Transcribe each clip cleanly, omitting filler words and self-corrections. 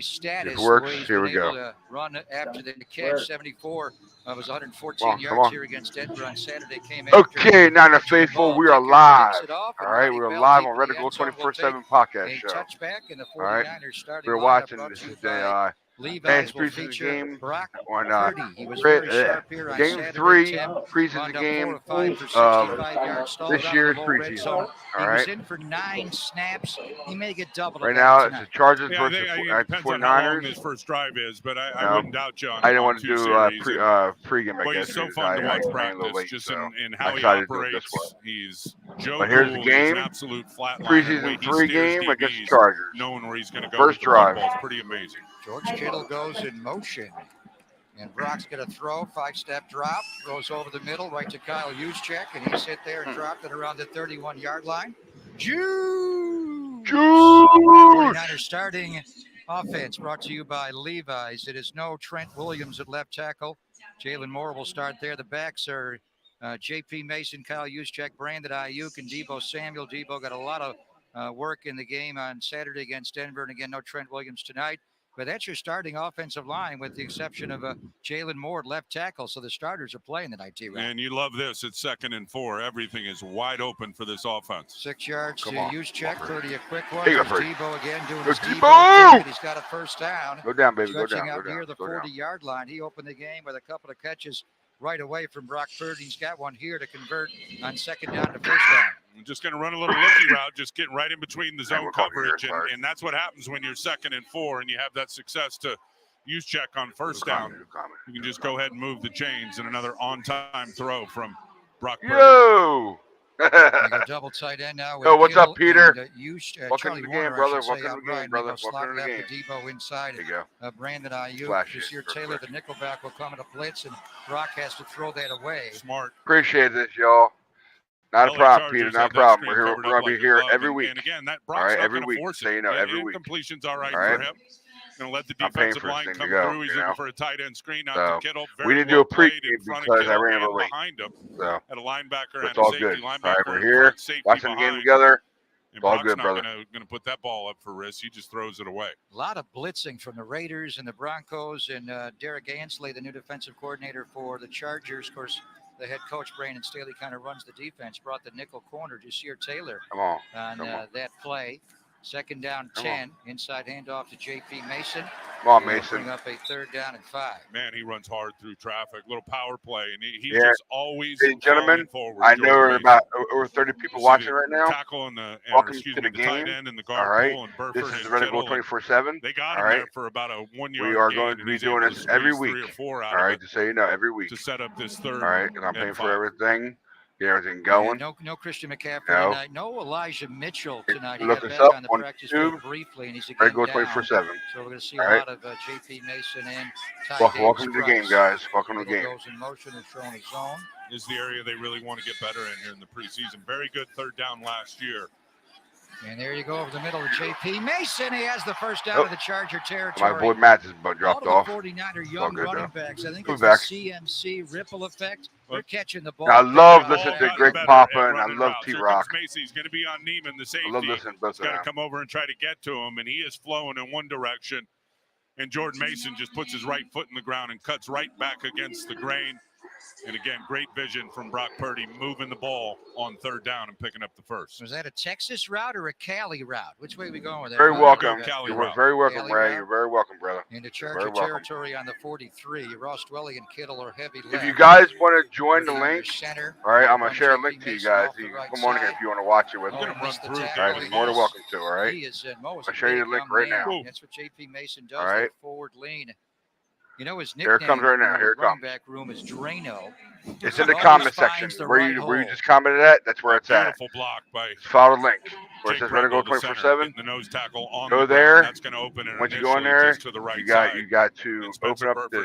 status. If it works, here we go. To run after the catch. 74 was 114 come yards on. here against Denver on Saturday. Came Okay, Niner faithful, we are live. All right, we we're live on Red Gold 24/7 podcast show. Touchback in the 49ers all right, starting we're watching. This is the Fantasy preseason game on He was very sharp here on Game Saturday. 3 Tim preseason game 4 for 65 yards. this year's preseason. He All was right. in for 9 snaps. He may get double. Right now, it's the Chargers Yeah, versus it depends 49ers. on how long this first drive is, but I wouldn't doubt you on I didn't want to two do series. pregame, I Well, guess. he's so because fun to watch I ran a little practice, late, just so in how he decided to do it this operates. way. He's Joe But here's the Cool, game. he's an absolute flatliner. Preseason 3 game against the Chargers. Knowing where he's going to go First with the drive. football is pretty amazing. George Kittle goes in motion. And Brock's going to throw, 5-step drop, goes over the middle, right to Kyle Juszczyk, and he's hit there and dropped it around the 31-yard line. Juice! 49ers starting offense brought to you by Levi's. It is no Trent Williams at left tackle. Jalen Moore will start there. The backs are J.P. Mason, Kyle Juszczyk, Brandon Ayuk, and Deebo Samuel. Deebo got a lot of work in the game on Saturday against Denver, and again, no Trent Williams tonight. But that's your starting offensive line with the exception of Jalen Moore at left tackle. So the starters are playing tonight, T-Rock. And you love this. It's 2nd and 4. Everything is wide open for this offense. 6 yards to Juszczyk. 30 a quick one. Hey, Deebo again doing his Deebo thing. He's got a first down. Go down, baby. Go Stretching down. out near the 40-yard line. He opened the game with a couple of catches right away from Brock Purdy. He's got one here to convert on 2nd down to first down. I'm just going to run a little looky route, just getting right in between the zone coverage. And that's what happens when you're 2nd and 4 and you have that success to Juszczyk on first down. You can just go ahead and move the chains, and another on-time throw from Brock Purdy. Yo! Double tight end now. Yo, what's up, Peter? Welcome to the game, brother. Welcome to the game, brother. Welcome to the game. Deebo inside. There you go. Brandon Ayuk. Jasir Taylor, the nickelback, will come in a blitz, and Brock has to throw that away. Smart. Appreciate this, y'all. Not a problem, Peter. Not a problem. We're going to be here every week. And again, that Brock's not every week. Force so you know, every week. Incompletion's all right for him. Going to let the defensive line come through. He's looking for a tight end screen out to Kittle. We didn't do a pregame because I ran a late. Behind him. So at a linebacker it's all good. All right, we're here watching the game together. It's all good, brother. Going to put that ball up for risk. He just throws it away. A lot of blitzing from the Raiders and the Broncos, and Derek Ansley, the new defensive coordinator for the Chargers. Of course, the head coach, Brandon Staley, kind of runs the defense, brought the nickel corner, Jasir Taylor, on that play. 2nd down, 10. Inside handoff to J.P. Mason. Come on, Mason. Bring up a 3rd down and 5. Man, he runs hard through traffic. Little power play, and he's just always gentlemen, forward. I know we're about over 30 people watching right now. Tackle and welcome to the game. Tight end and the guard all right. and Burford this is Red Gold 24/7. They got him there for about a 1 yard. We are going to be doing this every week. All right, just so you know, every week. To set up this 3rd. All right, and I'm paying for everything. Get everything going. No Christian McCaffrey tonight. No Elijah Mitchell tonight. Look us up on YouTube. Briefly, and he's Red Gold 24/7. So we're going to see a lot of J.P. Mason and Ty welcome to the game, guys. Welcome to the game. Goes in motion and showing his zone. This is the area they really want to get better in here in the preseason. Very good 3rd down last year. And there you go over the middle of J.P. Mason. He has the first down of the Charger territory. My boy Matt has dropped off. 49er young running backs. I think it's back. the CMC ripple effect. They're catching the ball. I love listening to Greg Papa, and I love T-Rock. He's going to be on Neiman, the safety. I love listening to both of them. He's got to come over and try to get to him, and he is flowing in one direction. And Jordan Mason just puts his right foot in the ground and cuts right back against the grain. And again, great vision from Brock Purdy moving the ball on 3rd down and picking up the first. Was that a Texas route or a Cali route? Which way are we going with that? Very welcome. You're very welcome, Ray. You're very welcome, brother. Into Charger territory on the 43. Ross Dwelly and Kittle are heavy left. If you guys want to join the link, all right, I'm going to share a link to you guys. You can come on here if you want to watch it with me. All right, you're more than welcome to, all right? I'll show you the link right now. That's what J.P. Mason does. All right. Forward lean. You know his nickname. Here it comes right now. Here it comes. Back room is Drano. It's in the comment section. Where you just commented at, that's where it's at. Beautiful block by follow the link where it says Red Gold 24/7. The nose tackle on go there. That's going to open it. Once you go in there, to the right you got to open up the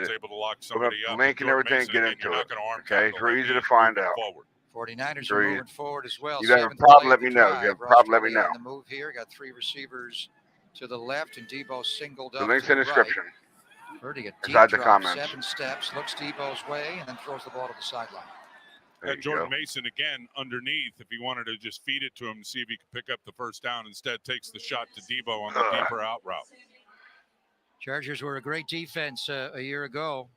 link and everything and get into it. Okay, it's real easy to find out. 49ers are moving forward as well. You got a problem, let me know. You have a problem, let me know. The move here, got 3 receivers to the left, and Deebo singled up. The link's in the description. Purdy, a deep inside the drop, comments. 7 steps, looks Deebo's way, and then throws the ball to the sideline. And Jordan Mason again underneath. If he wanted to just feed it to him and see if he could pick up the first down, instead takes the shot to Deebo on the deeper out route. Chargers were a great defense a year ago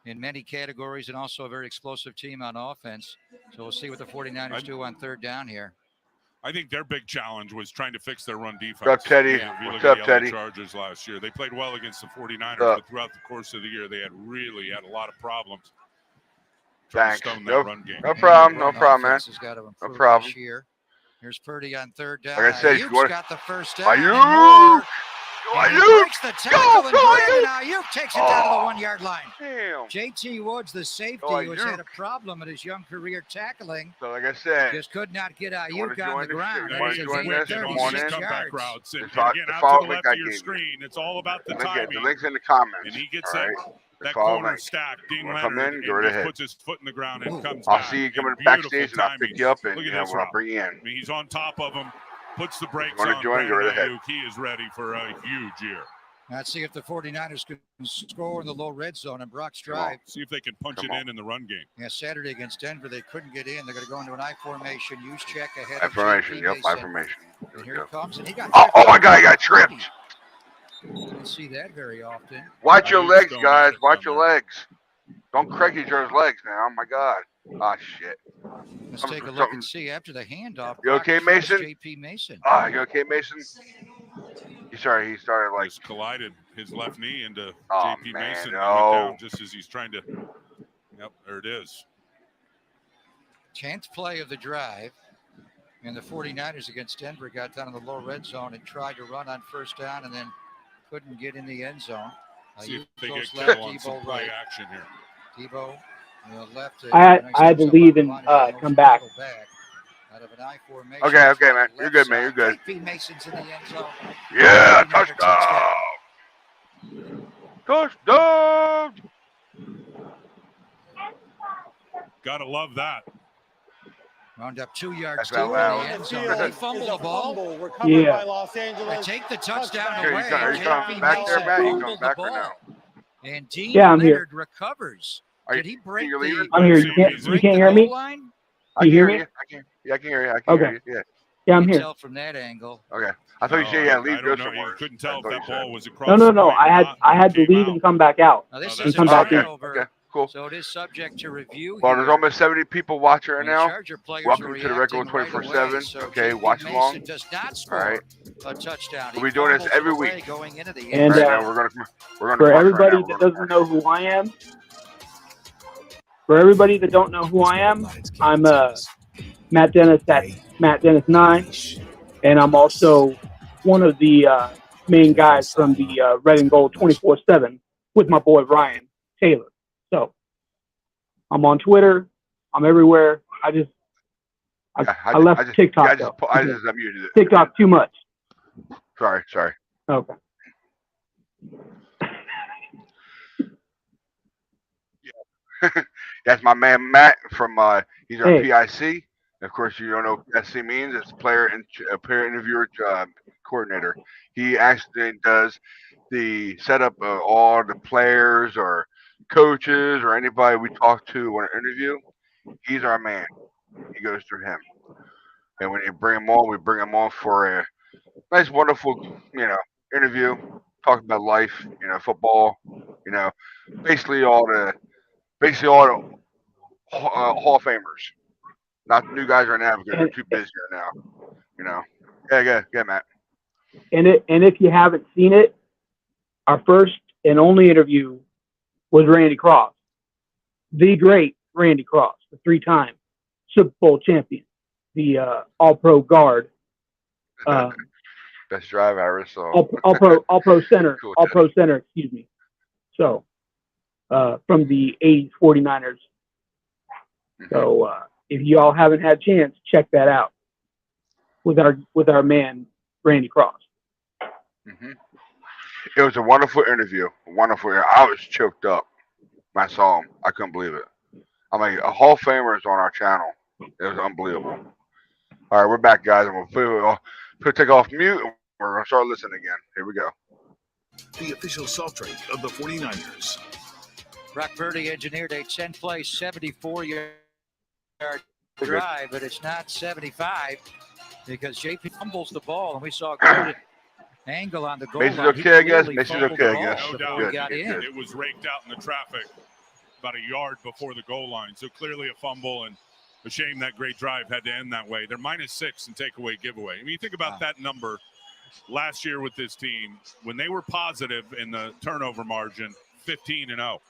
in many categories and also a very explosive team on offense. So we'll see what the 49ers do on third down here. I think their big challenge was trying to fix their run defense. What's up, Teddy? What's up, Teddy? Chargers last year. They played well against the 49ers, but throughout the course of the year, they had a lot of problems. Thanks. No problem, man. No problem. Here's Purdy on third down. Like I said, Ayuk's got the first down. Ayuk! Breaks the tackle, and Brandon Ayuk takes it down to the 1 yard line. Damn. JT Woods, the safety, who's had a problem in his young career tackling. So, like I said, just could not get Ayuk on the ground. Comeback routes. And again, out to the left of your screen, it's all about the timing. The link's in the comments. And he gets that corner stack. Dean Leonard and puts his foot in the ground and comes back. I'll see you coming backstage, and I'll pick you up, and I'll bring you in. I mean, he's on top of him. Puts the brakes on Brandon Ayuk. He is ready for a huge year. Let's see if the 49ers can score in the low red zone on Brock's drive. See if they can punch it in the run game. Yeah, Saturday against Denver, they couldn't get in. They're going to go into an I formation. Use check ahead. I formation. Yep, I formation. And here it comes, and he got. Oh my God! He got tripped. Don't see that very often. Watch your legs, guys. Watch your legs. Don't crack each other's legs now. Oh my God. Ah, shit. Let's take a look and see after the handoff. You okay, Mason? JP Mason. You okay, Mason? He started like just collided his left knee into JP man, Mason. No. Went down just as he's trying to. Yep, there it is. 10th play of the drive. And the 49ers against Denver got down in the low red zone and tried to run on first down and then couldn't get in the end zone. See if they get left, on some play action here. Debo left. I had to leave and come back. Out of an I formation. Okay, man. You're good, man. You're good. JP Mason's in the end zone. Yeah, touchdown. Touchdown. Gotta love that. Round up 2 yards to in the end zone. They fumble the ball. Yeah. They take the touchdown away. Are you coming back there, Matt? You coming back or no? And Dean Leonard recovers. Did he break I'm here. You can't hear me? I can hear you. I can hear you. I can hear you. Yeah. Yeah, I'm here. Tell from that angle. Okay. I thought you said you had to leave. Go somewhere. You couldn't tell if that ball was across. No. I had to leave and come back out. Now this and is come back in. Okay. Cool. So it is subject to review. Well, there's almost 70 people watching right now. Welcome to the Regular Right 24/7. Okay, watch along. Does not score All right. a touchdown. We'll be doing this every week. Going into the And right now, we're gonna for everybody that doesn't know who I am, for everybody that don't know who I am, I'm Matt Dennis at Matt Dennis 9, and I'm also one of the main guys from the Red and Gold 24/7 with my boy Ryan Taylor. So I'm on Twitter. I'm everywhere. I left TikTok. I just muted it. TikTok too much. Sorry. Okay. That's my man Matt from he's our PIC. Of course, you don't know what PIC means. It's player interviewer coordinator. He actually does the setup of all the players or coaches or anybody we talk to on an interview. He's our man. He goes through him. And when you bring him on, we bring him on for a nice, wonderful, interview. Talk about life, football, basically all the Hall of Famers. Not the new guys right now because they're too busy right now. Yeah, Matt. And if you haven't seen it, our first and only interview was Randy Cross, the great Randy Cross, the 3-time Super Bowl champion, the All-Pro guard, best drive I ever saw. All-Pro center, Cool, All-Pro center. Excuse me. So from the 80s 49ers. So if you all haven't had a chance, check that out with our man Randy Cross. Mm-hmm. It was a wonderful interview. I was choked up when I saw him. I couldn't believe it. I'm like, a Hall of Famer is on our channel. It was unbelievable. All right, we're back, guys. I'm going to take off mute, and we're going to start listening again. Here we go. The official soft drink of the 49ers. Brock Purdy engineered a 10-play, 74-yard drive, but it's not 75 because JP fumbles the ball, and we saw a good angle on the goal Mason's line. He okay, I guess. clearly Mason's fumbled okay, the I guess. ball No before doubt. he got in. It was raked out in the traffic about a yard before the goal line. So clearly a fumble, and a shame that great drive had to end that way. They're -6 in takeaway giveaway. I mean, you think about that number last year with this team, when they were positive in the turnover margin, 15-0.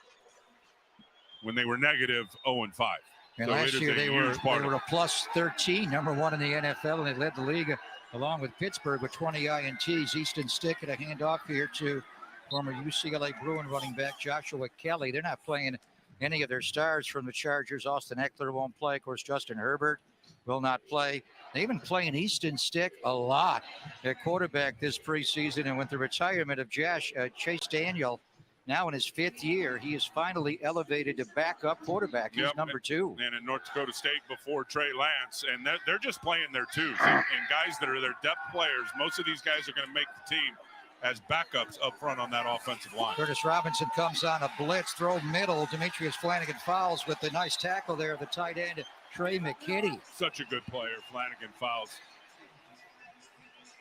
When they were negative, 0-5. And So last it is year a they were huge part of a +13, number 1 in the NFL, and they led the league along with Pittsburgh with 20 INTs. Easton Stick at a handoff here to former UCLA Bruin running back Joshua Kelly. They're not playing any of their stars from the Chargers. Austin Eckler won't play. Of course, Justin Herbert will not play. They've been playing Easton Stick a lot at quarterback this preseason, and with the retirement of Chase Daniel, now in his 5th year, he is finally elevated to backup quarterback. He's number 2. And at North Dakota State before Trey Lance, and they're just playing their twos. And guys that are their depth players, most of these guys are going to make the team as backups up front on that offensive line. Curtis Robinson comes on a blitz, throw middle. Demetrius Flanagan fouls with the nice tackle there, the tight end, Trey McKitty. Such a good player. Flanagan fouls.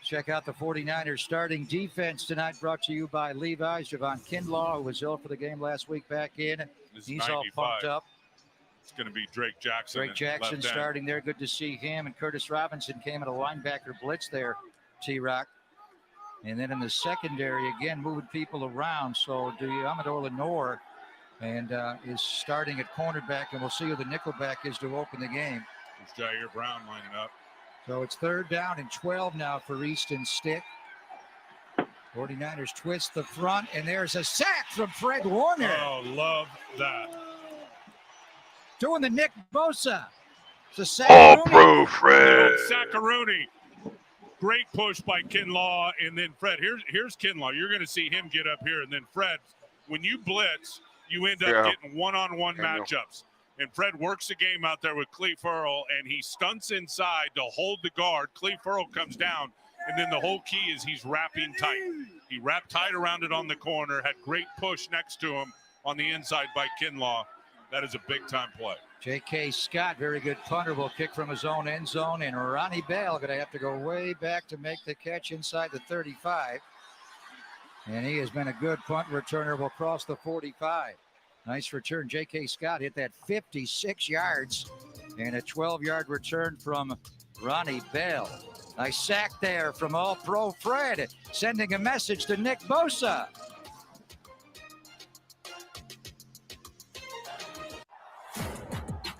Check out the 49ers starting defense tonight, brought to you by Levi's. Javon Kinlaw, who was ill for the game last week, back in. He's all pumped up. It's going to be Drake Jackson. Drake Jackson starting there. Good to see him. And Curtis Robinson came at a linebacker blitz there, T-Rock. And then in the secondary, again, moving people around. So Amador Lenore and is starting at cornerback, and we'll see who the nickelback is to open the game. It's Jair Brown lining up. So it's 3rd down and 12 now for Easton Stick. 49ers twist the front, and there's a sack from Fred Warner. Oh, love that. Doing the Nick Bosa. It's a sack. All pro Fred. Saccaroni. Great push by Kinlaw, and then Fred. Here's Kinlaw. You're going to see him get up here, and then Fred, when you blitz, you end up getting one-on-one matchups. And Fred works the game out there with Cleve Furl, and he stunts inside to hold the guard. Cleve Furl comes down, and then the whole key is he's wrapping tight. He wrapped tight around it on the corner, had great push next to him on the inside by Kinlaw. That is a big-time play. J.K. Scott, very good punter, will kick from his own end zone, and Ronnie Bell going to have to go way back to make the catch inside the 35. And he has been a good punt returner. Will cross the 45. Nice return. J.K. Scott hit that 56 yards and a 12-yard return from Ronnie Bell. Nice sack there from All-Pro Fred, sending a message to Nick Bosa.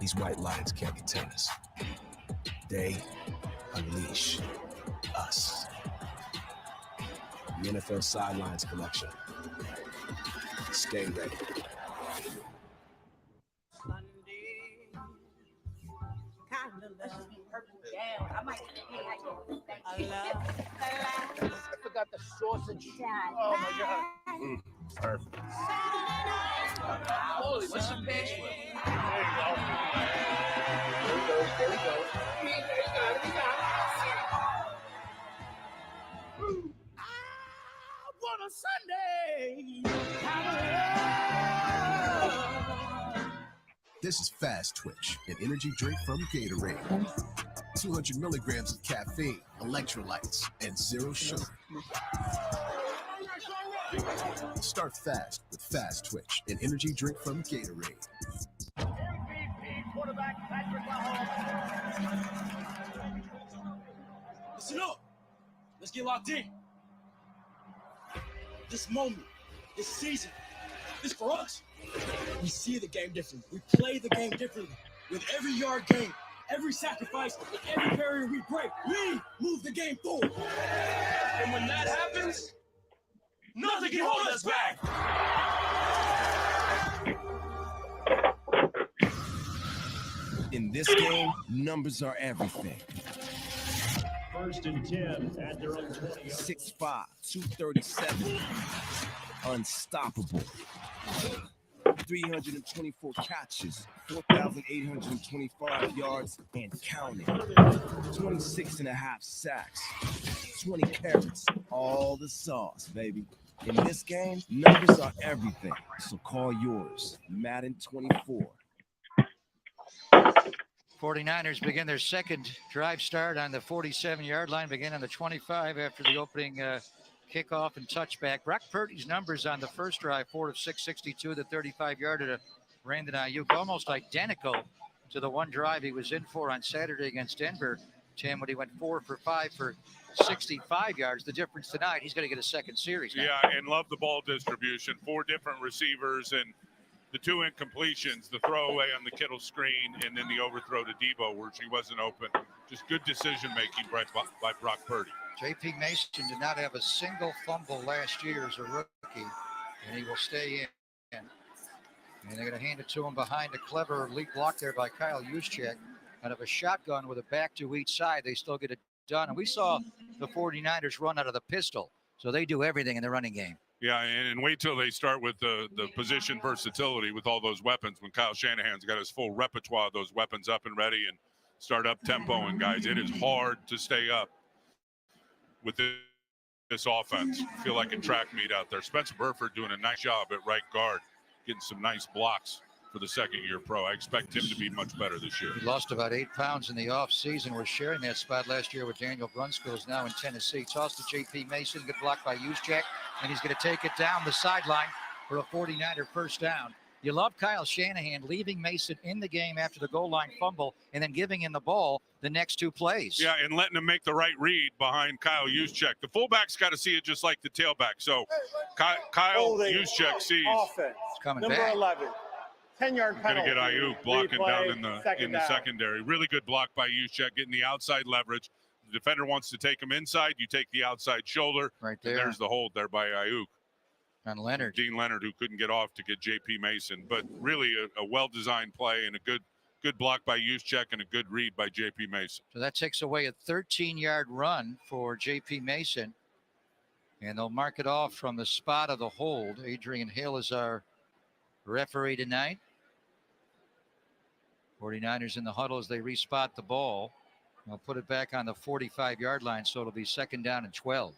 These white lines can't contain us. They unleash us. The NFL Sidelines Collection. Stay ready. I forgot the sausage. Oh my God. Perfect. Holy, what's the page? There you go. There we go. We got it. What a Sunday. This is Fast Twitch, an energy drink from Gatorade. 200 milligrams of caffeine, electrolytes, and 0 sugar. Start fast with Fast Twitch, an energy drink from Gatorade. MVP quarterback Patrick Mahomes. Listen up. Let's get locked in. This moment, this season, is for us. We see the game differently. We play the game differently. With every yard gain, every sacrifice, and every barrier we break, we move the game forward. And when that happens, nothing can hold us back. In this game, numbers are everything. 1st and 10 at their own 20. 6'5", 237. Unstoppable. 324 catches, 4,825 yards, and counting. 26 and a half sacks, 20 carries, all the sauce, baby. In this game, numbers are everything, so call yours. Madden 24. 49ers begin their second drive start on the 47-yard line, begin on the 25 after the opening kickoff and touchback. Brock Purdy's numbers on the first drive, 4 of 662, the 35-yarder to Brandon Ayuk, almost identical to the one drive he was in for on Saturday against Denver, Tim, when he went 4 for 5 for 65 yards. The difference tonight, he's going to get a second series now. Yeah, and love the ball distribution. 4 different receivers and the 2 incompletions, the throwaway on the Kittle screen, and then the overthrow to Debo where she wasn't open. Just good decision-making by Brock Purdy. J.P. Mason did not have a single fumble last year as a rookie, and he will stay in. And they're going to hand it to him behind a clever lead block there by Kyle Juszczyk. Out of a shotgun with a back to each side, they still get it done. And we saw the 49ers run out of the pistol, so they do everything in the running game. Yeah, and wait till they start with the position versatility with all those weapons. When Kyle Shanahan's got his full repertoire of those weapons up and ready and start up tempo. And guys, it is hard to stay up with this offense. Feel like a track meet out there. Spencer Burford doing a nice job at right guard, getting some nice blocks for the second-year pro. I expect him to be much better this year. He lost about 8 pounds in the offseason. We're sharing that spot last year with Daniel Brunskill, who's now in Tennessee. Toss to J.P. Mason, good block by Juszczyk, and he's going to take it down the sideline for a 49er first down. You love Kyle Shanahan leaving Mason in the game after the goal line fumble and then giving him the ball the next 2 plays. Yeah, and letting him make the right read behind Kyle Juszczyk. The fullback's got to see it just like the tailback. So Kyle Juszczyk sees offense. It's coming Number back. 11. 10-yard penalty. Going to get Ayuk blocking Replay, down in the secondary. Really good block by Juszczyk, getting the outside leverage. The defender wants to take him inside. You take the outside shoulder. Right there. And there's the hold there by Ayuk. On Leonard. Dean Leonard, who couldn't get off to get J.P. Mason. But really a well-designed play and a good block by Juszczyk and a good read by J.P. Mason. So that takes away a 13-yard run for J.P. Mason. And they'll mark it off from the spot of the hold. Adrian Hill is our referee tonight. 49ers in the huddle as they respot the ball. They'll put it back on the 45-yard line, so it'll be 2nd down and 12.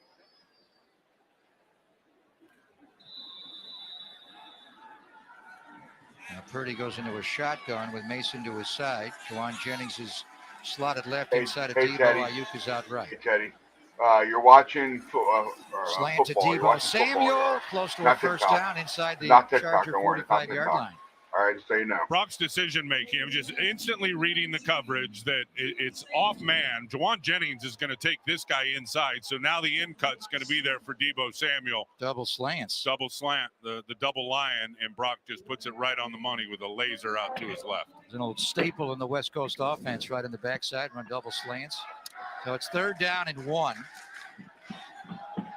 Now Purdy goes into a shotgun with Mason to his side. Juwan Jennings is slotted left inside of Debo. Teddy. Ayuk is out right. Hey, Teddy. You're watching Slant to football. You're Debo. watching Samuel football. close to Not a first TikTok. down inside the Not TikTok, Charger don't worry, not 45-yard TikTok. line. All right, just so you know. Brock's decision-making, I'm just instantly reading the coverage that it's off man. Juwan Jennings is going to take this guy inside, so now the in cut's going to be there for Debo Samuel. Double slants. Double slant, the double lion, and Brock just puts it right on the money with a laser out to his left. It's an old staple in the West Coast offense, right in the backside, run double slants. So it's 3rd down and 1.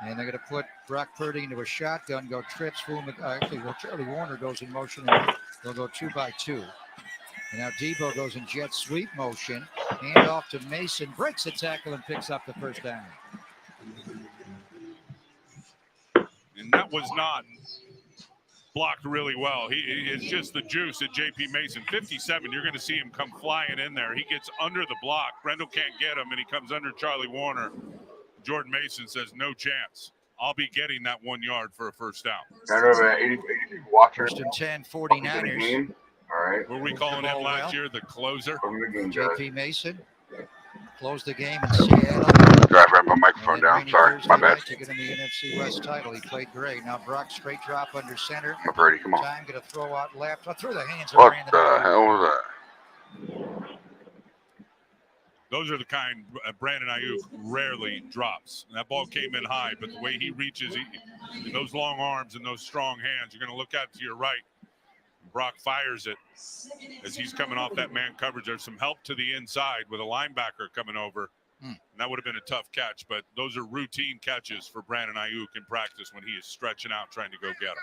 And they're going to put Brock Purdy into a shotgun, go trips. Charlie Warner goes in motion, and they'll go 2 by 2. And now Debo goes in jet sweep motion. Hand off to Mason, breaks the tackle and picks up the first down. And that was not blocked really well. It's just the juice at J.P. Mason. 57, you're going to see him come flying in there. He gets under the block. Brendel can't get him, and he comes under Charlie Warner. Jordan Mason says, no chance. I'll be getting that 1 yard for a first down. I know that 80 watchers. 1st and 10, 49ers. All right. Were we calling him last year the closer? J.P. Mason closed the game in Seattle. Drive right my microphone And then down. Rainey Sorry, Thursday my bad. night to get him the NFC West title. He played great. Now Brock straight drop under center. Purdy, come on. Time, going to throw out left. Through the hands of What Brandon. the hell was that? Those are the kind Brandon Ayuk rarely drops. And that ball came in high, but the way he reaches, and those long arms and those strong hands, you're going to look out to your right. Brock fires it as he's coming off that man coverage. There's some help to the inside with a linebacker coming over. And that would have been a tough catch, but those are routine catches for Brandon Ayuk in practice when he is stretching out trying to go get him.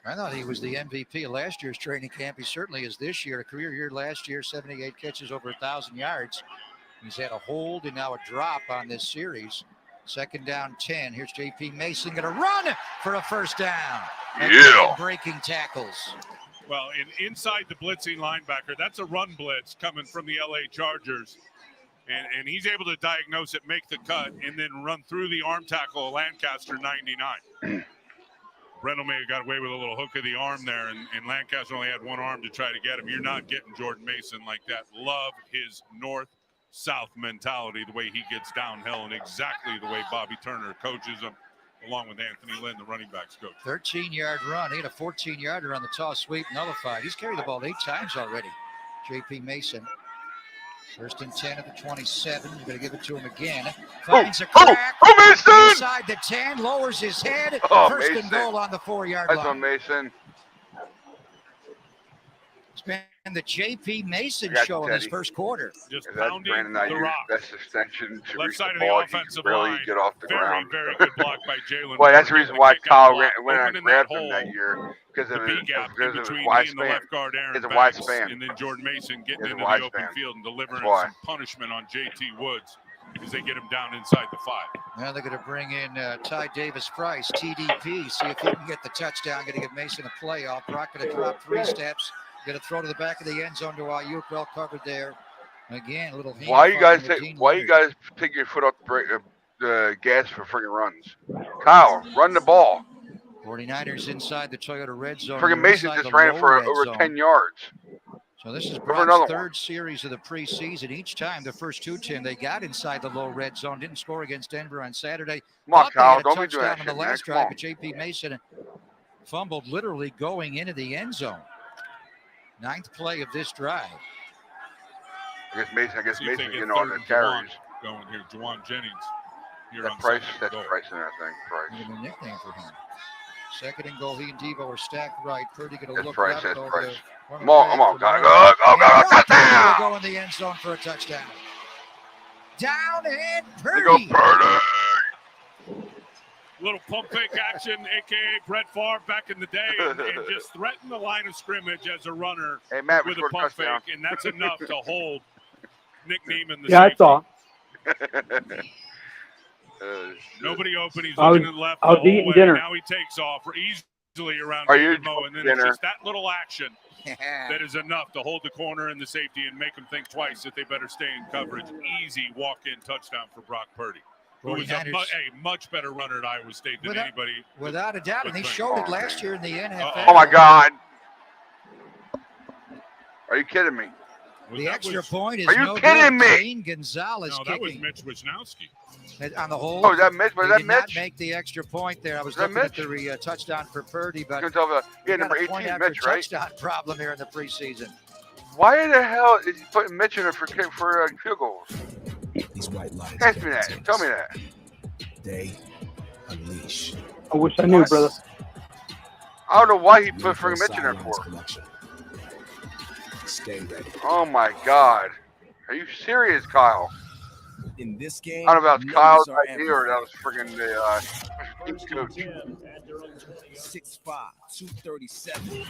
I thought he was the MVP of last year's training camp. He certainly is this year. A career year last year, 78 catches, over 1,000 yards. He's had a hold and now a drop on this series. 2nd down 10. Here's J.P. Mason going to run for a first down. Yeah. Breaking tackles. Well, inside the blitzing linebacker, that's a run blitz coming from the L.A. Chargers. And he's able to diagnose it, make the cut, and then run through the arm tackle of Lancaster 99. Brendel may have got away with a little hook of the arm there, and Lancaster only had one arm to try to get him. You're not getting Jordan Mason like that. Love his north-south mentality, the way he gets downhill, and exactly the way Bobby Turner coaches him. along with Anthony Lynn, the running backs coach. 13-yard run. He had a 14-yarder on the toss sweep nullified. He's carried the ball 8 times already. J.P. Mason. First and 10 at the 27. You're going to give it to him again. Finds a crack. Mason! Inside the 10. Lowers his head. First Mason. and goal on the 4-yard That's line. on Mason. It's been the J.P. Mason Got show in this Teddy. first quarter. Just That's pounding Brandon the Ayuk. rock. That's extension to Left reach side the of the ball. offensive He can really line. get off the Very, ground. very good block by Jalen. Well, that's the reason why Kyle went and Opening grabbed that him that hole, year because the of B his, gap in because of his between wide he and the span. left guard Aaron It's a wide Banks, span. and then Jordan Mason getting It's a into wide the open span. field and delivering That's why. some punishment on J.T. Woods as they get him down inside the 5. Now they're going to bring in Ty Davis-Price, TDP, see if he can get the touchdown. Going to give Mason a playoff. Brock going to drop 3 steps. Going to throw to the back of the end zone to Ayuk. Well covered there. Again, a little. Why you guys take your foot off the gas for friggin' runs? Kyle, run the ball. 49ers inside the Toyota red zone. Friggin' Mason just ran for over 10 yards. So this is another Brock's one. 3rd series of the preseason. Each time, the first 2 Tim, they got inside the low red zone. Didn't score against Denver on Saturday. Come on, Thought they Kyle, had a don't be doing touchdown that on the shit, man. last Come drive, on. but J.P. Mason fumbled literally going into the end zone. 9th play of this drive. I guess See if they Mason get getting all the third and carries. Going here, Juwan Jennings. Here That on Price, second that's goal. Price in that thing. Price. Give him a nickname for him. 2nd and goal. He and Devo are stacked right. Purdy going to That's look Price, left that's over Price. the Come on, go, touchdown! Go in the end zone for a touchdown. Down and They go Purdy. Purdy. Little pump fake action, a.k.a. Brett Favre back in the day, and just threaten the line of scrimmage as a runner Hey, Matt, we with a scored a pump touchdown. fake, and that's enough to hold Nick Neiman, the Yeah, I safety. saw. Nobody open. He's I was- looking to the left I was the whole eating way. dinner. Now he takes off easily around Are you David Moe, and then dinner? it's just that little action that is enough to hold the corner and the safety and make them think twice that they better stay in coverage. Easy walk-in touchdown for Brock Purdy, who is a 49ers. much better runner at Iowa State than Without- anybody. Without a doubt, and he showed it last year in the NFL. Oh, my God. Are you kidding me? Was The that extra was- point is Are you no kidding good. me? Shane Gonzalez No, that was kicking Mitch Wisnowski. on the hold. Oh, is that Mitch? Was He that did not Mitch? make the extra point there. I was Was that looking at Mitch? the touchdown for Purdy, but You can tell he he had got number a point 18, after Mitch, right? touchdown problem here in the preseason. Why the hell is he putting Mitch in it for field goals? These white lights. Ask me that. Tell me that. They unleash. I wish I knew, What? brother. I don't know why he put friggin' Mitch in there Sidelines for. collection. Stay ready. Oh my God. Are you serious, Kyle? In this game, I don't know if that was numbers Kyle's are idea or that everything. was friggin' the team's First and coach. 10 at their own 20. 6'5", 237.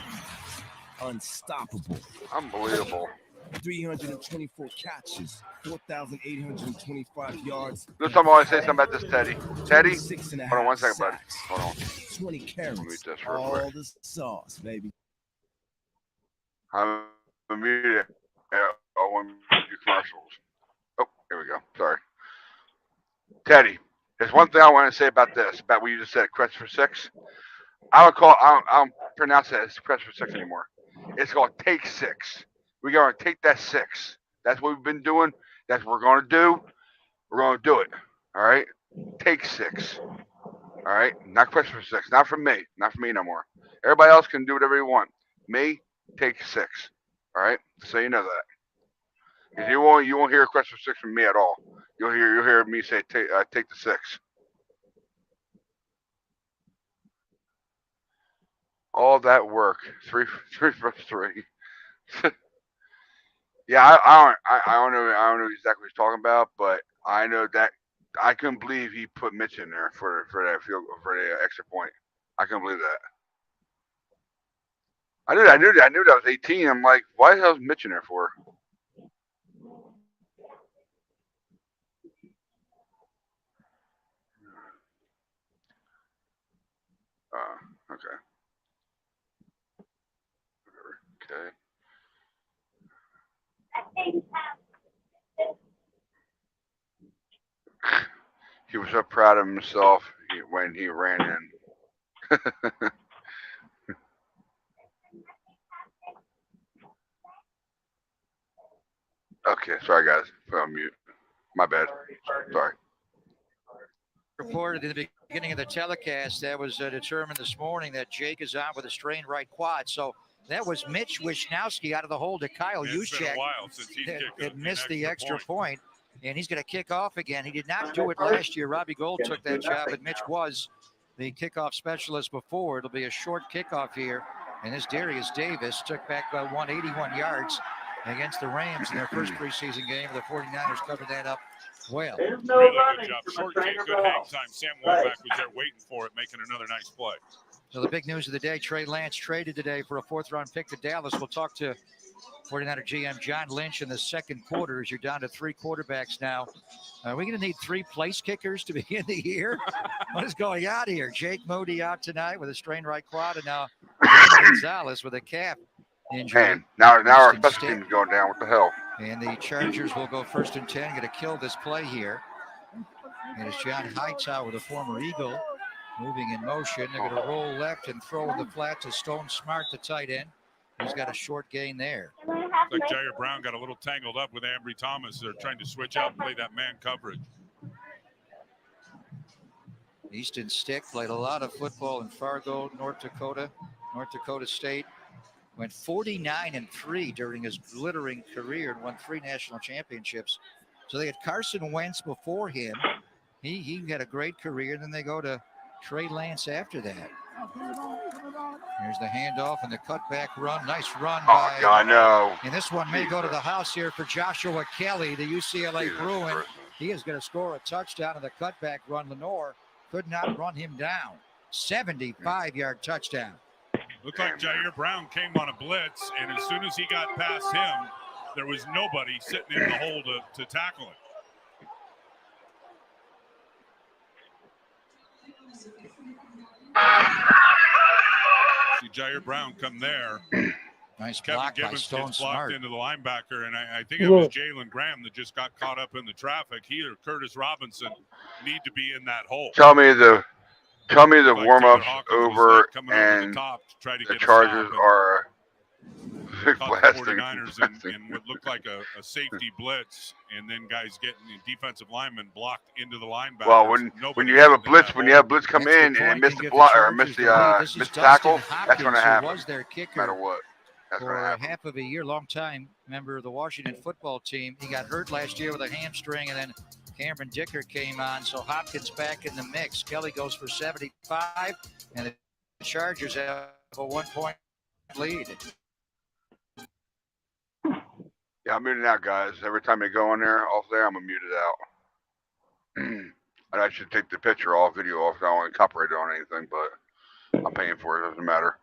Unstoppable. Unbelievable. 324 catches, 4,825 yards. This time I want to say something about this Teddy. Teddy, 6.5 hold on 1 second, buddy. sacks, Hold on. 20 Let me carries. mute this real All quick. the sauce, baby. I'm muted. Yeah, I want to do commercials. Oh, here we go. Sorry. Teddy, there's one thing I want to say about this, about what you just said, Quest for Six. I don't pronounce it as Quest for Six anymore. It's called Take Six. We're going to take that 6. That's what we've been doing. That's what we're going to do. We're going to do it. All right? Take 6. All right? Not Quest for Six. Not from me. Not from me no more. Everybody else can do whatever you want. Me, take 6. All right? So you know that. Because you won't hear a Quest for Six from me at all. You'll hear me say take the 6. All that work, 3 for 3. Yeah, I don't know exactly what he's talking about, but I know that I couldn't believe he put Mitch in there for that field for the extra point. I couldn't believe that. I knew that was 18. I'm like, why the hell is Mitch in there for? Okay. Okay. He was so proud of himself when he ran in. Okay, sorry guys, put on mute. My bad. Sorry. Reported in the beginning of the telecast, that was determined this morning that Jake is out with a strained right quad. So that was Mitch Wisnowski out of the hole to Kyle It's been Juszczyk. a while since he's kicked It missed the extra point. point, and he's going to kick off again. He did not do it last year. Robbie Gold took that job, but Mitch was the kickoff specialist before. It'll be a short kickoff here, and this Darius Davis took back 181 yards against the Rams in their first preseason game. The 49ers covered that up well. Really good job. Short kick, good hang time. Sam Womack was there waiting for it, making another nice play. So the big news of the day, Trey Lance traded today for a 4th-round pick to Dallas. We'll talk to 49er GM John Lynch in the second quarter as you're down to 3 quarterbacks now. Are we going to need 3 place kickers to begin the year? What is going on here? Jake Moody out tonight with a strained right quad, and now Gonzalez with a calf injury. Man, now our special team is going down. What the hell? And the Chargers will go 1st and 10. Going to kill this play here. And it's John Hightower, the former Eagle, moving in motion. They're going to roll left and throw in the flat to Stone Smart, the tight end. He's got a short gain there. Like Jair Brown got a little tangled up with Ambry Thomas. They're trying to switch out and play that man coverage. Easton Stick played a lot of football in Fargo, North Dakota State. Went 49-3 during his glittering career and won 3 national championships. So they had Carson Wentz before him. He had a great career. Then they go to Trey Lance after that. Here's the handoff and the cutback run. Nice run by. Oh, God, no. And this one may go to the house here for Joshua Kelly, the UCLA Bruin. He is going to score a touchdown on the cutback run. Lenore could not run him down. 75-yard touchdown. Looked like Jair Brown came on a blitz, and as soon as he got past him, there was nobody sitting in the hole to tackle him. See Jair Brown come there. Nice Kevin block by Gibbons Stone gets blocked Smart. into the linebacker, and I think it was Jalen Graham that just got caught up in the traffic. He or Curtis Robinson need to be in that hole. Tell me the Like warm-ups Taylor Hawkins was over coming and the top to try to the get a Chargers stop, and are caught the blasting. 49ers in what looked like a safety blitz, and then guys getting the defensive lineman blocked into the linebacker. Well, when you have a blitz, come in and miss the block or miss the tackle, that's going to happen. Was their No kicker matter what. That's going to for happen. half of a year, long time member of the Washington football team. He got hurt last year with a hamstring, and then Cameron Dicker came on, so Hopkins back in the mix. Kelly goes for 75, and the Chargers have a 1-point lead. Yeah, I'm muting out, guys. Every time they go on there, off there, I'm going to mute it out. And I should take the picture off, video off. I don't want to copyright on anything, but I'm paying for it. It doesn't matter.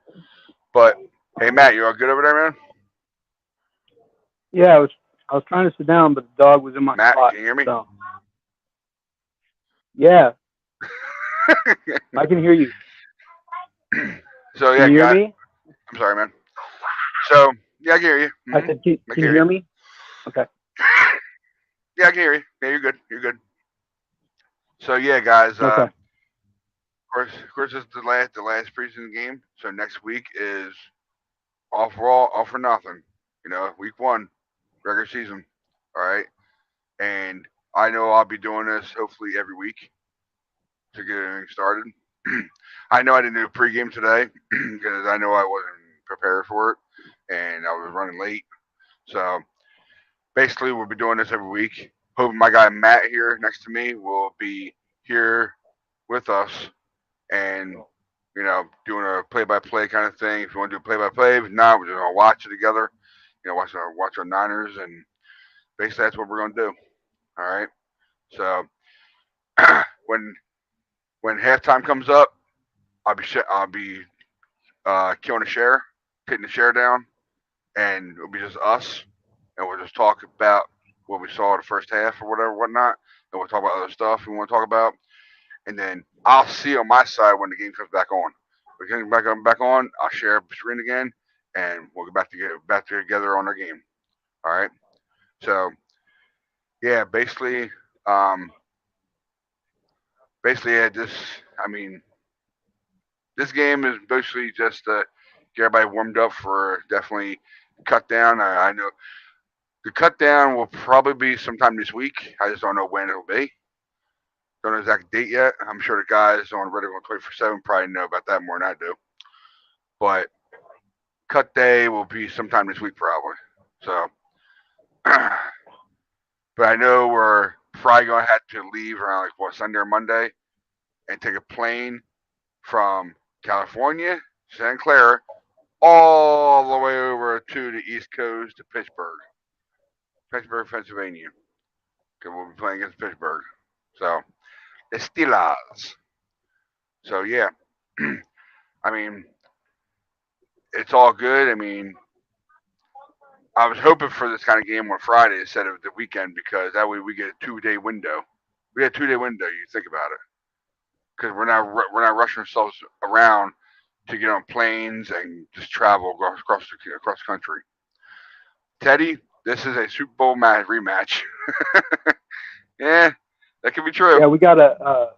But, hey, Matt, you all good over there, man? Yeah, I was trying to sit down, but the dog was in my Matt, spot. can you hear me? So. Yeah. I can hear you. So, yeah, Can you hear guys. me? I'm sorry, man. So, yeah, I can hear you. I said, can you hear me? Okay. Yeah, I can hear you. Yeah, you're good. You're good. So, yeah, guys. Okay. Of course, this is the last preseason game. So next week is all for nothing. You know, week 1, regular season. All right. And I know I'll be doing this hopefully every week to get everything started. I know I didn't do a pregame today because I know I wasn't prepared for it and I was running late. So basically, we'll be doing this every week. Hoping my guy Matt here next to me will be here with us and, you know, doing a play-by-play kind of thing. If you want to do play-by-play, if not, we're just going to watch it together. You know, watch our Niners, and basically that's what we're going to do. All right? So when halftime comes up, I'll be killing a share, taking the share down, and it'll be just us, and we'll just talk about what we saw in the first half or whatnot, and we'll talk about other stuff we want to talk about, and then I'll see on my side when the game comes back on. When it comes back on, I'll share the screen again, and we'll get back together on our game. All right. So, yeah, basically, yeah, this game is basically just to get everybody warmed up for definitely cut down. I know the cut down will probably be sometime this week. I just don't know when it'll be. Don't know the exact date yet. I'm sure the guys on Red Zone 24/7 probably know about that more than I do. But cut day will be sometime this week probably. So, but I know we're probably gonna have to leave around Sunday or Monday, and take a plane from California, Santa Clara, all the way over to the East Coast to Pittsburgh, Pennsylvania. Because we'll be playing against Pittsburgh. So, the Steelers. So, yeah. I mean, it's all good. I mean, I was hoping for this kind of game on Friday instead of the weekend because that way we get a 2-day window. We get a 2-day window. You think about it, because we're not rushing ourselves around to get on planes and just travel across the country. Teddy, this is a Super Bowl rematch. Yeah, that could be true. Yeah, we got a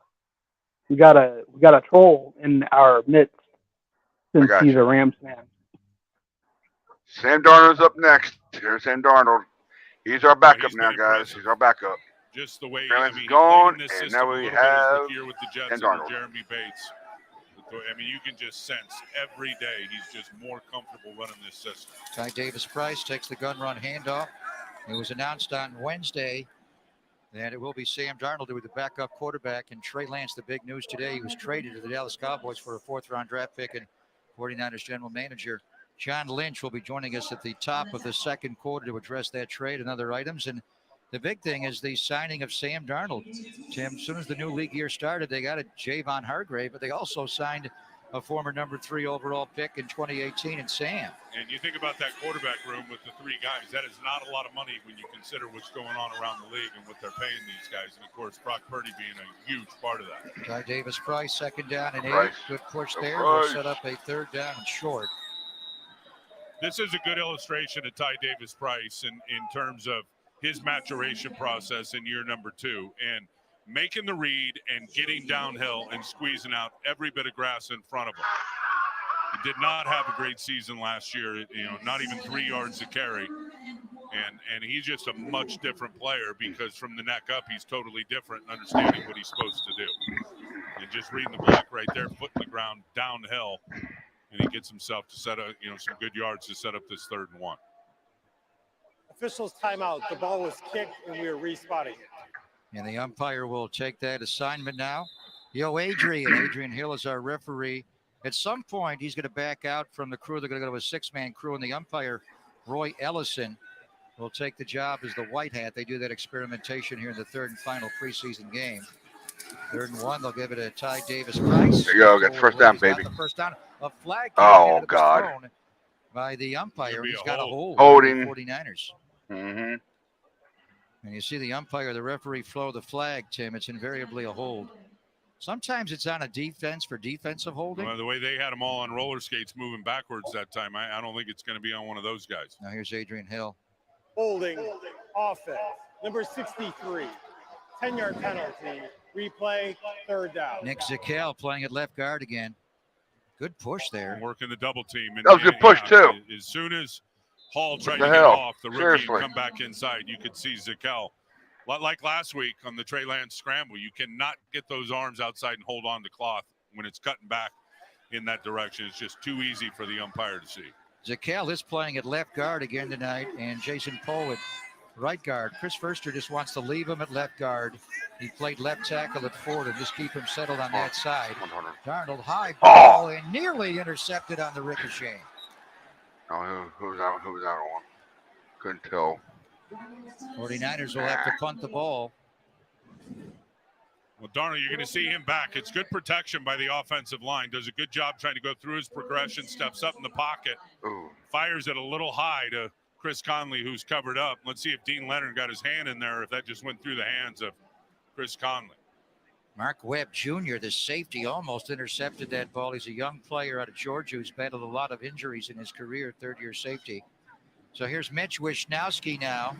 troll in our midst since he's a Rams fan. Sam Darnold's up next. Here's Sam Darnold. He's our backup now, guys. He's our backup. Just the way Francis is gone, and now we have with the Jets Sam Darnold. Jeremy Bates. I mean, you can just sense every day he's just more comfortable running this system. Ty Davis-Price takes the gun run handoff. It was announced on Wednesday that it will be Sam Darnold who will be the backup quarterback, and Trey Lance, the big news today, he was traded to the Dallas Cowboys for a 4th-round draft pick, and 49ers general manager John Lynch will be joining us at the top of the second quarter to address that trade and other items. And the big thing is the signing of Sam Darnold. Tim, as soon as the new league year started, they got a Javon Hargrave, but they also signed a former number 3 overall pick in 2018 in Sam. And you think about that quarterback room with the 3 guys, that is not a lot of money when you consider what's going on around the league and what they're paying these guys. And, of course, Brock Purdy being a huge part of that. Ty Davis-Price, 2nd down and 8. Price. Good push there. We'll set up a 3rd down and short. This is a good illustration of Ty Davis-Price in terms of his maturation process in year number 2 and making the read and getting downhill and squeezing out every bit of grass in front of him. He did not have a great season last year, not even 3 yards to carry. And he's just a much different player because from the neck up, he's totally different in understanding what he's supposed to do. And just reading the block right there, foot in the ground, downhill. And he gets himself to set up, some good yards to set up this 3rd and 1. Officials timeout. The ball was kicked and we were respotting it. And the umpire will take that assignment now. Adrian Hill is our referee. At some point, he's going to back out from the crew. They're going to go to a 6-man crew, and the umpire, Roy Ellison, will take the job as the white hat. They do that experimentation here in the 3rd and final preseason game. 3rd and 1, they'll give it to Ty Davis-Price. There you go. Got the first down, baby. The first down. A flag. Oh, God. By the umpire. He's got a hold. Holding. 49ers. Mm-hmm. And you see the umpire, the referee flow the flag, Tim. It's invariably a hold. Sometimes it's on a defense for defensive holding. Well, the way they had them all on roller skates moving backwards that time, I don't think it's going to be on one of those guys. Now here's Adrian Hill. Holding offense. Number 63. 10-yard penalty. Replay, 3rd down. Nick Zakel playing at left guard again. Good push there. Working the double team. And, that was a good push, too. As soon as Hall tried to get off, the rookie and come back inside, you could see Zakel. Like last week on the Trey Lance scramble, you cannot get those arms outside and hold on to cloth when it's cutting back in that direction. It's just too easy for the umpire to see. Zakel is playing at left guard again tonight, and Jason Poe at right guard. Chris Furster just wants to leave him at left guard. He played left tackle at Ford and just keep him settled on that side. Darnold high ball and nearly intercepted on the ricochet. Oh, who's out on? Couldn't tell. 49ers will have to punt the ball. Well, Darnold, you're going to see him back. It's good protection by the offensive line. Does a good job trying to go through his progression, steps up in the pocket, fires it a little high to Chris Conley, who's covered up. Let's see if Dean Leonard got his hand in there, if that just went through the hands of Chris Conley. Mark Webb Jr., the safety, almost intercepted that ball. He's a young player out of Georgia who's battled a lot of injuries in his career, 3rd-year safety. So here's Mitch Wishnowski now.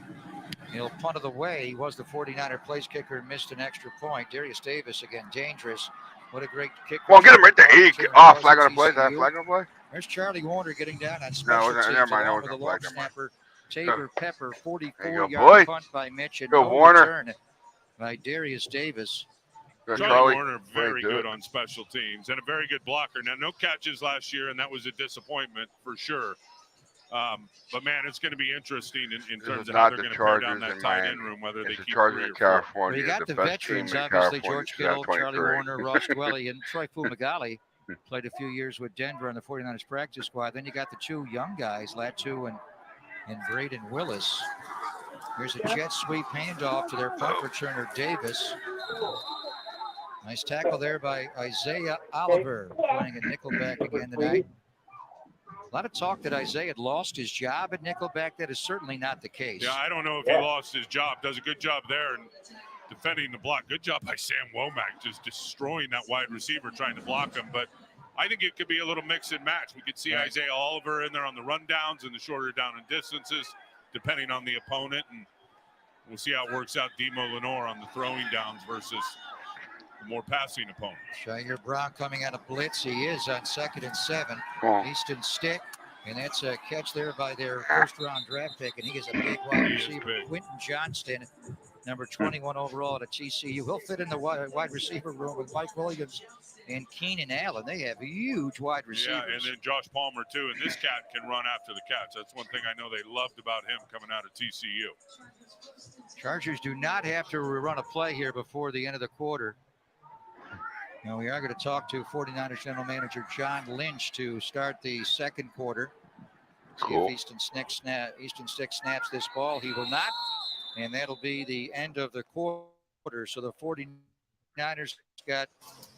He'll punt it away. He was the 49er place kicker and missed an extra point. Darius Davis, again, dangerous. What a great kick. Well, get him right there. Flag on the play. Is that a flag on the play? There's Charlie Warner getting down on special teams along with the long snapper, Tabor Pepper. 44-yard punt by Mitch. And go, Warner. Return by Darius Davis. Charlie Warner, very good on special teams and a very good blocker. Now, no catches last year, and that was a disappointment for sure. But man, it's going to be interesting in terms of how they're going to pare down that tight end room, whether they keep Chargers in California. Well, you got the veterans, obviously, George Kittle, Charlie Warner, Ross Dwelly, and Troy Fumagalli. Played a few years with Denver on the 49ers practice squad. Then you got the two young guys, Latu and Braden Willis. Here's a jet sweep handoff to their punt returner, Davis. Nice tackle there by Isaiah Oliver, playing a nickelback again tonight. A lot of talk that Isaiah had lost his job at nickelback. That is certainly not the case. Yeah, I don't know if he lost his job. Does a good job there and defending the block. Good job by Sam Womack, just destroying that wide receiver trying to block him. But I think it could be a little mix and match. We could see Isaiah Oliver in there on the rundowns and the shorter down and distances, depending on the opponent. And we'll see how it works out. Demo Lenore on the throwing downs versus the more passing opponents. Jair Brown coming out of blitz. He is on 2nd and 7. Easton Stick. And that's a catch there by their first-round draft pick. And he is a big wide receiver. Quentin Johnston, number 21 overall at TCU. He'll fit in the wide receiver room with Mike Williams and Keenan Allen. They have huge wide receivers. Yeah, and then Josh Palmer, too. And this cat can run after the catch. That's one thing I know they loved about him coming out of TCU. Chargers do not have to run a play here before the end of the quarter. Now we are going to talk to 49ers general manager John Lynch to start the second quarter. See if Easton Stick snaps this ball. He will not. And that'll be the end of the quarter. So the 49ers got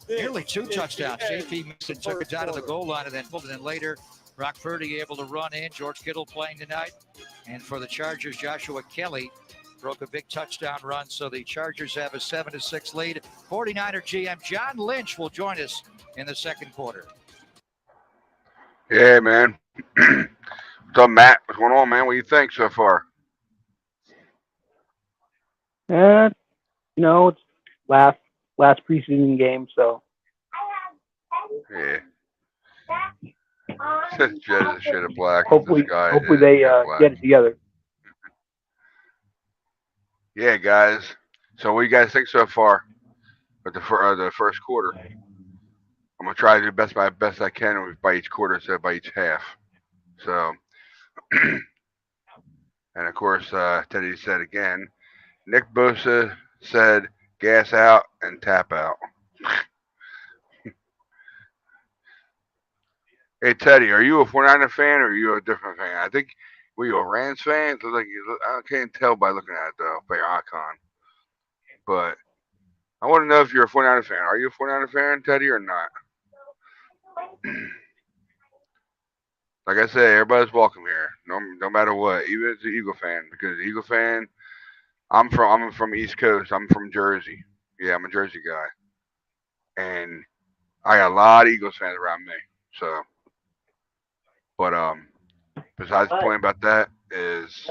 nearly 2 touchdowns. JP Mixon took it down to the goal line and then later Brock Purdy able to run in. George Kittle playing tonight. And for the Chargers, Joshua Kelly broke a big touchdown run. So the Chargers have a 7-6 lead. 49er GM John Lynch will join us in the second quarter. Yeah, man. What's up, Matt? What's going on, man? What do you think so far? It's last preseason game, so. Yeah. Jed is a shade of black. Hopefully they get it together. Yeah, guys. So what do you guys think so far with the first quarter? I'm gonna try to do my best I can by each quarter instead of by each half. So, and of course, Teddy said again, Nick Bosa said, gas out and tap out. Hey, Teddy, are you a 49er fan or are you a different fan? I think, were you a Rams fan? I can't tell by looking at it, though, by your icon. But I want to know if you're a 49er fan. Are you a 49er fan, Teddy, or not? Like I said, everybody's welcome here, no matter what, even as an Eagle fan, because the Eagle fan, I'm from East Coast. I'm from Jersey. Yeah, I'm a Jersey guy. And I got a lot of Eagles fans around me. So, but besides the point about that is,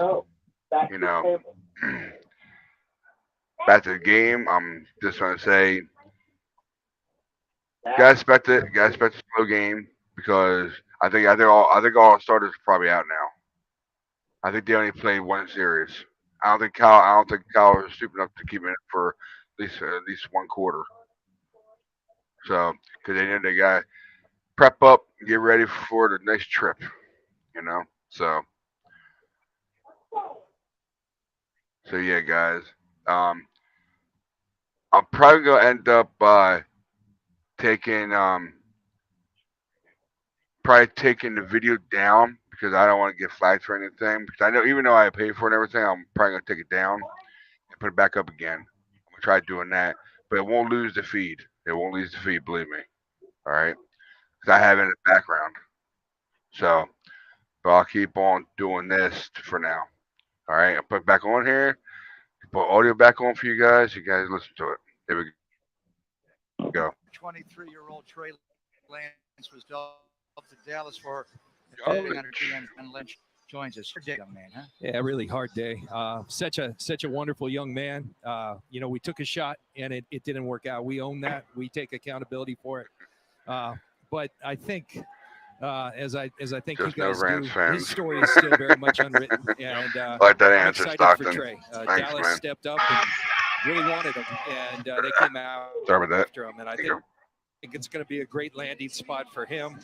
back to the game. I'm just gonna say, guys expect it. Guys expect a slow game because I think all starters are probably out now. I think they only played one series. I don't think Kyle was stupid enough to keep it for at least one quarter. So, because they know they got to prep up, get ready for the next trip, So yeah, guys. I'm probably gonna end up taking the video down because I don't want to get flagged for anything. Because I know even though I paid for it and everything, I'm probably gonna take it down and put it back up again. I'm gonna try doing that, but it won't lose the feed. It won't lose the feed, believe me. All right, because I have it in the background. So, but I'll keep on doing this for now. All right, I'll put it back on here. Put audio back on for you guys. You guys listen to it. There we go. 23-year-old Trey Lance was dealt to Dallas for GM and Lynch joins us. Young man, huh? Yeah, really hard day. Such a wonderful young man. We took a shot and it didn't work out. We own that. We take accountability for it. But I think as I think Just you guys do, fans. his story is still very much unwritten. And I like that answer, excited Stockton. for Trey. Thanks, Dallas man. stepped up really wanted him, and they came out Sorry about that. after him. And I There you think it's going to be a great landing spot for him.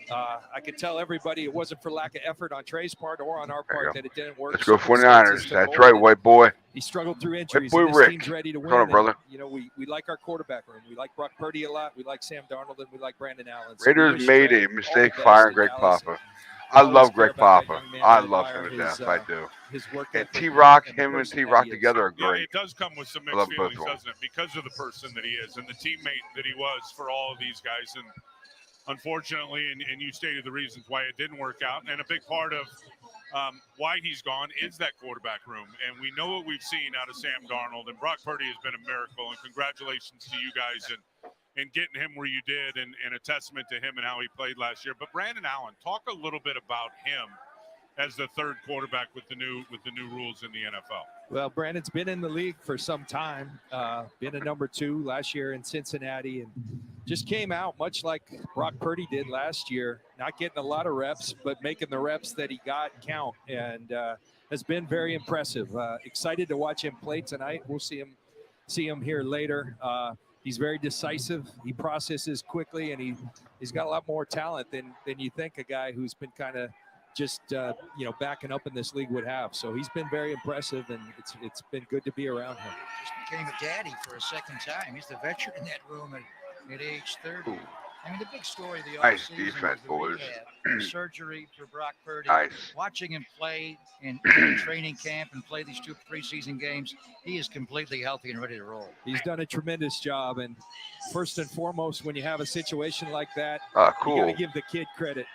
I could tell everybody it wasn't for lack of effort on Trey's part or on our There you part go. that it didn't work. Let's go Circumstances 49ers. took That's hold, right, and white boy. He struggled through injuries. boy And his Rick. team's ready to win. What's on, and, brother? you know, we like our quarterback room. We like Brock Purdy a lot. We like Sam Darnold, and we like Brandon Allen. So we Raiders wish made Trey a all the mistake best firing in Greg Dallas. Papa. I I always love care Greg about that Papa. young man. I I love admire him to his, death. I do. His work And ethic T-Rock, and the him and person that T-Rock he is. together are Yeah, great. it does come with some I mixed love both feelings, of them. doesn't it? Because of the person that he is and the teammate that he was for all of these guys. And unfortunately, and you stated the reasons why it didn't work out. And a big part of why he's gone is that quarterback room. And we know what we've seen out of Sam Darnold. And Brock Purdy has been a miracle. And congratulations to you guys and getting him where you did, and a testament to him and how he played last year. But Brandon Allen, talk a little bit about him as the third quarterback with the new rules in the NFL. Well, Brandon's been in the league for some time, been a number 2 last year in Cincinnati, and just came out much like Brock Purdy did last year, not getting a lot of reps, but making the reps that he got count, and has been very impressive. Excited to watch him play tonight. We'll see him here later. He's very decisive. He processes quickly, and he's got a lot more talent than you think a guy who's been kind of just backing up in this league would have. So he's been very impressive, and it's been good to be around him. Just became a daddy for a second time. He's the veteran in that room at age 30. Ooh. I mean, the big story of the Nice offseason defense, was boys. the rehab, the surgery for Brock Purdy. Nice. Watching him play in training camp and play these 2 preseason games, he is completely healthy and ready to roll. He's done a tremendous job, and first and foremost, when you have a situation like that, Cool. you got to give the kid credit.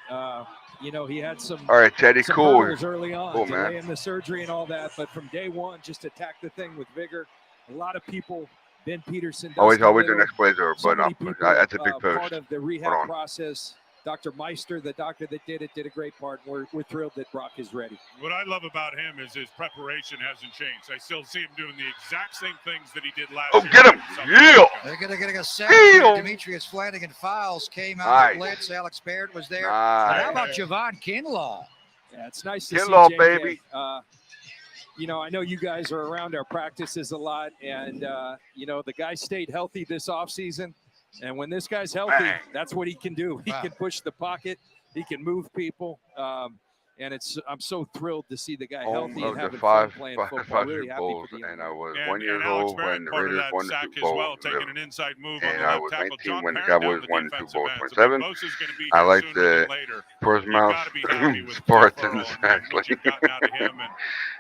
He had some. All right, Teddy, some cool. hurdles early on, Cool, man. delaying the surgery and all that, but from day one, just attack the thing with vigor. A lot of people. Ben Peterson. Always Dustin the Little, next plays over, so but many people, that's a big post. Part of the Hold rehab on. process. Dr. Meister, the doctor that did it, did a great part. We're thrilled that Brock is ready. What I love about him is his preparation hasn't changed. I still see him doing the exact same things that he did last year. Get him! Yeah! They're going to get a sack. Deal. Demetrius Flanagan Files came out Nice. of blitz. Alex Barrett was there. Nice. And how about Javon Kinlaw? Yeah, it's nice to Kinlaw, see JK. baby. I know you guys are around our practices a lot, and, the guy stayed healthy this offseason. And when this guy's healthy, Bang. that's what he can do. He Wow. can push the pocket. He can move people. And I'm so thrilled to see the guy Home healthy of and the having five fun playing Super football. Really happy Bowls, for the young and I man. was And, 1 year and Alex old Barrett, when the part of Raiders that won the sack Super as Bowl. well, taking an inside move on And the I left was tackle. 19 John when the Parent Cowboys down the won the Super defensive Bowl end. So 27. Bosa's gonna be I here like sooner than the later. Portsmouth You gotta be happy with Spartans, Joe Burrow and actually. what you've gotten out of him. And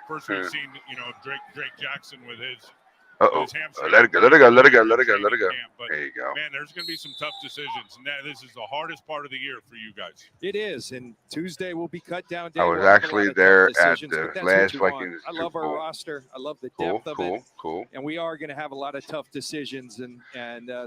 first we've seen, Drake Jackson with his Uh-oh. hamstring. Let it go. But, There you go. man, there's going to be some tough decisions. And this is the hardest part of the year for you guys. It is, and Tuesday will be cut down day. I was We'll have a lot actually of tough there at decisions, the but that's last what you want. Vikings I love Super our Bowl. roster. I love the Cool, depth of it, cool. and we are going to have a lot of tough decisions. And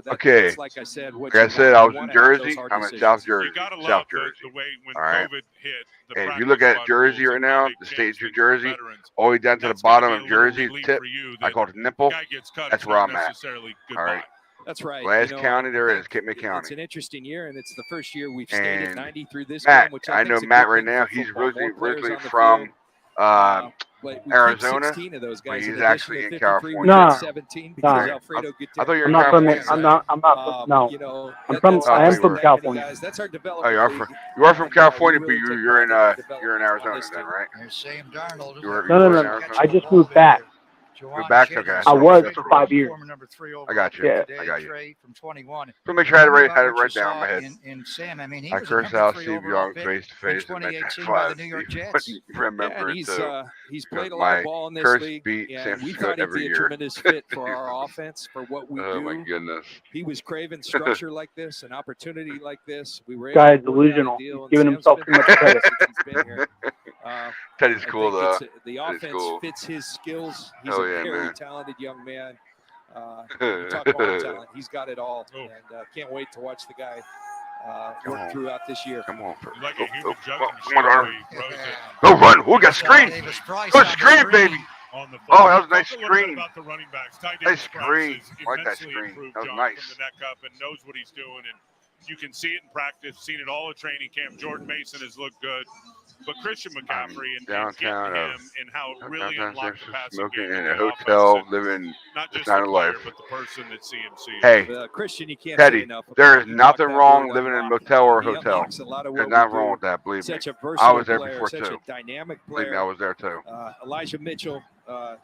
Okay. that's, like I said, what Like I you said, want. I You was in wanna have those Jersey. hard I'm in decisions. South Jersey. You got to South love Jersey. the way when All right. COVID hit. The Hey, if you practice look at squad Jersey rules right and how now, they the changed state of New things for Jersey, veterans, all the way down to the that's gotta bottom be of a little Jersey, relief tip. for you I that call it nipple. guy gets cut, That's it's where not I'm at. necessarily All goodbye. right. That's right. Last You know, county there I is Cape May think County. It's an interesting year, and it's the first year we've stayed at And 90 through this Matt, game, which I I think know is a Matt good right thing now. for He's football. More players originally on the from field. But we keep Arizona, 16 of those but guys. he's in actually addition to in 53, we California. get 17 because Alfredo I thought you were I'm in not from California. I'm not no. I'm from that's I am not from that California. many guys. That's our Oh, development you are league. from California, we but really take you're in pride in you're in development on Arizona this then, team. right? There's Sam Darnold. You were No. in Arizona. I just moved back. You're back? Okay. I was for 5 years. I got you. Yeah. I got you. Trey from 21. So make sure I had it About right what you down in saw my head. In Sam, I mean, he I was a cursed number out 3 Steve overall Young pick face to in face in 2018 by the New York Jets. You remember and it too. he's because played a lot my of ball in this curse league, beat San and we Francisco thought he'd every be a year. tremendous fit for our offense, for what we Oh do. my goodness. He was craving structure like this, an opportunity like this. We were Guy's able to work out a delusional. deal, He's and giving Sam's himself been too much playing credit. since he's been here. Teddy's I cool think though. the Teddy's offense cool. fits his skills. He's Oh, a yeah, very man. talented young man. You talk about talent. He's got it all, and can't wait to watch the guy Come on. work throughout this year. Come on, first. Like Go, a human go, judge go, and come on, shit, Arnold. where he throws it Go run. Who got screen? Davis Price Go on the screen, baby. on the Oh, that was a nice Talk little bit screen. about the running backs. Ty Nice Davis Price screen. is I like that immensely screen. improved, That was John, nice. from the neck up and knows what he's doing. And You can see it in practice, seen it all at training camp. Jordan Mason has looked good. But Christian McCaffrey and getting him and how it really unlocked the passing smoking game in in a the hotel, offense. living Not the just kind the of player, life. but the person that CMC is. Hey, Christian, you can't say Teddy, enough. there is You nothing talked that wrong word living in a unlock. motel or a He hotel. unlocks a lot of There's what nothing we wrong do. with that, believe me. Such a I versatile was there player, before such too. a dynamic Believe me, player. I was there too. Elijah Mitchell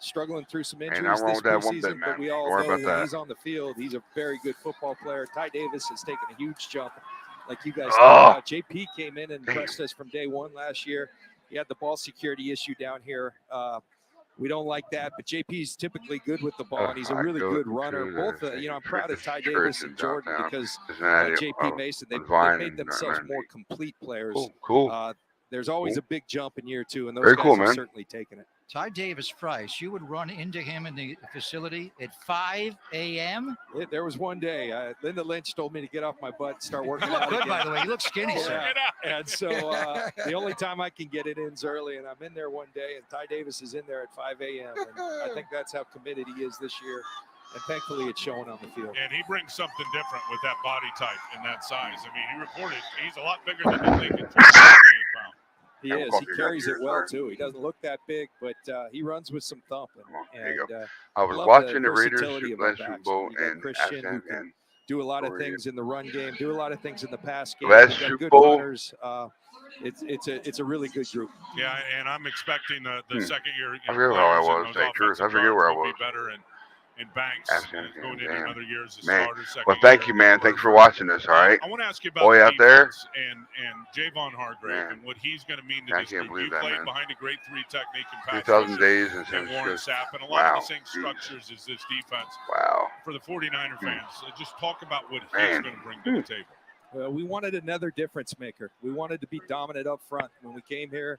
struggling through some Ain't injuries nothing wrong this with that one preseason, bit, man. but we all Don't worry know about when that. he's on the field, he's a very good football player. Ty Davis has taken a huge jump, like you guys talked about. JP came in and impressed us from day one last year. He had the ball security issue down here. We don't like that, but JP's typically good with the ball, and he's a really good runner. Both, I'm proud of Ty Davis and Jordan because JP Mason, they've made themselves more complete players. Cool. There's always a big jump in year two, and those Very guys cool, have man. certainly taken it. Ty Davis Price, you would run into him in the facility at 5 a.m.? There was one day, Linda Lynch told me to get off my butt and start working You look out good, again. by the way. You look skinny, sir. And so the only time I can get it in's early, and I'm in there one day, and Ty Davis is in there at 5 a.m. And I think that's how committed he is this year. And thankfully, it's showing on the field. And he brings something different with that body type and that size. I mean, he reported he's a lot bigger than you think at 228 pounds. He is. He carries it well, too. He doesn't look that big, but he runs with some thump. I was love watching the the Raiders versatility of our last Super backs. Bowl You got and Christian, who can do a lot of things in the run game, do a lot of things in the pass game. Last We've got Super good Bowl. runners. It's a really good group. Yeah, and I'm expecting the second year. I forget where I was. Say truth. I forget where I was. Be better and Banks going into another year as a Man. starter. Second Well, thank year. you, man. Thanks for watching this. All right. I want to ask you about Boy the out there. defense and Javon Hargrave and what he's going to mean to I this can't group. believe You that, played man. behind a grade 3 technique and pass 2,000 rusher days and and since Warren just- Sapp, and a lot wow. of the same structures as this defense. Wow. For the 49er fans, just talk about what he's Man. going to bring to the table. We wanted another difference maker. We wanted to be dominant up front. When we came here,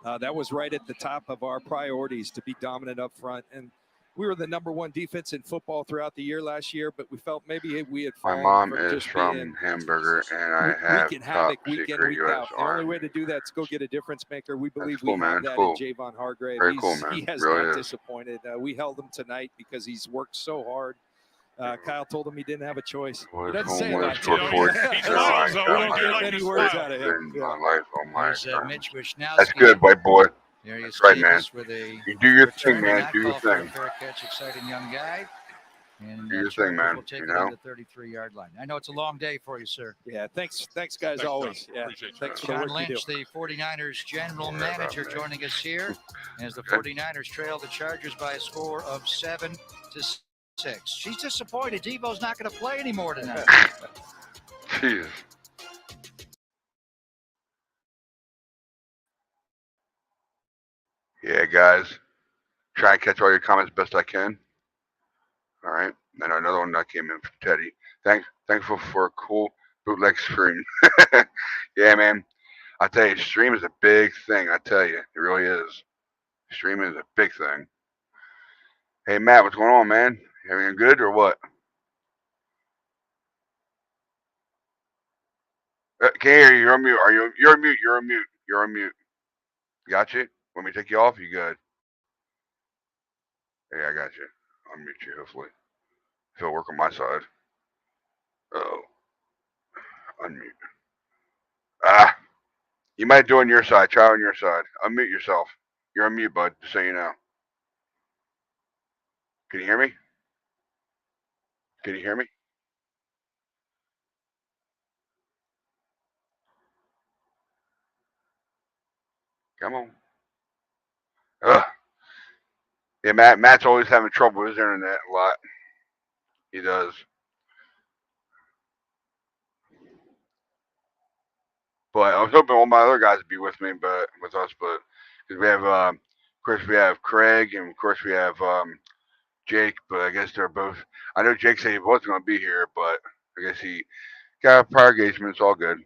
that was right at the top of our priorities, to be dominant up front. And we were the number one defense in football throughout the year last year, but we felt maybe we had My fallen mom from is just from being Hamburger, and I have wreaking top havoc week in, secret week U.S. out. The only Army. way to do that is go get a difference maker. We believe cool, we man. have That's that cool. in Javon Hargrave. Very cool, man. He has Really not is. disappointed. We held him tonight because he's worked so hard. Kyle told him he didn't have a choice. He Was doesn't say a homeless lot. for 40 We smiles, though. don't He get likes many to words smile. out of him. in my life. Oh my There's God. Mitch Wishnowsky. That's good, white boy. There he is, That's right, man. Davis with a You do your return thing, on man. that Do your call for a thing. fair catch, exciting young guy. And Do your Chargers thing, man, will take you it on know? the 33-yard line. I know it's a long day for you, sir. Yeah, thanks, guys, always. John. Yeah, Appreciate you. thanks for the John work you Lynch, do. the 49ers general Sorry about manager, that. joining us here as the 49ers trail the Chargers by a score of 7-6. She's disappointed. Devo's not going to play anymore tonight. Jesus. Yeah, guys. Try and catch all your comments best I can. All right. And another one that came in from Teddy. Thankful for a cool bootleg stream. Yeah, man. I tell you, stream is a big thing. I tell you, it really is. Streaming is a big thing. Hey, Matt, what's going on, man? Everything good or what? Can't hear you. You're on mute. You're on mute. You're on mute. You're on mute. Got you? Want me to take you off? You good? Yeah, I got you. I'll mute you, hopefully. If it'll work on my side. Uh-oh. Unmute. Ah. You might do on your side. Try on your side. Unmute yourself. You're on mute, bud, just so you know. Can you hear me? Can you hear me? Come on. Ugh. Yeah, Matt's always having trouble with his internet a lot. He does. But I was hoping all my other guys would be with me, but with us, but because we have, of course, we have Craig, and of course we have Jake. But I guess they're both. I know Jake said he wasn't going to be here, but I guess he got a prior engagement. It's all good.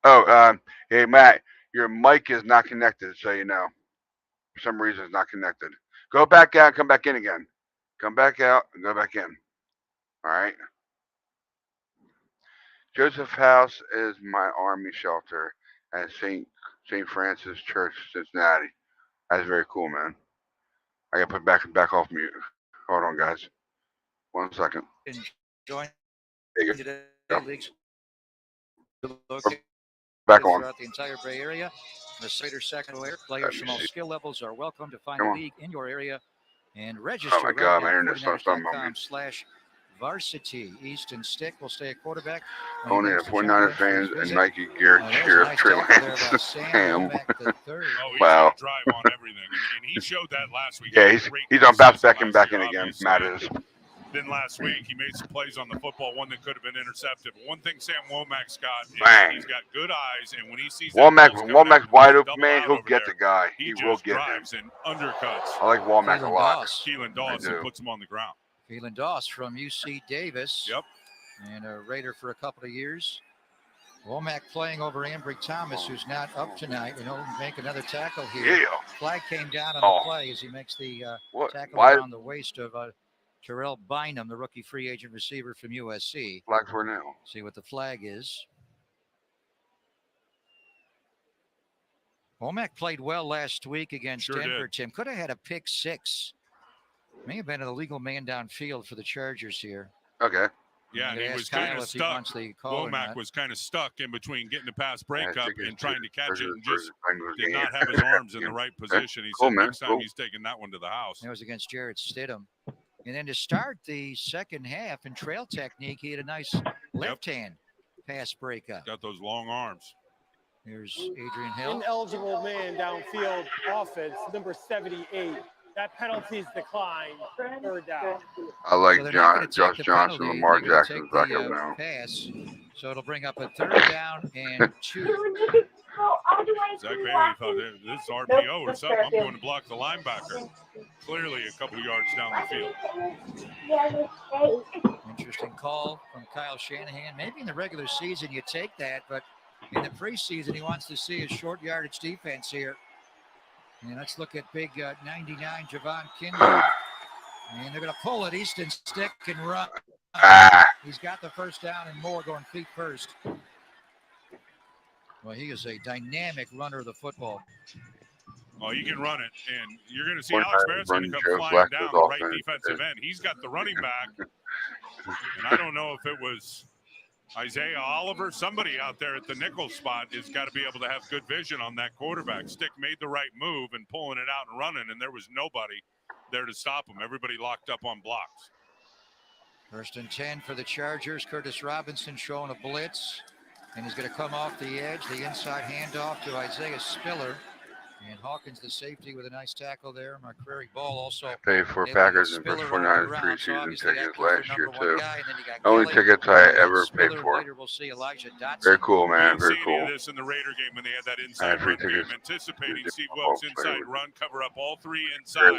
Oh, hey Matt, your mic is not connected, so you know. For some reason, it's not connected. Go back out, come back in again. Come back out and go back in. All right. Joseph House is my army shelter at St. Francis Church, Cincinnati. That's very cool, man. I gotta put back off mute. Hold on, guys. 1 second. Join There you go. Leagues Back on. throughout the entire Bay Area. The Slater second where players from all skill levels are welcome to find Come a on. league in your area and register. Oh my God, my internet's not talking about me. 49ers.com/varsity. Easton Stick will stay a quarterback. Only the 49ers fans and Nike gear cheer up Trey Lance. Damn. Wow. Drive on everything, and he showed that last week. Yeah, he's on bounce back and back in again. Matt is. Then last week he made some plays on the football, one that could have been intercepted. But one thing Sam Womack's got is he's got good eyes, and when he sees Womack's wide open, man, he'll get the guy. He will get him. Drives and undercuts. I like Womack a lot. Keelan Dawson puts him on the ground. Keelan Doss from UC Davis. Yep. And a Raider for a couple of years. Womack playing over Ambry Thomas, who's not up tonight, and he'll make another tackle here. Yeah. Flag came down on the play as he makes the tackle around the waist of Terrell Bynum, the rookie free agent receiver from USC. Flag for now. See what the flag is. Womack played well last week against Denver, Tim. Could have had a pick six. May have been an illegal man downfield for the Chargers here. Okay. Yeah, and he was kind of stuck. Womack was kind of stuck in between getting the pass breakup and trying to catch it and just did not have his arms in the right position. He said next time he's taking that one to the house. That was against Jarrett Stidham. And then to start the second half in trail technique, he had a nice left hand pass breakup. Got those long arms. Here's Adrian Hill. Ineligible man downfield offense, number 78. That penalty's declined. Third down. I like Josh Johnson, Lamar Jackson's back up now. Pass, so it'll bring up a third down and 2. Zach Bailey thought this is RPO or something. I'm going to block the linebacker. Clearly a couple yards down the field. Interesting call from Kyle Shanahan. Maybe in the regular season you take that, but in the preseason he wants to see a short yardage defense here. And let's look at big 99 Javon Kinlaw. And they're going to pull it. Easton Stick can run. He's got the first down and more going feet first. Well, he is a dynamic runner of the football. Oh, you can run it, and you're going to see Alex Barrett's going to come flying down the right defensive end. He's got the running back, and I don't know if it was Isaiah Oliver. Somebody out there at the nickel spot has got to be able to have good vision on that quarterback. Stick made the right move and pulling it out and running, and there was nobody there to stop him. Everybody locked up on blocks. 1st and 10 for the Chargers. Curtis Robinson showing a blitz. And he's going to come off the edge. The inside handoff to Isaiah Spiller. And Hawkins, the safety, with a nice tackle there. McCrary Ball also. Paid for Packers and first 49ers preseason tickets last year, too. Only tickets I ever paid for. We'll see Elijah Dotson. Very cool, man. Very cool. We didn't see this in the Raider game when they had that inside run game. Anticipating Steve Wilkes inside run, cover up all three inside,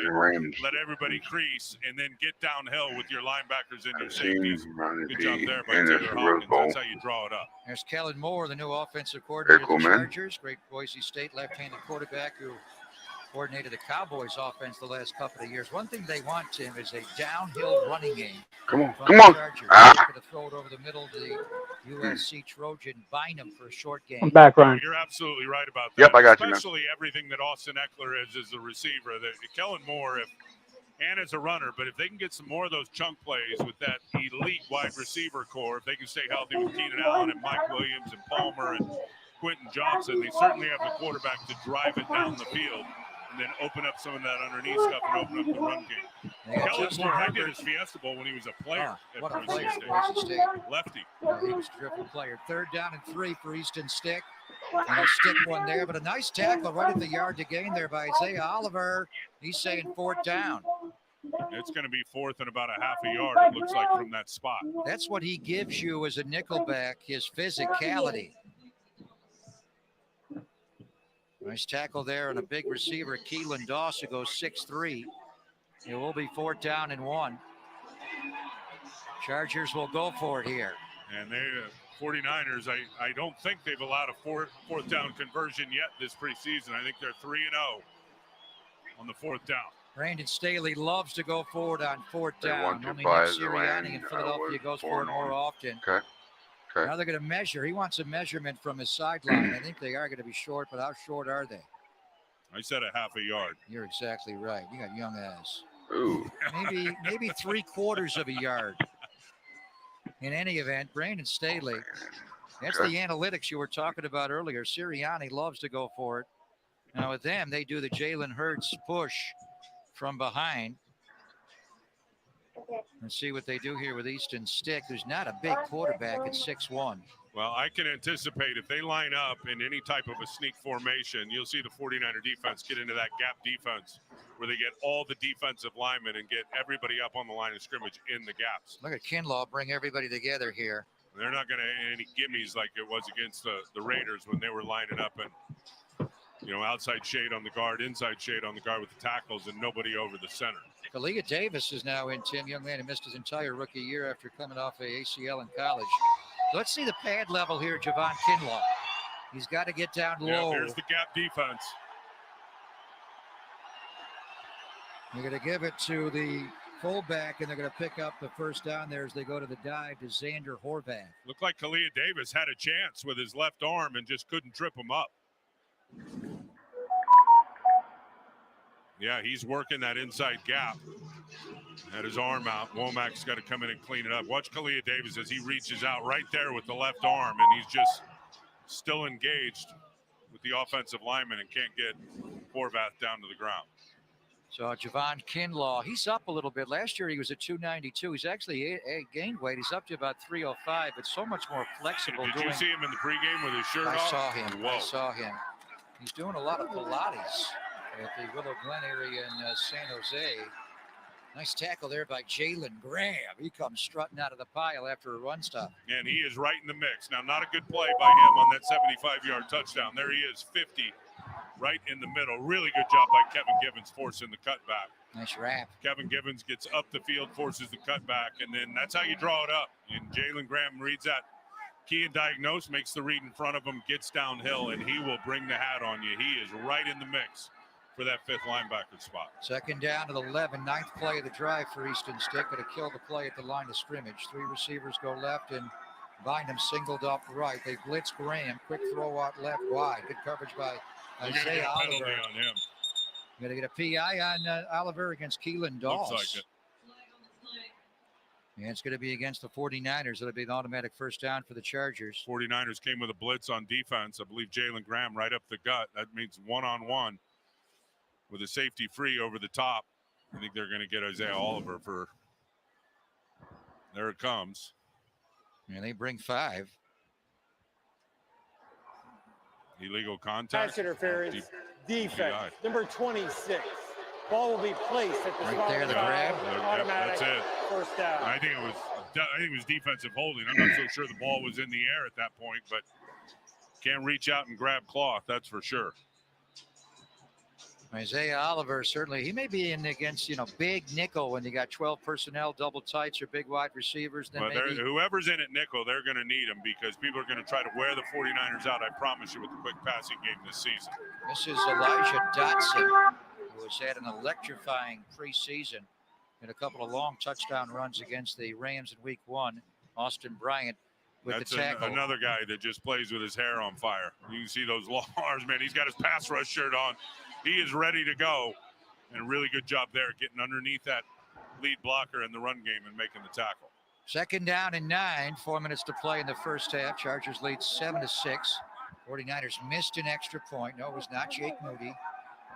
let everybody crease, and then get downhill with your linebackers and your safeties. Good job there by Taylor Hawkins. That's how you draw it up. There's Kellen Moore, the new offensive coordinator of the Chargers. Great Boise State left-handed quarterback who coordinated the Cowboys offense the last couple of years. One thing they want, Tim, is a downhill running game. Come on, come on. Going to throw it over the middle to the USC Trojan Bynum for a short game. I'm back, Ryan. You're absolutely right about that. Yep, I got you, man. Especially everything that Austin Eckler is as a receiver. Kellen Moore, and as a runner, but if they can get some more of those chunk plays with that elite wide receiver core, if they can stay healthy with Keenan Allen and Mike Williams and Palmer and Quentin Johnson, they certainly have the quarterback to drive it down the field and then open up some of that underneath stuff and open up the run game. Kellen Moore, I did his Fiesta Bowl when he was a player at Boise State. Lefty. He was a triple player. 3rd down and 3 for Easton Stick. And a stick one there, but a nice tackle right at the yard to gain there by Isaiah Oliver. He's saying 4th down. It's going to be 4th and about a half a yard, it looks like, from that spot. That's what he gives you as a nickelback, his physicality. Nice tackle there and a big receiver, Keelan Doss, who goes 6'3". It will be 4th down and 1. Chargers will go for it here. And they 49ers, I don't think they've allowed a fourth down conversion yet this preseason. I think they're 3-0 on the 4th down. Brandon Staley loves to go forward on 4th down. Only Nick Sirianni in Philadelphia goes for it more often. Okay. Now they're going to measure. He wants a measurement from his sideline. I think they are going to be short, but how short are they? I said a half a yard. You're exactly right. You got young ass. Ooh. Maybe 3/4 of a yard. in any event, Brandon Staley, that's the analytics you were talking about earlier. Sirianni loves to go for it. Now with them, they do the Jalen Hurts push from behind. Let's see what they do here with Easton Stick, who's not a big quarterback at 6'1". Well, I can anticipate if they line up in any type of a sneak formation, you'll see the 49er defense get into that gap defense where they get all the defensive linemen and get everybody up on the line of scrimmage in the gaps. Look at Kinlaw bring everybody together here. They're not going to any gimmies like it was against the Raiders when they were lining up and, outside shade on the guard, inside shade on the guard with the tackles and nobody over the center. Kalia Davis is now in, Tim, young man who missed his entire rookie year after coming off a ACL in college. So let's see the pad level here, Javon Kinlaw. He's got to get down low. Yeah, there's the gap defense. They're going to give it to the fullback, and they're going to pick up the first down there as they go to the dive to Xander Horvath. Looked like Kalia Davis had a chance with his left arm and just couldn't trip him up. Yeah, he's working that inside gap. Had his arm out. Womack's got to come in and clean it up. Watch Kalia Davis as he reaches out right there with the left arm, and he's just still engaged with the offensive lineman and can't get Horvath down to the ground. So Javon Kinlaw, he's up a little bit. Last year he was at 292. He's actually gained weight. He's up to about 305, but so much more flexible. Did you see him in the pregame with his shirt I off? saw him. Whoa. I saw him. He's doing a lot of Pilates at the Willow Glen area in San Jose. Nice tackle there by Jalen Graham. He comes strutting out of the pile after a run stop. And he is right in the mix. Now, not a good play by him on that 75-yard touchdown. There he is, 50, right in the middle. Really good job by Kevin Givens forcing the cutback. Nice wrap. Kevin Givens gets up the field, forces the cutback, and then that's how you draw it up. And Jalen Graham reads that key and diagnose, makes the read in front of him, gets downhill, and he will bring the hat on you. He is right in the mix for that fifth linebacker spot. Second down to the 11, ninth play of the drive for Easton Stick. Going to kill the play at the line of scrimmage. Three receivers go left and Bynum singled up right. They blitz Graham. Quick throw out left wide. Good coverage by Isaiah Oliver. On him. Going to get a PI on Oliver against Keelan Doss. Looks like it. And it's going to be against the 49ers. It'll be an automatic first down for the Chargers. 49ers came with a blitz on defense. I believe Jalen Graham right up the gut. That means one-on-one with a safety free over the top. I think they're going to get Isaiah Oliver for. There it comes. And they bring 5. Illegal contact. Pass interference. Defense. PI. Number 26. Ball will be placed at the Right there, the grab. Automatic That's it. first down. I think it was defensive holding. I'm not so sure the ball was in the air at that point, but can't reach out and grab cloth. That's for sure. Isaiah Oliver, certainly, he may be in against, big nickel when you got 12 personnel, double tights, or big wide receivers. Then maybe whoever's in at nickel, they're going to need him because people are going to try to wear the 49ers out, I promise you, with the quick passing game this season. This is Elijah Dotson, who has had an electrifying preseason and a couple of long touchdown runs against the Rams in week 1. Austin Bryant with That's the tackle. Another guy that just plays with his hair on fire. You can see those long arms, man. He's got his pass rush shirt on. He is ready to go, and a really good job there getting underneath that lead blocker in the run game and making the tackle. Second down and 9, 4 minutes to play in the first half. Chargers lead 7-6. 49ers missed an extra point. No, it was not Jake Moody.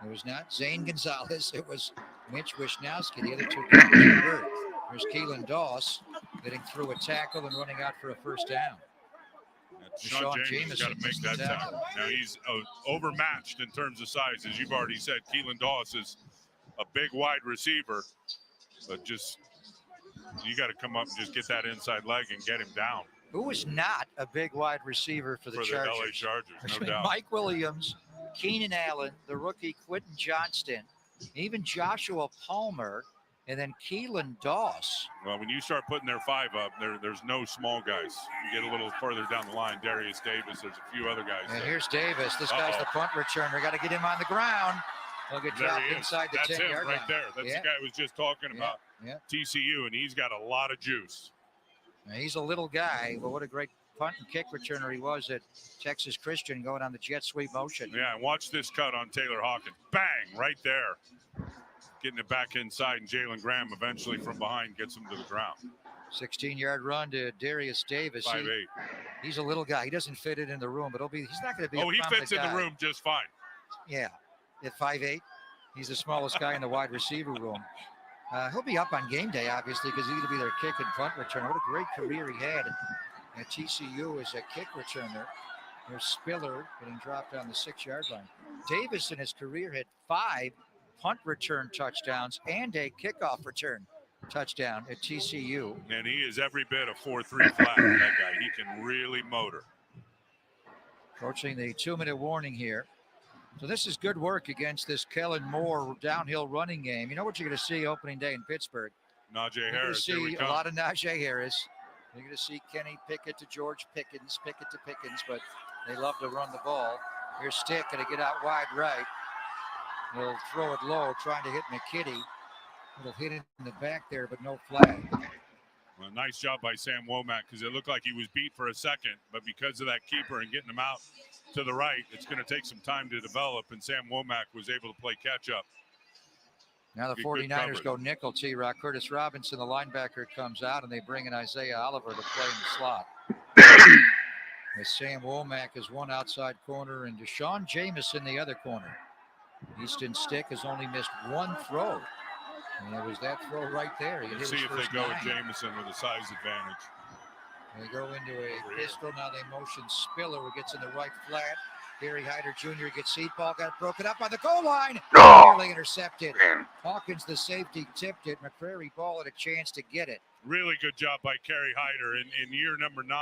It was not Zane Gonzalez. It was Mitch Wisnowski. The other two guys were hurt. There's Keelan Doss getting through a tackle and running out for a first down. Sean James got to make that tackle. Now he's overmatched in terms of size, as you've already said. Keelan Doss is a big wide receiver, but you got to come up and just get that inside leg and get him down. Who is not a big wide receiver for the Chargers? LA Chargers, no doubt. Mike Williams, Keenan Allen, the rookie Quentin Johnston, even Joshua Palmer, and then Keelan Doss. Well, when you start putting their 5 up, there's no small guys. You get a little further down the line, Darius Davis. There's a few other guys. And there. here's Davis. This guy's the punt returner. Got to get him on the ground. He'll get dropped inside the 10-yard line. Right there. That's the guy I was just talking about. Yeah. TCU, and he's got a lot of juice. Now, he's a little guy, but what a great punt and kick returner he was at Texas Christian going on the jet sweep motion. Yeah, and watch this cut on Taylor Hawkins. Bang, right there. Getting it back inside, and Jalen Graham eventually from behind gets him to the ground. 16-yard run to Darius Davis. 5'8". He's a little guy. He doesn't fit it in the room, but he's not going to be. Oh, he fits in the room just fine. Yeah, at 5'8", he's the smallest guy in the wide receiver room. He'll be up on game day, obviously, because he's going to be their kick and punt returner. What a great career he had at TCU as a kick returner. There's Spiller getting dropped on the 6-yard line. Davis in his career had 5 punt return touchdowns and a kickoff return touchdown at TCU. And he is every bit a 4.3 flat. That guy, he can really motor. Approaching the 2-minute warning here. So this is good work against this Kellen Moore downhill running game. You know what you're going to see opening day in Pittsburgh? Najee Harris. You're going to see a lot of Najee Harris. You're going to see Kenny Pickett to George Pickens, Pickett to Pickens, but they love to run the ball. Here's Stick going to get out wide right. He'll throw it low, trying to hit McKitty. It'll hit it in the back there, but no flag. Well, nice job by Sam Womack, because it looked like he was beat for a second, but because of that keeper and getting him out to the right, it's going to take some time to develop, and Sam Womack was able to play catch-up. Now the 49ers go nickel, T-Rock. Curtis Robinson, the linebacker, comes out, and they bring in Isaiah Oliver to play in the slot. As Sam Womack is one outside corner, and Deshaun Jameson the other corner. Easton Stick has only missed one throw. And it was that throw right there. Let's see if they go with Jameson with a size advantage. They go into a pistol. Now they motion Spiller, who gets in the right flat. Gary Hyder Jr. gets seat ball, got broken up on the goal line. Nearly intercepted. Hawkins, the safety, tipped it. McCrary Ball had a chance to get it. Really good job by Kerry Hyder in year number 9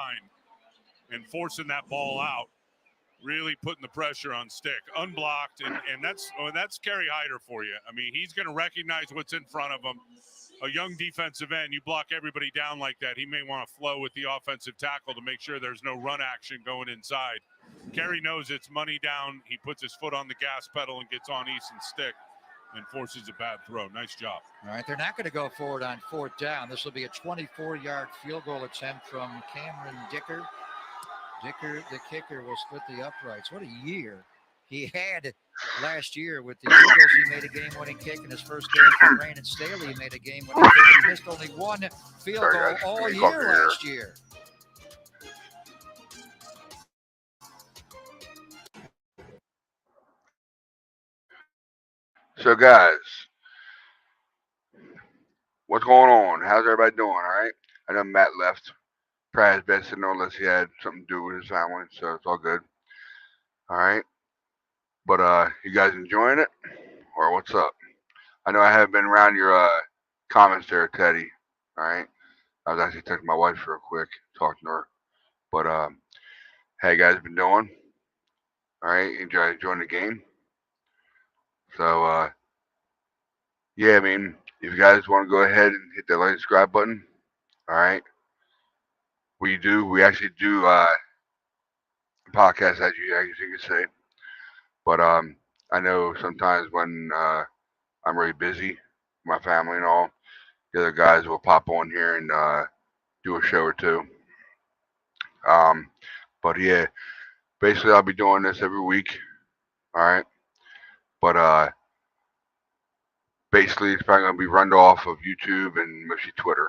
and forcing that ball out. Really putting the pressure on Stick. Unblocked, and that's Kerry Hyder for you. I mean, he's going to recognize what's in front of him. A young defensive end, you block everybody down like that, he may want to flow with the offensive tackle to make sure there's no run action going inside. Kerry knows it's money down. He puts his foot on the gas pedal and gets on Easton Stick and forces a bad throw. Nice job. All right, they're not going to go forward on 4th down. This will be a 24-yard field goal attempt from Cameron Dicker. Dicker, the kicker, will split the uprights. What a year he had last year with the Eagles. He made a game-winning kick in his first game for Brandon Staley. He made a game-winning kick. He missed only one field goal all year last year. So, guys, what's going on? How's everybody doing? All right. I know Matt left. Probably his best to know unless he had something to do with his family, so it's all good. All right. But you guys enjoying it, or what's up? I know I haven't been around your comments there, Teddy. All right. I was actually texting my wife real quick, talking to her. But how you guys been doing? All right. Enjoying the game. So yeah, I mean, if you guys want to go ahead and hit that like and subscribe button, all right. We actually do podcasts, as you can say. But I know sometimes when I'm really busy, my family and all, the other guys will pop on here and do a show or two. But yeah, basically I'll be doing this every week. All right. But basically it's probably gonna be run off of YouTube and mostly Twitter,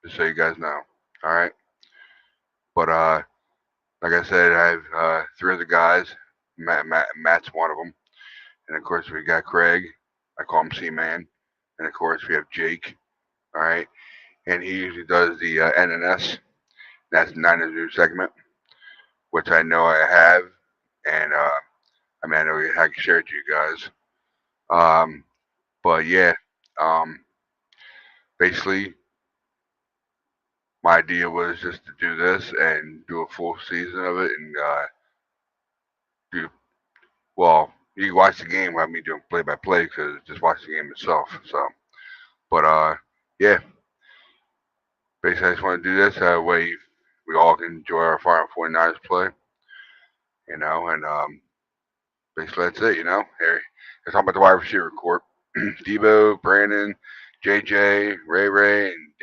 just so you guys know. All right. But like I said, I have 3 other guys. Matt's one of them, and of course we got Craig. I call him C-Man, and of course we have Jake. All right, and he usually does the NNS. That's Niners News segment, which I know I have, and I mean I know I can share it to you guys. But yeah, basically. My idea was just to do this and do a full season of it and you can watch the game without me doing play-by-play because just watch the game itself. So, but yeah, basically I just want to do this that way we all can enjoy our 49ers play, you know, and basically that's it, you know. Here, let's talk about the wide receiver corps. Debo, Brandon, JJ, Ray, and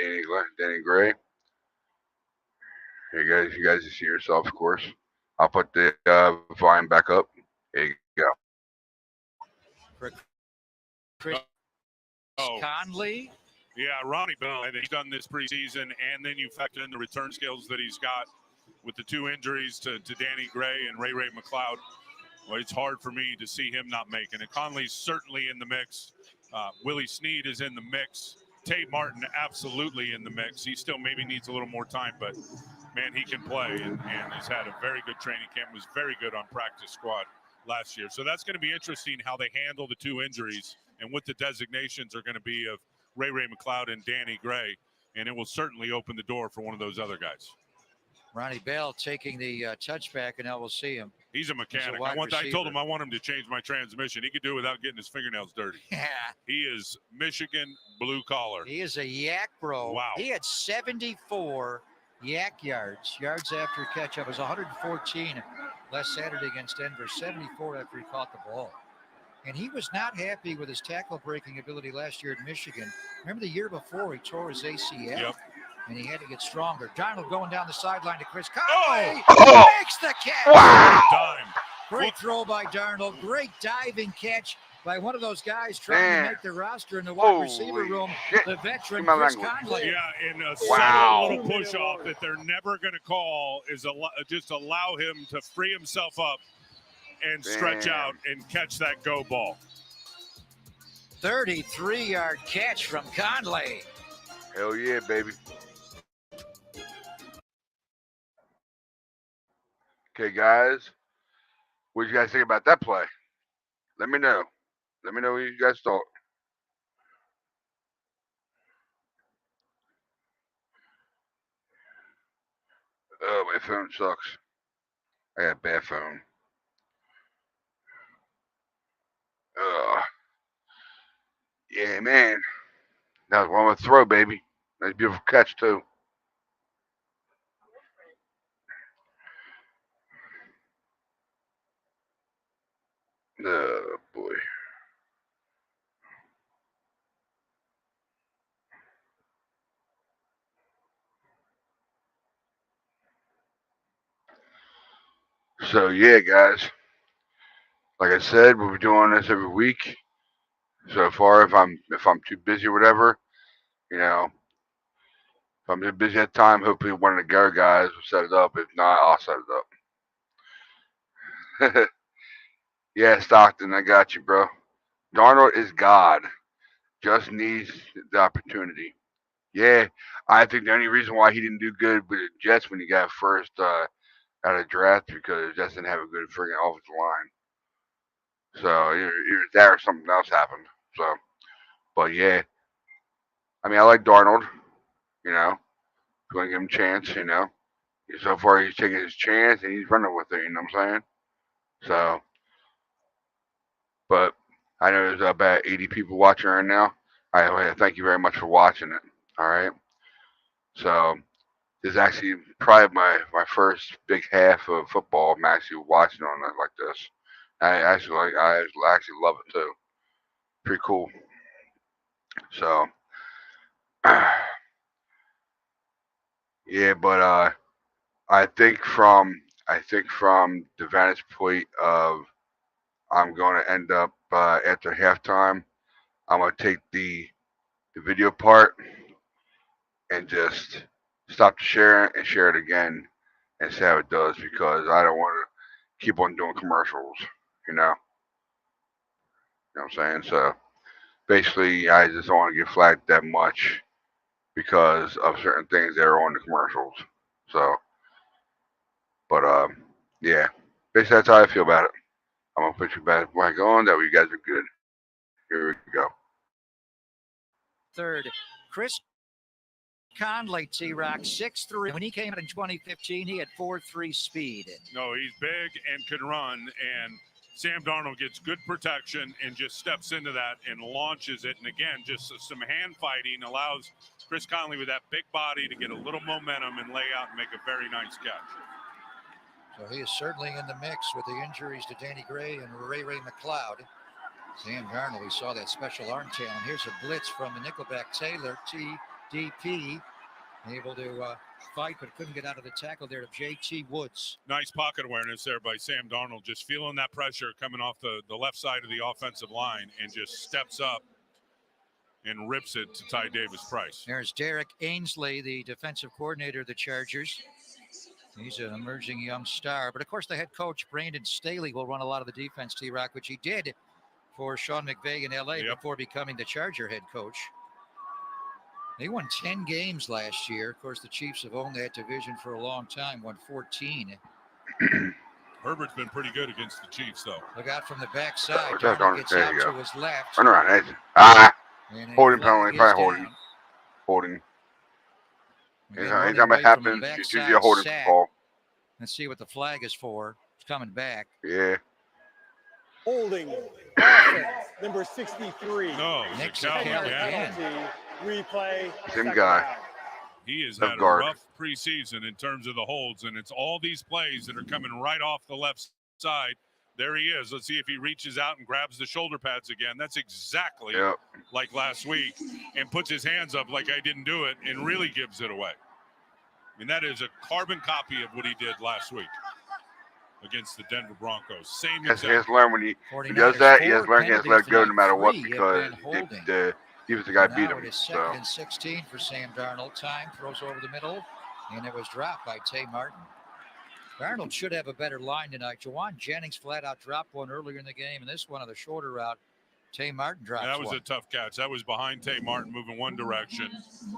Danny Gray. Here you guys see yourself, of course. I'll put the volume back up. There you go. Chris Conley Yeah, Ronnie Bell, and he's done this preseason, and then you factor in the return skills that he's got with the 2 injuries to Danny Gray and Ray McLeod. Well, it's hard for me to see him not making it. Conley's certainly in the mix. Willie Snead is in the mix. Tate Martin absolutely in the mix. He still maybe needs a little more time, but man, he can play and has had a very good training camp, was very good on practice squad last year. So that's going to be interesting how they handle the 2 injuries and what the designations are going to be of Ray McLeod and Danny Gray. And it will certainly open the door for one of those other guys. Ronnie Bell taking the touchback, and now we'll see him. He's a mechanic. wide I told him receiver. I want him to change my transmission. He could do it without getting his fingernails dirty. Yeah. He is Michigan blue collar. He is a yak bro. Wow. He had 74 yak yards after catch up. It was 114 last Saturday against Denver, 74 after he caught the ball. And he was not happy with his tackle breaking ability last year at Michigan. Remember the year before he tore his ACL? Yep. And he had to get stronger. Darnold going down the sideline to Chris Conley. Makes the catch. Wow. Great throw by Darnold. Great diving catch by one of those guys trying to make the roster in the wide receiver room. The veteran Chris Conley. Yeah, and a subtle little push off that they're never going to call is just allow him to free himself up and stretch out and catch that go ball. 33-yard catch from Conley. Hell yeah, baby. Okay, guys. What did you guys think about that play? Let me know. Let me know what you guys thought. Oh, my phone sucks. I got a bad phone. Yeah, man. That was one with throw, baby. Nice, beautiful catch, too. Oh, boy. So, yeah, guys. Like I said, we'll be doing this every week. So far, if I'm too busy or whatever, you know, if I'm too busy at the time, hopefully one of the go guys will set it up. If not, I'll set it up. Yeah, Stockton, I got you, bro. Darnold is God. Just needs the opportunity. Yeah, I think the only reason why he didn't do good with the Jets when he got first out of draft because the Jets didn't have a good friggin' offensive line. So either that or something else happened. So, but yeah, I mean, I like Darnold. You know, if you want to give him a chance, you know. So far, he's taking his chance and he's running with it. You know what I'm saying? So, but I know there's about 80 people watching right now. All right, thank you very much for watching it. All right. So this is actually probably my first big half of football. I'm actually watching on it like this. I actually love it too. Pretty cool. So yeah, but I think from the vantage point of I'm going to end up after halftime, I'm going to take the video part and just stop the sharing and share it again and see how it does because I don't want to keep on doing commercials, you know? You know what I'm saying? So basically, I just don't want to get flagged that much because of certain things that are on the commercials. So, but yeah, basically that's how I feel about it. I'm gonna put you back on. That way you guys are good. Here we go. Third, Chris Conley, T-Rock, 6'3". When he came out in 2015, he had 4.3 speed. No, he's big and can run, and Sam Darnold gets good protection and just steps into that and launches it. And again, just some hand fighting allows Chris Conley with that big body to get a little momentum and lay out and make a very nice catch. So he is certainly in the mix with the injuries to Danny Gray and Ray McLeod. Sam Darnold, we saw that special arm talent. Here's a blitz from the Nickelback Taylor, TDP. Able to fight, but couldn't get out of the tackle there of J.T. Woods. Nice pocket awareness there by Sam Darnold, just feeling that pressure coming off the left side of the offensive line and just steps up and rips it to Ty Davis Price. There's Derek Ainsley, the defensive coordinator of the Chargers. He's an emerging young star. But, of course, the head coach, Brandon Staley, will run a lot of the defense, T-Rock, which he did for Sean McVay in L.A. before becoming the Charger head coach. They won 10 games last year. Of course, the Chiefs have owned that division for a long time, won 14. Herbert's been pretty good against the Chiefs, though. Look out from the backside. What's that, Darnold gets there out you to go. his left. Run around. Holding penalty, probably holding. Holding. Anytime it happens, it's usually a holding call. Let's see what the flag is for. It's coming back. Yeah. Holding. Offense, number 63. No, Nick Zakelj again. Replay. Same guy. He has Left had guard. a rough preseason in terms of the holds, and it's all these plays that are coming right off the left side. There he is. Let's see if he reaches out and grabs the shoulder pads again. That's exactly like last week, and puts his hands up like I didn't do it and really gives it away. I mean, that is a carbon copy of what he did last week against the Denver Broncos. Same He has exact. to learn when he does that, he has to learn he has to let it go no matter what, because the defensive guy beat him. It is So 2nd and 16 for Sam Darnold. Time throws over the middle, and it was dropped by Tay Martin. Darnold should have a better line tonight. Jawan Jennings flat out dropped one earlier in the game, and this one on the shorter route, Tay Martin drops That was one. a tough catch. That was behind Tay Martin moving one direction.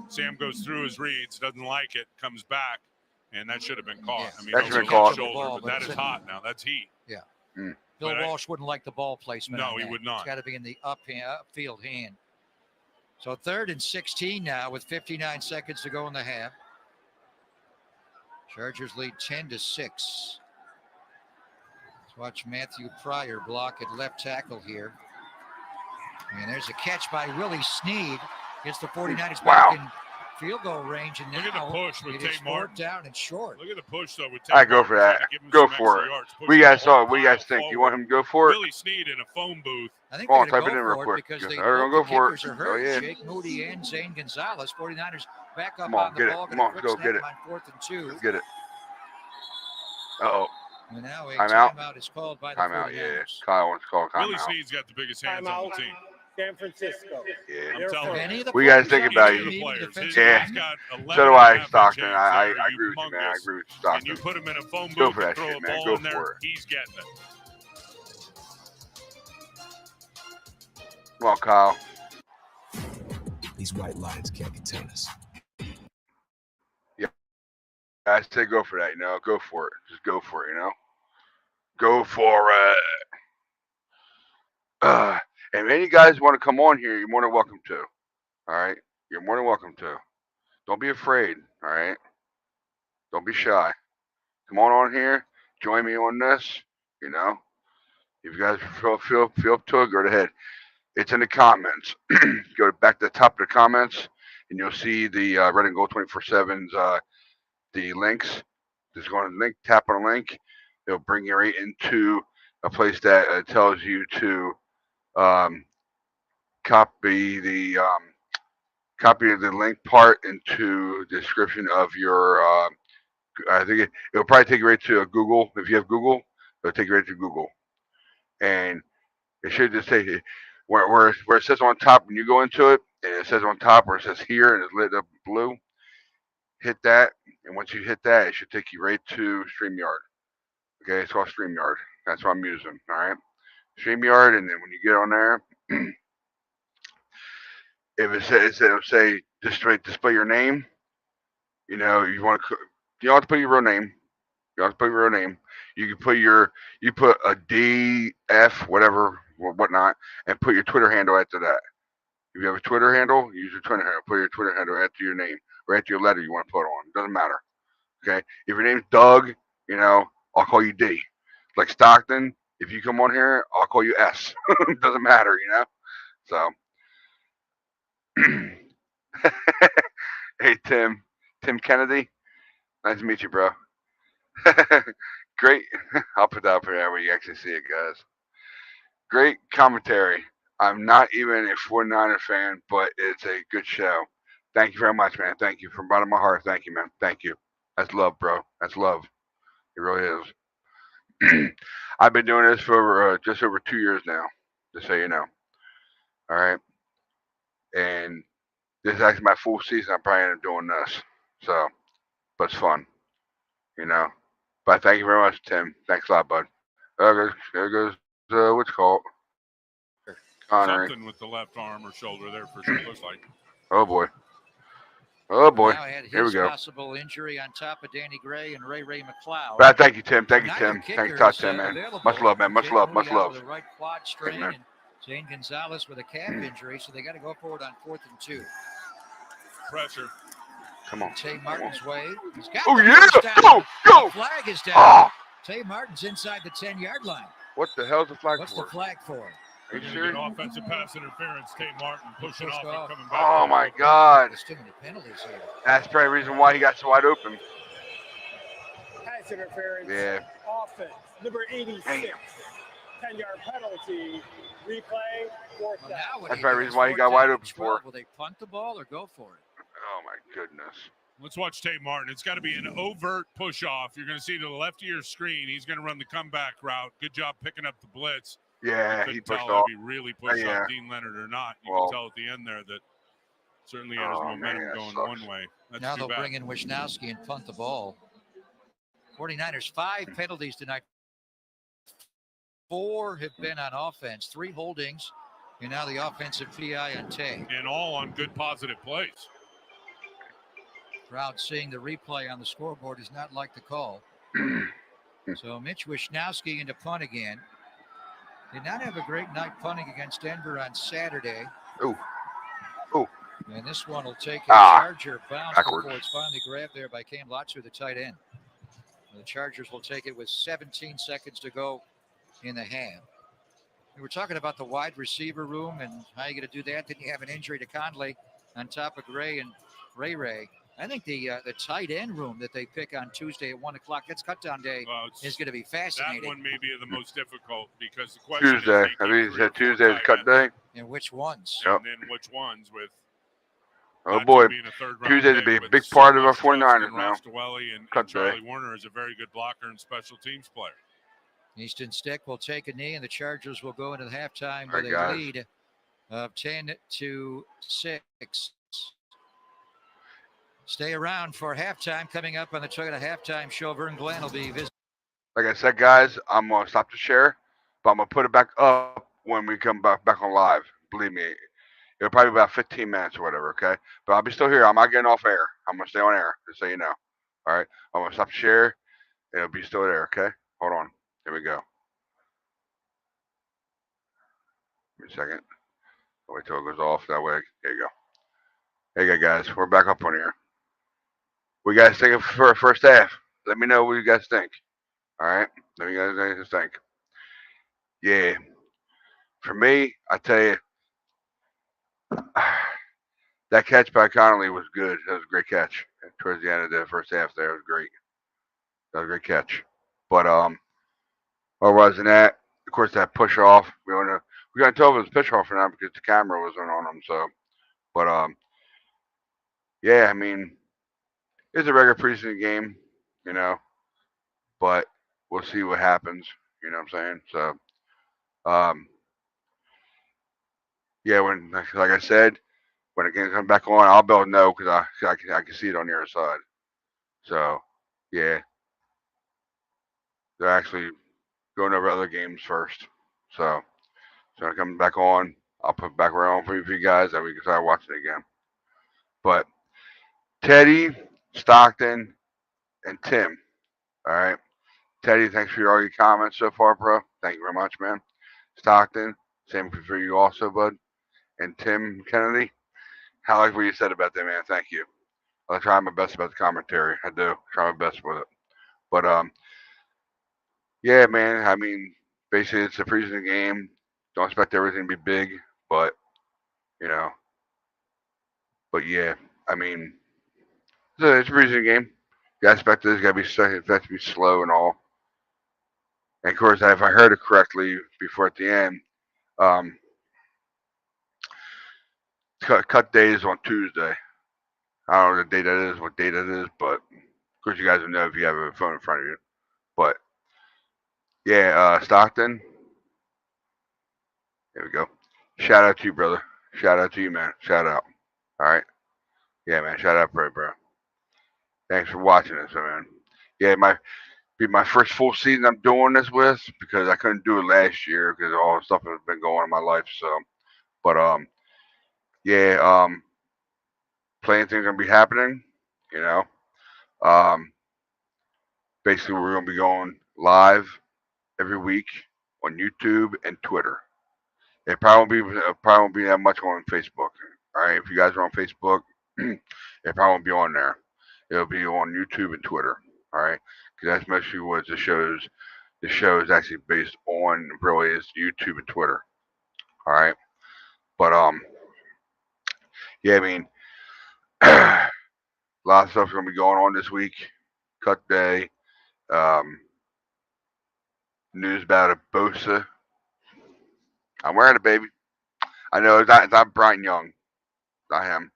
Sam goes through his reads, doesn't like it, comes back, and that should have been caught. I mean, that should have was been on caught. the shoulder, but that is hot now. That's heat. Yeah. Mm. Bill But Walsh wouldn't like the ball placement. No, on he that. would not. It's got to be in the upfield hand. So 3rd and 16 now with 59 seconds to go in the half. Chargers lead 10-6. Let's watch Matthew Pryor block at left tackle here. And there's a catch by Willie Snead. Gets the 49ers back in field goal range. And Look at the push with it is Tay Martin. 4th down and short. Look at the push, though, with Tay I go Martin for that. trying to give him Go some for extra it. yards, We pushing guys the saw whole it. What do you guys pile think? You forward. want him to go for it? Willie Snead in a phone booth. I think Come on, they're type it going in to real go for quick. it because Yes, they I'm gonna both go for kickers it. are Oh, hurt. yeah. Jake Moody and Zane Gonzalez. 49ers back up Come on, on the get it. ball. Come on, Quick go snap get it. on 4th and 2. Let's get it. Uh-oh. And now a Timeout. timeout is called by the Timeout, 49ers. yeah. Kyle wants to call Willie timeout. Snead's got the biggest hands on Timeout. the team. San Francisco. Yeah. I'm telling Any you. of the What you guys players think on about the you? team, even Players. defensive Yeah. He's linemen? got 11 So do I, and a half Stockton. inch I hands that agree with you, man. I humongous. agree with And Stockton. you put him in a phone Go booth for that and throw shit, a man. ball Go in there, for it. he's getting it. Come on, Kyle. These white lines can't contain us. I say go for that, go for it. Just go for it, Go for it. And if any guys want to come on here, you're more than welcome to. All right? You're more than welcome to. Don't be afraid, all right? Don't be shy. Come on here. Join me on this, If you guys feel up to it, go ahead. It's in the comments. Go back to the top of the comments, and you'll see the Red and Gold 24/7's the links. Just go on the link, tap on the link. It'll bring you right into a place that tells you to copy the link part into the description of your. I think it'll probably take you right to Google. If you have Google, it'll take you right to Google, and it should just say where it says on top when you go into it, and it says on top where it says here and it's lit up blue. Hit that, and once you hit that, it should take you right to StreamYard. Okay, it's called StreamYard. That's what I'm using. All right, StreamYard, and then when you get on there, if it'll say display your name. You want to. You don't have to put your real name. You don't have to put your real name. You can put you put a DF whatever whatnot, and put your Twitter handle after that. If you have a Twitter handle, use your Twitter handle. Put your Twitter handle after your name or after your letter you want to put on. It doesn't matter. Okay. If your name's Doug, I'll call you D. Like Stockton, if you come on here, I'll call you S. It doesn't matter, So. Hey Tim Kennedy, nice to meet you, bro. Great. I'll put that up here where you actually see it, guys. Great commentary. I'm not even a 49er fan, but it's a good show. Thank you very much, man. Thank you from the bottom of my heart. Thank you, man. Thank you. That's love, bro. That's love. It really is. I've been doing this for just over 2 years now, just so you know. All right. And this is actually my full season. I'm probably end up doing this. So, but it's fun, you know. But thank you very much, Tim. Thanks a lot, bud. There goes what's called Connery. Something with the left arm or shoulder there for sure. Looks like. Oh boy. Oh boy. Now had Here we his go. possible injury on top of Danny Gray and Ray McLeod. But thank you, Tim. Thank you, Now Tim. your Thanks, kickers, Todd, Tim, man. available. Much love, man. Much Jake love. Moody Much out love. with a right quad strain, man. and Zane Gonzalez with a calf injury, so they got to go forward on 4th and 2. Pressure. Come on. Tay Martin's way. He's got Oh the yeah! first down. Go! Go! The flag is down. Oh, Tay Martin's inside the 10-yard line. what the hell's the flag What's for? the flag for? Are They're you gonna serious? get offensive pass interference. Tate Martin pushing Pushed off off. and coming back. Oh my God! There's too many penalties here. That's probably the reason why he got so wide open. Pass interference. Yeah. Offense. Number 86. 10-yard penalty. Replay. 4th Well, down. now what That's do you probably the do? reason why he got 4th wide down open and 12. for. Will they punt the ball or go for it? Oh my goodness. Let's watch Tate Martin. It's got to be an overt push off. You're going to see to the left of your screen. He's going to run the comeback route. Good job picking up the blitz. Yeah, You he couldn't pushed tell off. if he really pushed Yeah. off Dean Leonard or not. You Well. can tell at the end there that certainly had his Oh, momentum man, that going sucks. one way. That's Now too they'll bad. bring in Wisnowski and punt the ball. 49ers, 5 penalties tonight. 4 have been on offense, 3 holdings, and now the offensive PI on Tay. And all on good positive plays. Crowd seeing the replay on the scoreboard does not like the call. So Mitch Wisnowski into punt again. Did not have a great night punting against Denver on Saturday. Ooh. Ooh. And this one will take a Charger bounce backwards. before it's finally grabbed there by Cam Lotzer, the tight end. The Chargers will take it with 17 seconds to go in the half. We were talking about the wide receiver room and how you going to do that. Then you have an injury to Conley on top of Gray and Ray. I think the tight end room that they pick on Tuesday at 1 o'clock, that's cutdown day, is going to be fascinating. That one may be the most difficult because the question Tuesday. is I mean, he said Tuesday is cut day. And which ones? Yep. and then which ones with Oh boy. Tuesday's to be a big part of our 49ers now. and Cut day. Charlie Warner is a very good blocker and special teams player. Easton Stick will take a knee, and the Chargers will go into the halftime All right, with a guys. lead of 10-6. Stay around for halftime. Coming up on the Toyota Halftime Show, Vern Glenn will be visiting. Like I said, guys, I'm gonna stop the share, but I'm gonna put it back up when we come back on live. Believe me, it'll probably be about 15 minutes or whatever. Okay, but I'll be still here. I'm not getting off air. I'm gonna stay on air, just so you know. All right, I'm gonna stop the share. It'll be still there. Okay, hold on. Here we go. Give me a second. I'll wait till it goes off. That way, there you go. Hey, guys, we're back up on here. What you guys think for first half? Let me know what you guys think. All right, let me guys think. Yeah, for me, I tell you, that catch by Connolly was good. That was a great catch towards the end of the first half. There, it was great. That was a great catch. But otherwise than that, of course, that push off. We gonna tell if it was push off or not because the camera wasn't on them. So, but yeah, I mean, it's a regular preseason game, you know, but we'll see what happens. You know what I'm saying? So, yeah, when like I said, when the game comes back on, I'll be able to know because I can see it on the other side. So, yeah, they're actually going over other games first. So when it comes back on, I'll put it back around for you guys and we can start watching it again. But Teddy, Stockton, and Tim. All right. Teddy, thanks for all your comments so far, bro. Thank you very much, man. Stockton, same for you also, bud. And Tim Kennedy, I like what you said about that, man. Thank you. I'll try my best about the commentary. I do. Try my best with it. But yeah, man. I mean, basically, it's a preseason game. Don't expect everything to be big, but you know. But yeah, I mean, it's a preseason game. You expect this got to be slow and all. And of course, if I heard it correctly before at the end, cut day is on Tuesday. I don't know the date that is, what date it is, but of course you guys will know if you have a phone in front of you. But yeah, Stockton. There we go. Shout out to you, brother. Shout out to you, man. Shout out. All right. Yeah, man. Shout out, bro. Thanks for watching this, man. Yeah, be my first full season I'm doing this with because I couldn't do it last year because all the stuff has been going on in my life. So, but yeah, playing things gonna be happening. You know, basically we're gonna be going live every week on YouTube and Twitter. It probably won't be that much on Facebook. All right, if you guys are on Facebook, it probably won't be on there. It'll be on YouTube and Twitter. All right, because that's mostly what the shows. The show is actually based on really is YouTube and Twitter. All right, but yeah, I mean, a lot of stuff's gonna be going on this week. Cut day. News about a Bosa. I'm wearing it, baby. I know it's not Brian Young. I am.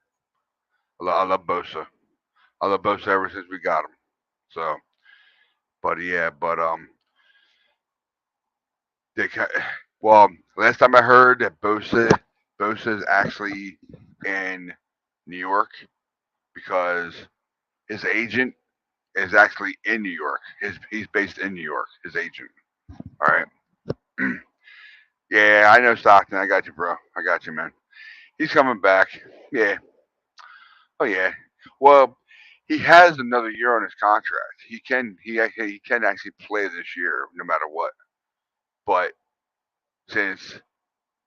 I love Bosa. I love Bosa ever since we got him. So, but yeah, well, last time I heard that Bosa is actually in New York because his agent is actually in New York. He's based in New York. His agent. All right. Yeah, I know Stockton. I got you, bro. I got you, man. He's coming back. Yeah. Oh yeah. Well, he has another year on his contract. He can actually play this year no matter what. But since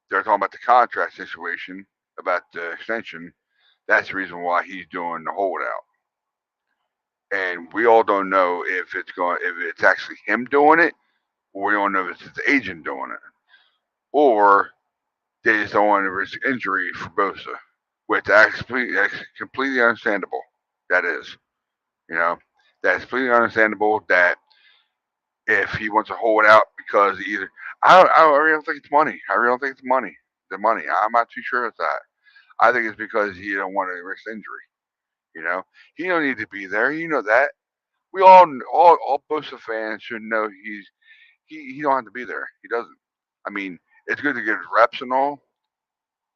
they're talking about the contract situation, about the extension, that's the reason why he's doing the holdout. And we all don't know if it's actually him doing it, or we don't know if it's his agent doing it, or they just don't want to risk injury for Bosa, which that's completely understandable. That is, that's completely understandable. That if he wants to hold out because either I really don't think it's money. I really don't think it's money. The money. I'm not too sure of that. I think it's because he don't want to risk injury. He don't need to be there. You know that. We all Bosa fans should know he don't have to be there. He doesn't. I mean, it's good to get his reps and all,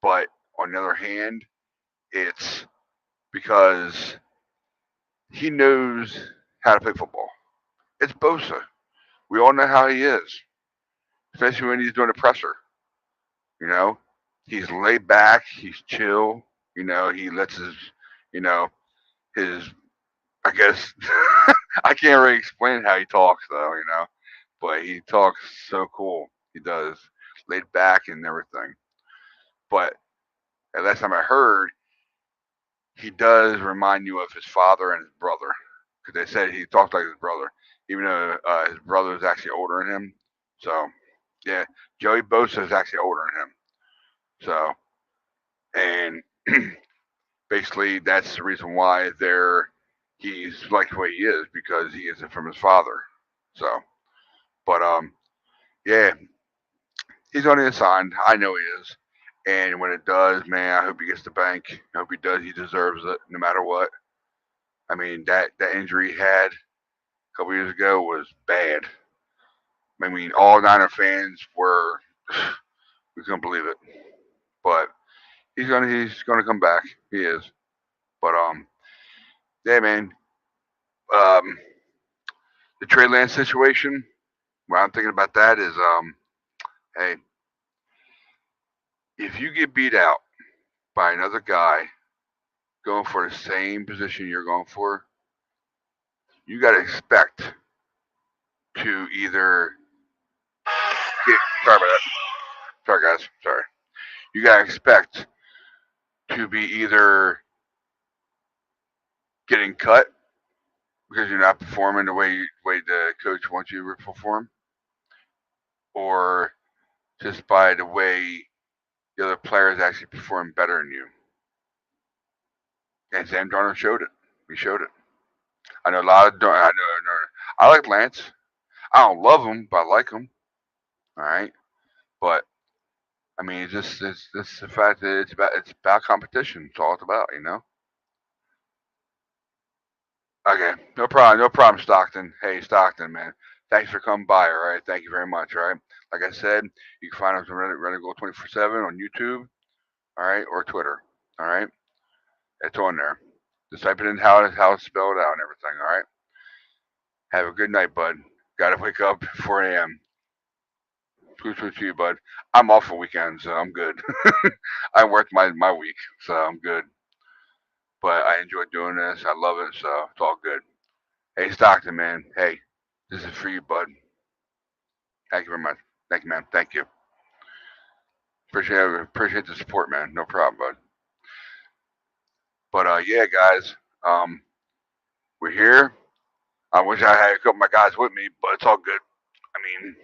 but on the other hand, it's because he knows how to play football. It's Bosa. We all know how he is, especially when he's doing a presser. He's laid back. He's chill. He lets his. I guess I can't really explain how he talks though. But he talks so cool. He does, laid back and everything. But last time I heard, he does remind you of his father and his brother, because they said he talks like his brother, even though his brother is actually older than him. So, yeah, Joey Bosa is actually older than him. So, and basically that's the reason why he's like the way he is, because he is from his father. So, but yeah, he's only assigned. I know he is. And when it does, man, I hope he gets the bank. I hope he does. He deserves it, no matter what. I mean, that injury he had a couple years ago was bad. I mean, all Niner fans we couldn't believe it. But he's gonna come back. He is. But yeah, man. The Trey Lance situation. What I'm thinking about that is, hey, if you get beat out by another guy going for the same position you're going for, you got to expect to either sorry about that. Sorry, guys. Sorry. You got to expect to be either getting cut because you're not performing the way the coach wants you to perform, or just by the way the other players actually perform better than you. And Sam Darnold showed it. He showed it. I know a lot of. I like Lance. I don't love him, but I like him. All right, but I mean, it's the fact that it's about competition. It's all it's about, Okay, no problem, Stockton. Hey, Stockton, man. Thanks for coming by, all right? Thank you very much, all right? Like I said, you can find us on Ready Gold 24/7 on YouTube. all right, or Twitter, all right. It's on there. Just type it in how it's spelled out and everything, all right. Have a good night, bud. Got to wake up at 4 a.m. Truth to you, bud. I'm off for weekends, so I'm good. I worked my week, so I'm good. But I enjoy doing this. I love it, so it's all good. Hey, Stockton, man. Hey, this is for you, bud. Thank you very much. Thank you, man. Thank you. Appreciate the support, man. No problem, bud. But yeah, guys, we're here. I wish I had a couple of my guys with me, but it's all good. I mean,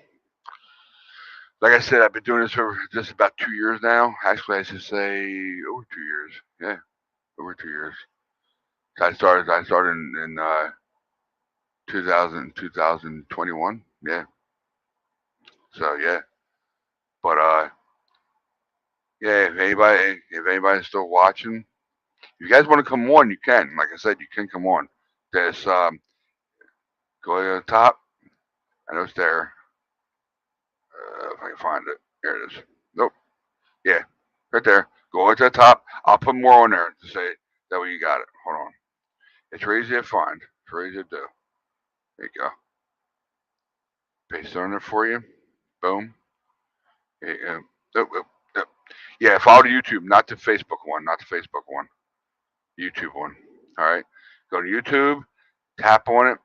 like I said, I've been doing this for just about 2 years now. Actually, I should say over 2 years. Yeah, over 2 years. I started in 2021. Yeah. So yeah, but yeah. If anybody's still watching, if you guys want to come on, you can. Like I said, you can come on. There's go to the top. I know it's there. If I can find it, there it is. Nope. Yeah, right there. Go to the top. I'll put more on there to say that way you got it. Hold on. It's real easy to find. It's real easy to do. There you go. Paste it on there for you. Boom. Yeah. Yeah, follow the YouTube, not the Facebook one. Not the Facebook one. YouTube one. All right. Go to YouTube. Tap on it.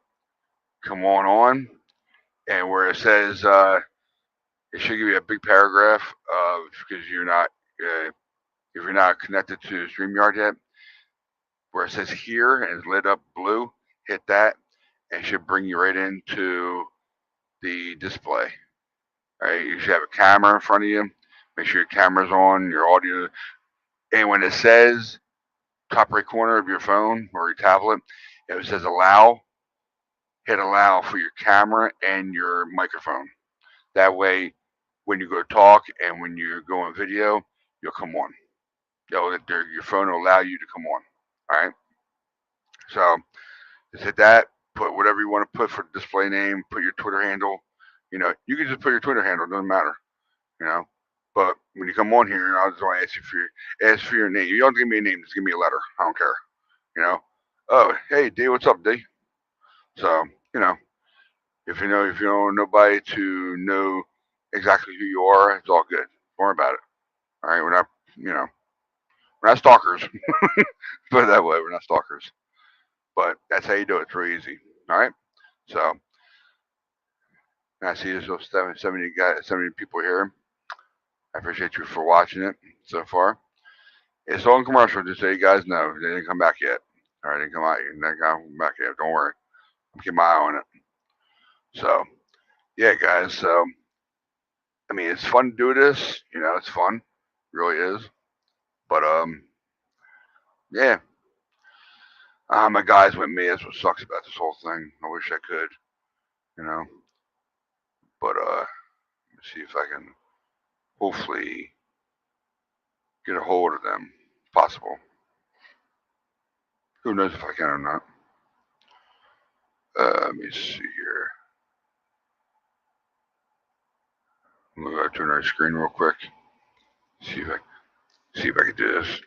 Come on. And where it says, it should give you a big paragraph because you're not, if you're not connected to StreamYard yet, where it says here and it's lit up blue, hit that and it should bring you right into the display. All right, you should have a camera in front of you. Make sure your camera's on, your audio. And when it says top right corner of your phone or your tablet, if it says allow, hit allow for your camera and your microphone. That way, when you go talk and when you go on video, you'll come on. Your phone will allow you to come on. All right. So just hit that. Put whatever you want to put for the display name. Put your Twitter handle. You can just put your Twitter handle. It doesn't matter. But when you come on here, I just want to ask for your name. You don't give me a name. Just give me a letter. I don't care. Oh, hey D, what's up, D? So if you don't want nobody to know exactly who you are, it's all good. Don't worry about it. All right, we're not stalkers. Put it that way, we're not stalkers. But that's how you do it. It's really easy. All right. So I see there's 70 people here. I appreciate you for watching it so far. It's all in commercial, just so you guys know. They didn't come back yet. All right, they didn't come out yet. They didn't come back yet. Don't worry. I'm keeping my eye on it. So, yeah, guys. So, I mean, it's fun to do this. It's fun. It really is. But, yeah. My guys with me. That's what sucks about this whole thing. I wish I could, But, let me see if I can hopefully get a hold of them. If possible. Who knows if I can or not. Let me see here. I'm gonna go to another screen real quick. See if I can do this.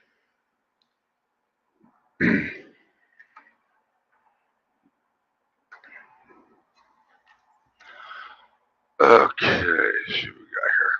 Okay, see what we got here.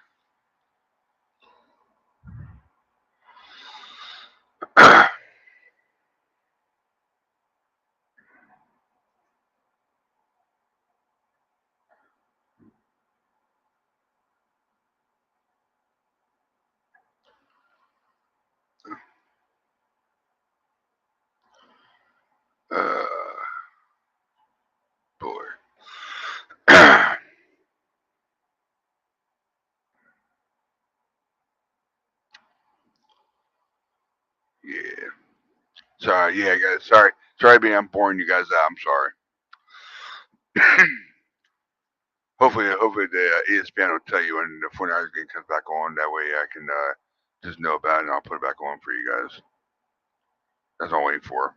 Boy. Yeah. Sorry, yeah, guys. Sorry being boring you guys out. I'm sorry. hopefully the ESPN will tell you when the 49ers game comes back on. That way I can just know about it and I'll put it back on for you guys. That's all I'm waiting for.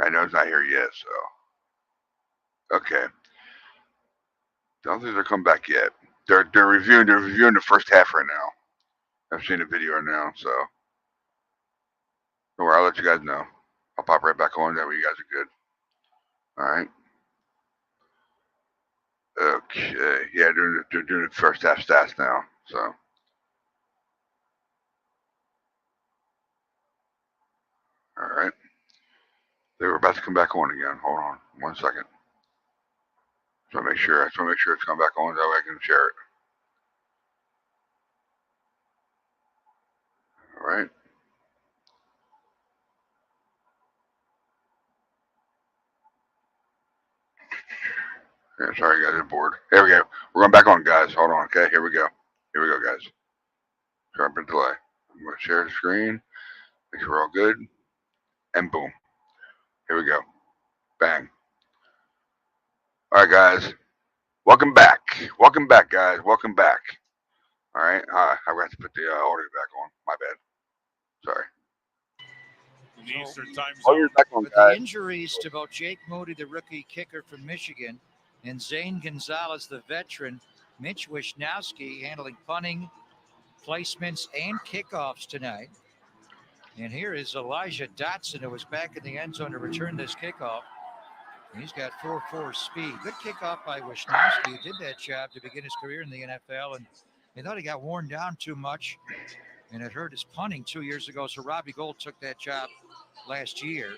I know it's not here yet, so okay. don't think they're come back yet. They're reviewing the first half right now. I've seen the video now, so don't worry, I'll let you guys know. I'll pop right back on. That way you guys are good. All right. Okay. Yeah, they're doing the first half stats now. So. All right. They were about to come back on again. Hold on 1 second. So make sure. I just want to make sure it's come back on. That way I can share it. All right. Yeah, sorry guys, I'm bored. Here we go. We're going back on, guys. Hold on. Okay, here we go. Here we go, guys. Sorry for the delay. I'm going to share the screen. Make sure we're all good. And boom. Here we go. Bang. All right, guys. Welcome back. Welcome back, guys. Welcome back. All right. I have to put the audio back on. My bad. Sorry. In the Eastern Time Oh, Zone. you're back on, With guys. the injuries to both Jake Moody, the rookie kicker from Michigan, and Zane Gonzalez, the veteran, Mitch Wisnowski handling punting, placements, and kickoffs tonight. And here is Elijah Dotson, who was back in the end zone to return this kickoff. He's got 4.4 speed. Good kickoff by Wisnowski, who did that job to begin his career in the NFL. And they thought he got worn down too much, and it hurt his punting 2 years ago. So Robbie Gould took that job last year.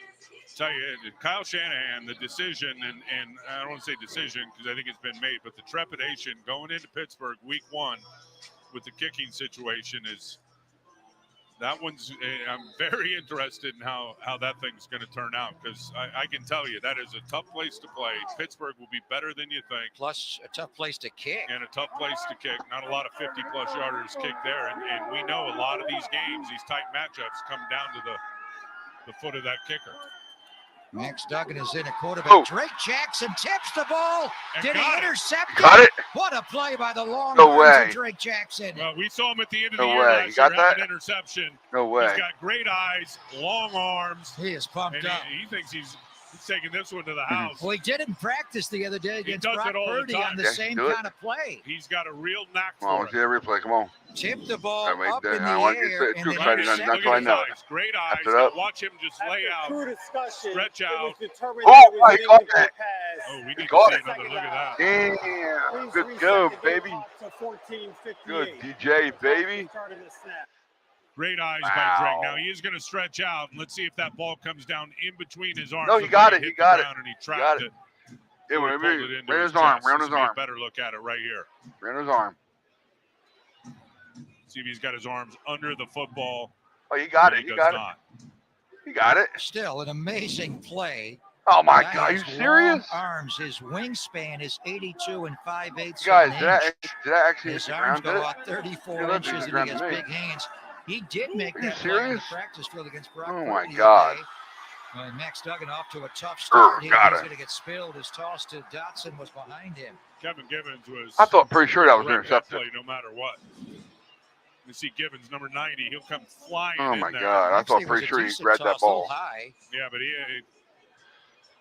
Tell you, Kyle Shanahan, the decision, and I don't want to say decision because I think it's been made, but the trepidation going into Pittsburgh week 1 with the kicking situation is that one's. I'm very interested in how that thing's going to turn out because I can tell you that is a tough place to play. Pittsburgh will be better than you think. Plus a tough place to kick. And a tough place to kick. Not a lot of 50-plus yarders kick there, and we know a lot of these games, these tight matchups, come down to the foot of that kicker. Max Duggan is in a quarterback. Oh. Drake Jackson tips the ball. And Did he got it. intercept it? Got it. What a play by the long No arms way. of Drake Jackson. Well, we saw him at the end of the No year way. last You got year have that? an interception. No way. He's got great eyes, long arms, He is pumped and up. he thinks he's taking this one to the house. Well, he did in practice the other day against does Brock it all the Purdy time. on the Yeah, same do it. kind of play. He's got a real knack Come on, for let's see it. that replay. Come on. Tipped the ball I mean, up in the I want to air get and too then excited. intercepted. That's why I Look at know. his eyes. Great eyes. After that. Watch him just lay After out. true discussion, Stretch it out. was determined Oh, that it was my an God. incomplete pass. Oh, we need Got to it. see another look at that. Damn. Please Good reset go, the game baby. clock to 14:58. Good DJ, baby. Start of the snap. Great eyes by Wow. Drake. Now he is going to stretch out. Let's see if that ball comes down in between his arms. No, he before got it. hit He the got it. ground And he Got trapped it. it. Yeah, Before he ran pulled it into his arm. chest. Ran This his will be a arm. better look at it right here. Ran his arm. See if he's got his arms under the football. Oh, you got No, it. he You does got it. not. You got it. Still an amazing play. Oh my Guy God, are you has serious? long arms. His wingspan is 82 5/8 Guys, of an did I inch. actually hit His the arms ground? go Did it? out 34 Yeah, that's inches, the and he ground has to me. big hands. He did make Are you that play on the serious? practice field against Brock Oh my Purdy that God. day. And Max Duggan off to a tough start. He got was it. going to get spilled. His toss to Dotson was behind him. Kevin Givens was. I thought pretty sure that was correct that intercepted. play no matter what. You see Givens, number 90. He'll come flying Oh in my there. God, I Actually, thought it was pretty a sure he decent grabbed that toss, a little ball. high. Yeah, but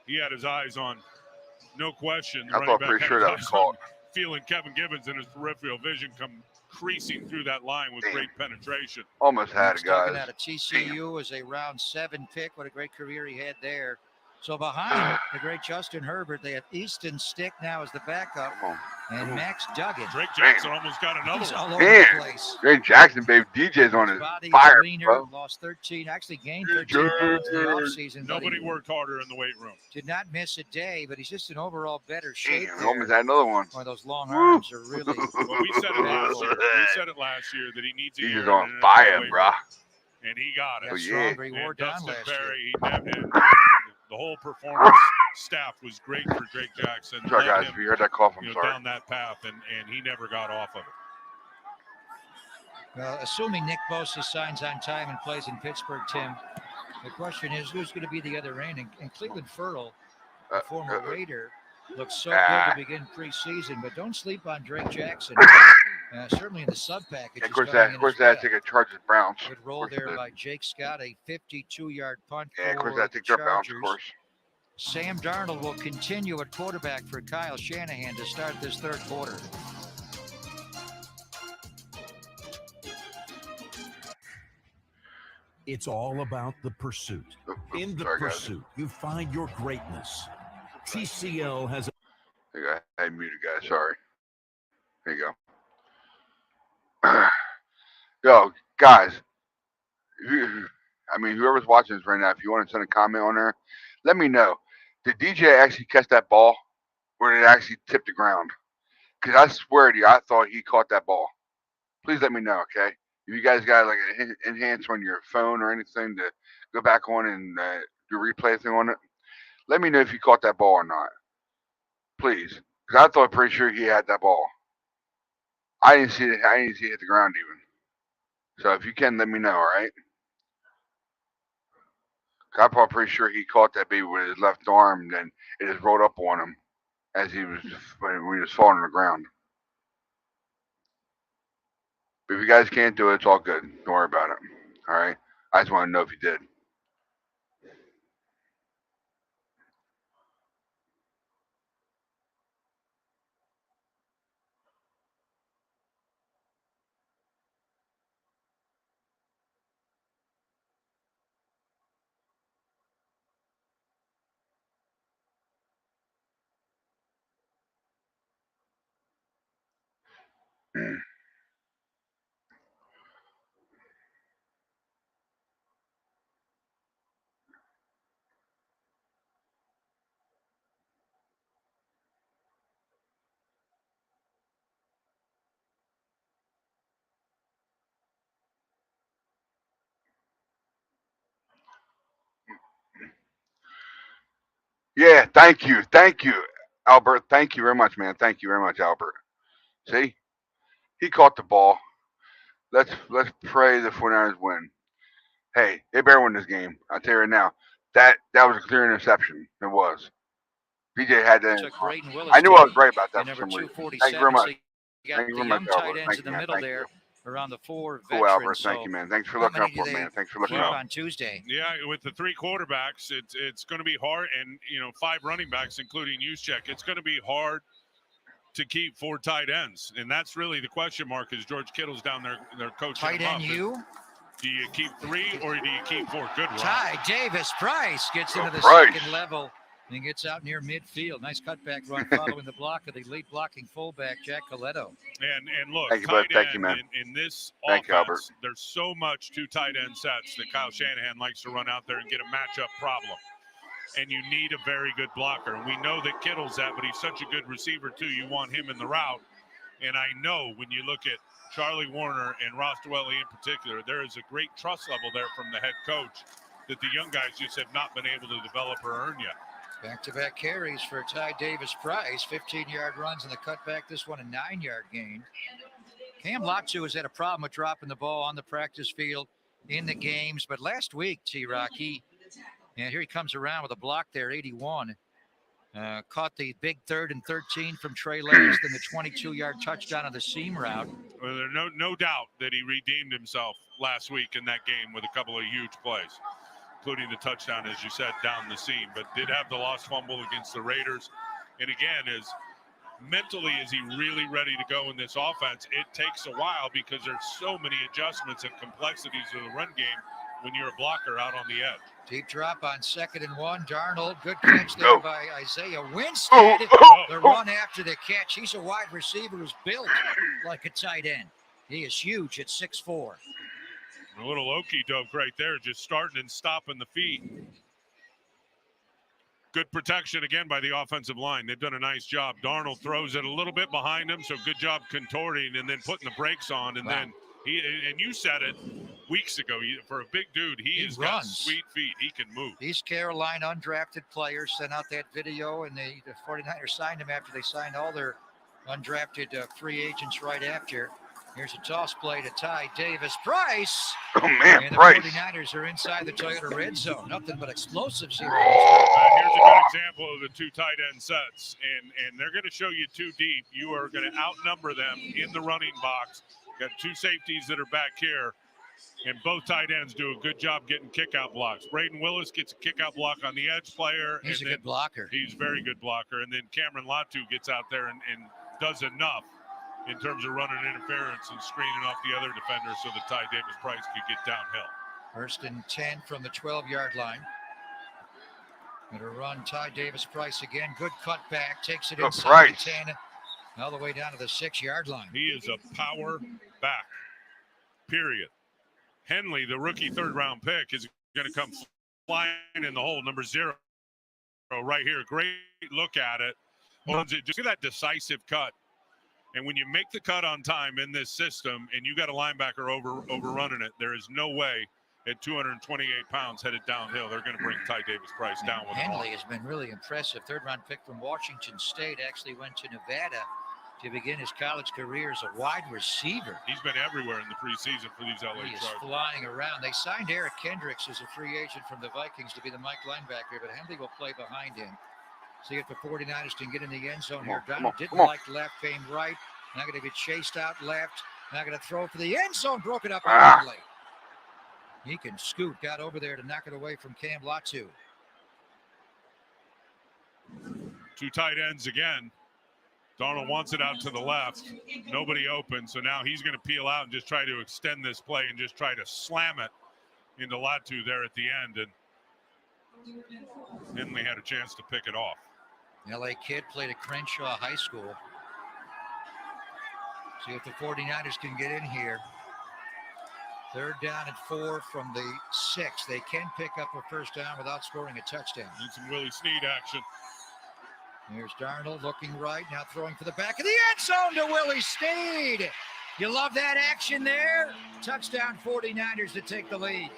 he had his eyes on, no question. I thought pretty sure that was called. Feeling Kevin Givens and his peripheral vision come creasing through that line with Damn. great penetration. Almost had Max it, Duggan guys. out of TCU was a round 7 pick. What a great career he had there. So behind the great Justin Herbert, they have Easton Stick now as the backup, Come on. and Max Duggan. Drake Jackson almost got another He's one. all over Man. the place. Drake Jackson, baby. DJ's on his Body fire, leaner, bro. lost 13, actually gained 13 pounds in the offseason. but Nobody he worked harder in the weight room. did not miss a day, but he's just in overall better shape. Damn, there. almost had another one. Boy, those long arms are really. Well, we said it last year. We said it last year that he needs a He's year just on in an fire, weight bro. room, and he got it. Oh, Got yeah. stronger. He wore And down Dustin last year. Perry, and the whole performance staff was great for Drake Jackson. Sorry, Led guys. him, If you heard that cough, I'm you know, sorry. down that path, and he never got off of it. Well, assuming Nick Bosa signs on time and plays in Pittsburgh, Tim, the question is who's going to be the other end? And Cleveland Ferrell, the former Raider, looks so good to begin preseason, but don't sleep on Drake Jackson. Certainly in the sub package. Of course, that take a Chargers Browns. Good roll there by Jake Scott, a 52-yard punt. Yeah, of course, for that the take their Browns, of Chargers. course. Sam Darnold will continue at quarterback for Kyle Shanahan to start this third quarter. It's all about the pursuit. In the pursuit, you find your greatness. TCL has I muted, guys. Sorry. There you go. Yo, guys. Whoever's watching this right now, if you want to send a comment on there, let me know. Did DJ actually catch that ball, or did it actually tip the ground? Because I swear to you, I thought he caught that ball. Please let me know, okay? If you guys got like an enhance on your phone or anything to go back on and do a replay thing on it, let me know if you caught that ball or not. Please, because I thought pretty sure he had that ball. I didn't see it. I didn't see it hit the ground even. So if you can, let me know. All right. I'm probably pretty sure he caught that baby with his left arm, and then it just rolled up on him as when he was falling on the ground. But if you guys can't do it, it's all good. Don't worry about it. All right. I just want to know if you did. Yeah, thank you, Albert. Thank you very much, man. Thank you very much, Albert. See, he caught the ball. Let's pray the 49ers win. Hey, they better win this game. I'll tell you right now. That was a clear interception. It was. DJ had that. I knew I was right about that for some reason. Thank you very much. Thank you very much, Albert. Thank you, man. Thank you. Around the four cool, veterans. Albert. Thank you, man. Thanks for looking up for it, man. Thanks for looking up on Tuesday. Yeah, with the three quarterbacks, it's going to be hard, and 5 running backs, including Juszczyk. It's going to be hard to keep 4 tight ends, and that's really the question mark. Is George Kittle's down there, their coach? Tight end, do you keep 3 or do you keep 4? Good run. Ty Davis Price gets into the second level and gets out near midfield. Nice cutback run following the block of the lead blocking fullback, Jack Coletto. And look, thank you, bud. Thank you, man. In this Thank offense, there's so much 2 tight end sets that Kyle Shanahan likes to run out there and get a matchup problem. And you need a very good blocker. And we know that Kittle's that, but he's such a good receiver, too. You want him in the route. And I know when you look at Charlie Warner and Ross Dwelley in particular, there is a great trust level there from the head coach that the young guys just have not been able to develop or earn yet. Back-to-back carries for Ty Davis Price, 15-yard runs in the cutback. This one a 9-yard gain. Cam Latu has had a problem with dropping the ball on the practice field in the games, but last week, T-Rock, and here he comes around with a block there, 81. Caught the big 3rd and 13 from Trey Lance, then the 22-yard touchdown on the seam route. Well, there's no doubt that he redeemed himself last week in that game with a couple of huge plays, including the touchdown, as you said, down the seam, but did have the lost fumble against the Raiders. And again, mentally, is he really ready to go in this offense? It takes a while because there's so many adjustments and complexities of the run game when you're a blocker out on the edge. Deep drop on 2nd and 1. Darnold, good catch there by Isaiah Winstead. The run after the catch. He's a wide receiver who's built like a tight end. He is huge at 6'4". A little okey-doke right there, just starting and stopping the feet. Good protection again by the offensive line. They've done a nice job. Darnold throws it a little bit behind him, so good job contorting and then putting the brakes on. And then you said it weeks ago, for a big dude, he's got sweet feet. He can move. These Carolina undrafted players sent out that video, and the 49ers signed him after they signed all their undrafted free agents right after. Here's a toss play to Ty Davis Price. Oh, man, and the Price. 49ers are inside the Toyota red zone. Nothing but explosives here. Here's a good example of the 2 tight end sets, and they're going to show you 2 deep. You are going to outnumber them in the running box. Got 2 safeties that are back here. And both tight ends do a good job getting kick-out blocks. Braden Willis gets a kick-out block on the edge player. He's and a good blocker. He's a very good blocker. And then Cameron Latu gets out there and does enough in terms of running interference and screening off the other defenders so that Ty Davis-Price could get downhill. 1st and 10 from the 12-yard line. Going to run Ty Davis-Price again. Good cutback. Takes it inside the 10. All the way down to the 6-yard line. He is a power back, period. Henley, the rookie 3rd-round pick, is going to come flying in the hole, number 0 right here. Great look at it. Just that decisive cut. And when you make the cut on time in this system and you got a linebacker overrunning it, there is no way at 228 pounds headed downhill, they're going to bring Ty Davis-Price down with Henley has been really impressive. 3rd-round pick from Washington State, actually went to Nevada to begin his college career as a wide receiver. He's been everywhere in the preseason for these LA He is Chargers. flying around. They signed Eric Kendricks as a free agent from the Vikings to be the Mike linebacker, but Henley will play behind him. See if the 49ers can get in the end zone here. Donald didn't like left, came right. Now going to be chased out left. Now going to throw for the end zone. Broke it up by Henley. He can scoot. Got over there to knock it away from Cam Latu. 2 tight ends again. Darnold wants it out to the left. Nobody open, so now he's going to peel out and just try to extend this play and just try to slam it into Latu there at the end. And Henley had a chance to pick it off. LA kid played at Crenshaw High School. See if the 49ers can get in here. 3rd down and 4 from the 6. They can pick up a 1st down without scoring a touchdown. Need some Willie Snead action. Here's Darnold looking right, now throwing for the back of the end zone to Willie Snead. You love that action there. Touchdown 49ers to take the lead.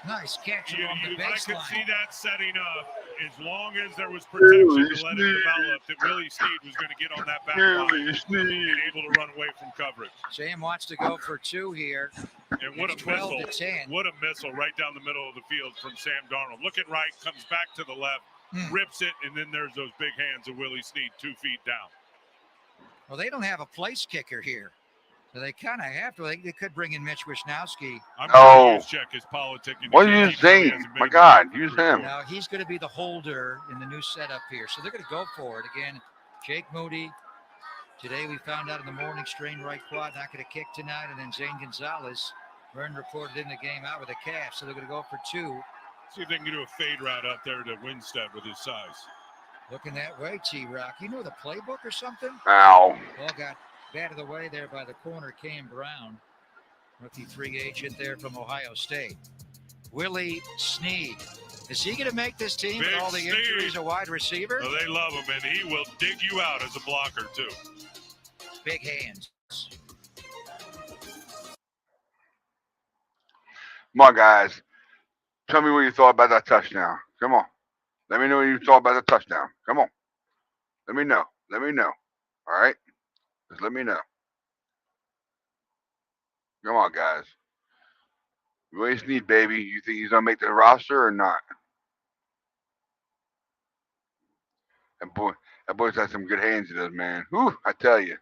Nice catch along the baseline. I could see that setting up as long as there was protection to let it develop, that Willie Snead was going to get on that back line and able to run away from coverage. Sam wants to go for 2 here. And what It's a 12 missile. to 10. What a missile right down the middle of the field from Sam Darnold. Looking right, comes back to the left, rips it, and then there's those big hands of Willie Snead 2 feet down. Well, they don't have a place kicker here. So they kind of have to. They could bring in Mitch Wisnowski. I'm sure Juszczyk is politicking. What are you saying? My God, use him. Now he's going to be the holder in the new setup here. So they're going to go for it. Again, Jake Moody. Today we found out in the morning, strained right quad, not going to kick tonight. And then Zane Gonzalez, Vern reported in the game out with a calf. So they're going to go for 2. See if they can do a fade route out there to Winstead with his size. Looking that way, T-Rock. You know the playbook or something? Ow. Ball got batted away there by the corner, Cam Brown. Rookie free agent there from Ohio State. Willie Snead. Is he going to make this team with all the injuries, a wide receiver? Oh, they love him, and he will dig you out as a blocker, too. Big hands. Come on, guys. Tell me what you thought about that touchdown. Come on. Let me know what you thought about the touchdown. Come on. Let me know. Let me know. All right? Just let me know. Come on, guys. Willie Snead, baby. You think he's going to make the roster or not? That boy's got some good hands, he does, man. Whew, I tell you.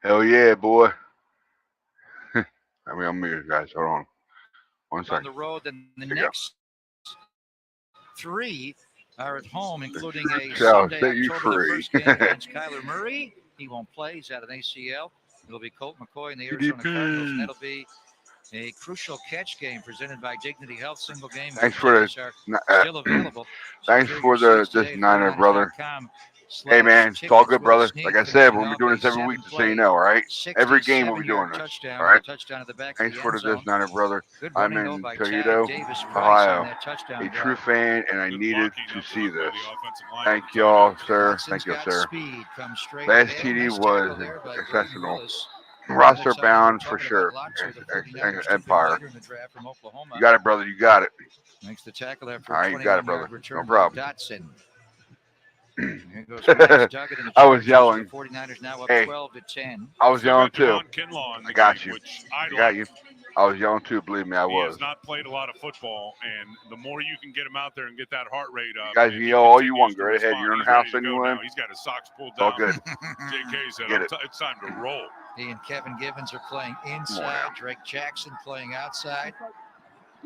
Hell yeah, boy. I'm muted, guys. Hold on. 1 On second. the road, then the There you go. next 3 are at home, including a Shall Sunday, set you October the free. 1st game against Kyler Murray. He won't play. He's out of ACL. It'll be Colt McCoy and the Arizona Cardinals, and that'll be a crucial catch game presented by Dignity Health. Single game Thanks for tickets are still available. Thanks for this Niner, brother. Hey, man, it's all good, brother. Like I said, we'll be doing this every week, just so you know, all right? Every game we'll be doing this, all right? Thanks for this Niner, brother. I'm in Toledo, Ohio, a true fan, and I needed to see this. Thank y'all, sir. Thank you, sir. Last TD was exceptional. Roster bound for sure. Empire. You got it, brother. You got it. Makes the tackle after all right, you got it, brother. No by problem. Dotson. Here goes Max Duggan and the I was Chargers. yelling. The 49ers now up Hey, 12-10. I was yelling too. I got you. I got you. I was yelling too. Believe me, I He was. has not played a lot of football, and the more you can get him out there and get that heart rate up. You guys can yell all you want. Go ahead. You're in the house anyway. He's got his socks pulled It's all down. good. JK said Get it. it's time to roll. He and Kevin Givens are playing inside. Drake Jackson playing outside.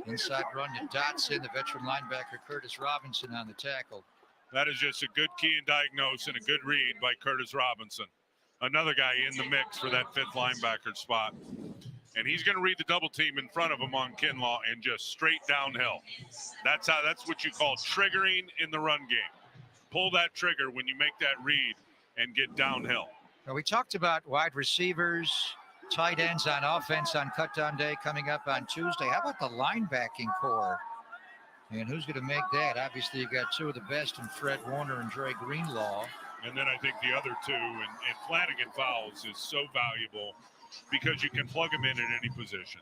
Inside run to Dotson, the veteran linebacker Curtis Robinson on the tackle. That is just a good key and diagnose and a good read by Curtis Robinson. Another guy in the mix for that 5th linebacker spot. And he's going to read the double team in front of him on Kinlaw and just straight downhill. That's what you call triggering in the run game. Pull that trigger when you make that read and get downhill. Now, we talked about wide receivers, tight ends on offense on cut-down day coming up on Tuesday. How about the linebacking core? And who's going to make that? Obviously, you got 2 of the best in Fred Warner and Dre Greenlaw. And then I think the other 2, and Flanagan Fowles is so valuable because you can plug him in at any position.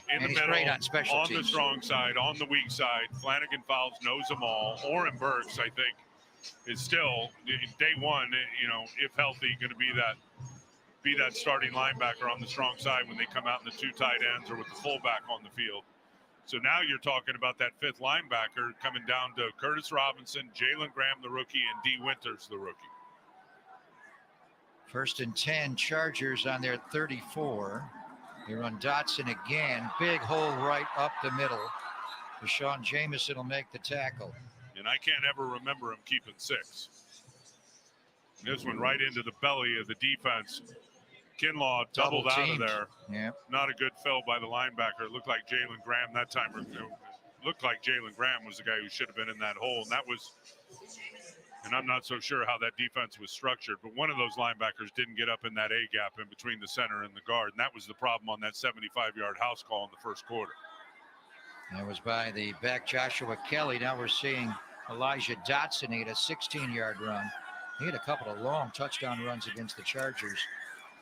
In And the he's middle, great on special on teams. the strong side, on the weak side, Flanagan Fowles knows them all. Oren Burks, I think, is still day one, if healthy, going to be that starting linebacker on the strong side when they come out in the 2 tight ends or with the fullback on the field. So now you're talking about that 5th linebacker coming down to Curtis Robinson, Jalen Graham, the rookie, and D. Winters, the rookie. 1st and 10, Chargers on their 34. They run Dotson again. Big hole right up the middle. Deshaun Jameson will make the tackle. And I can't ever remember him keeping 6. This one right into the belly of the defense. Kinlaw doubled out of there. Yeah. Not a good fill by the linebacker. It looked like Jalen Graham that time. Looked like Jalen Graham was the guy who should have been in that hole. And I'm not so sure how that defense was structured, but one of those linebackers didn't get up in that A gap in between the center and the guard. And that was the problem on that 75-yard house call in the 1st quarter. That was by the back Joshua Kelly. Now we're seeing Elijah Dotson. He had a 16-yard run. He had a couple of long touchdown runs against the Chargers.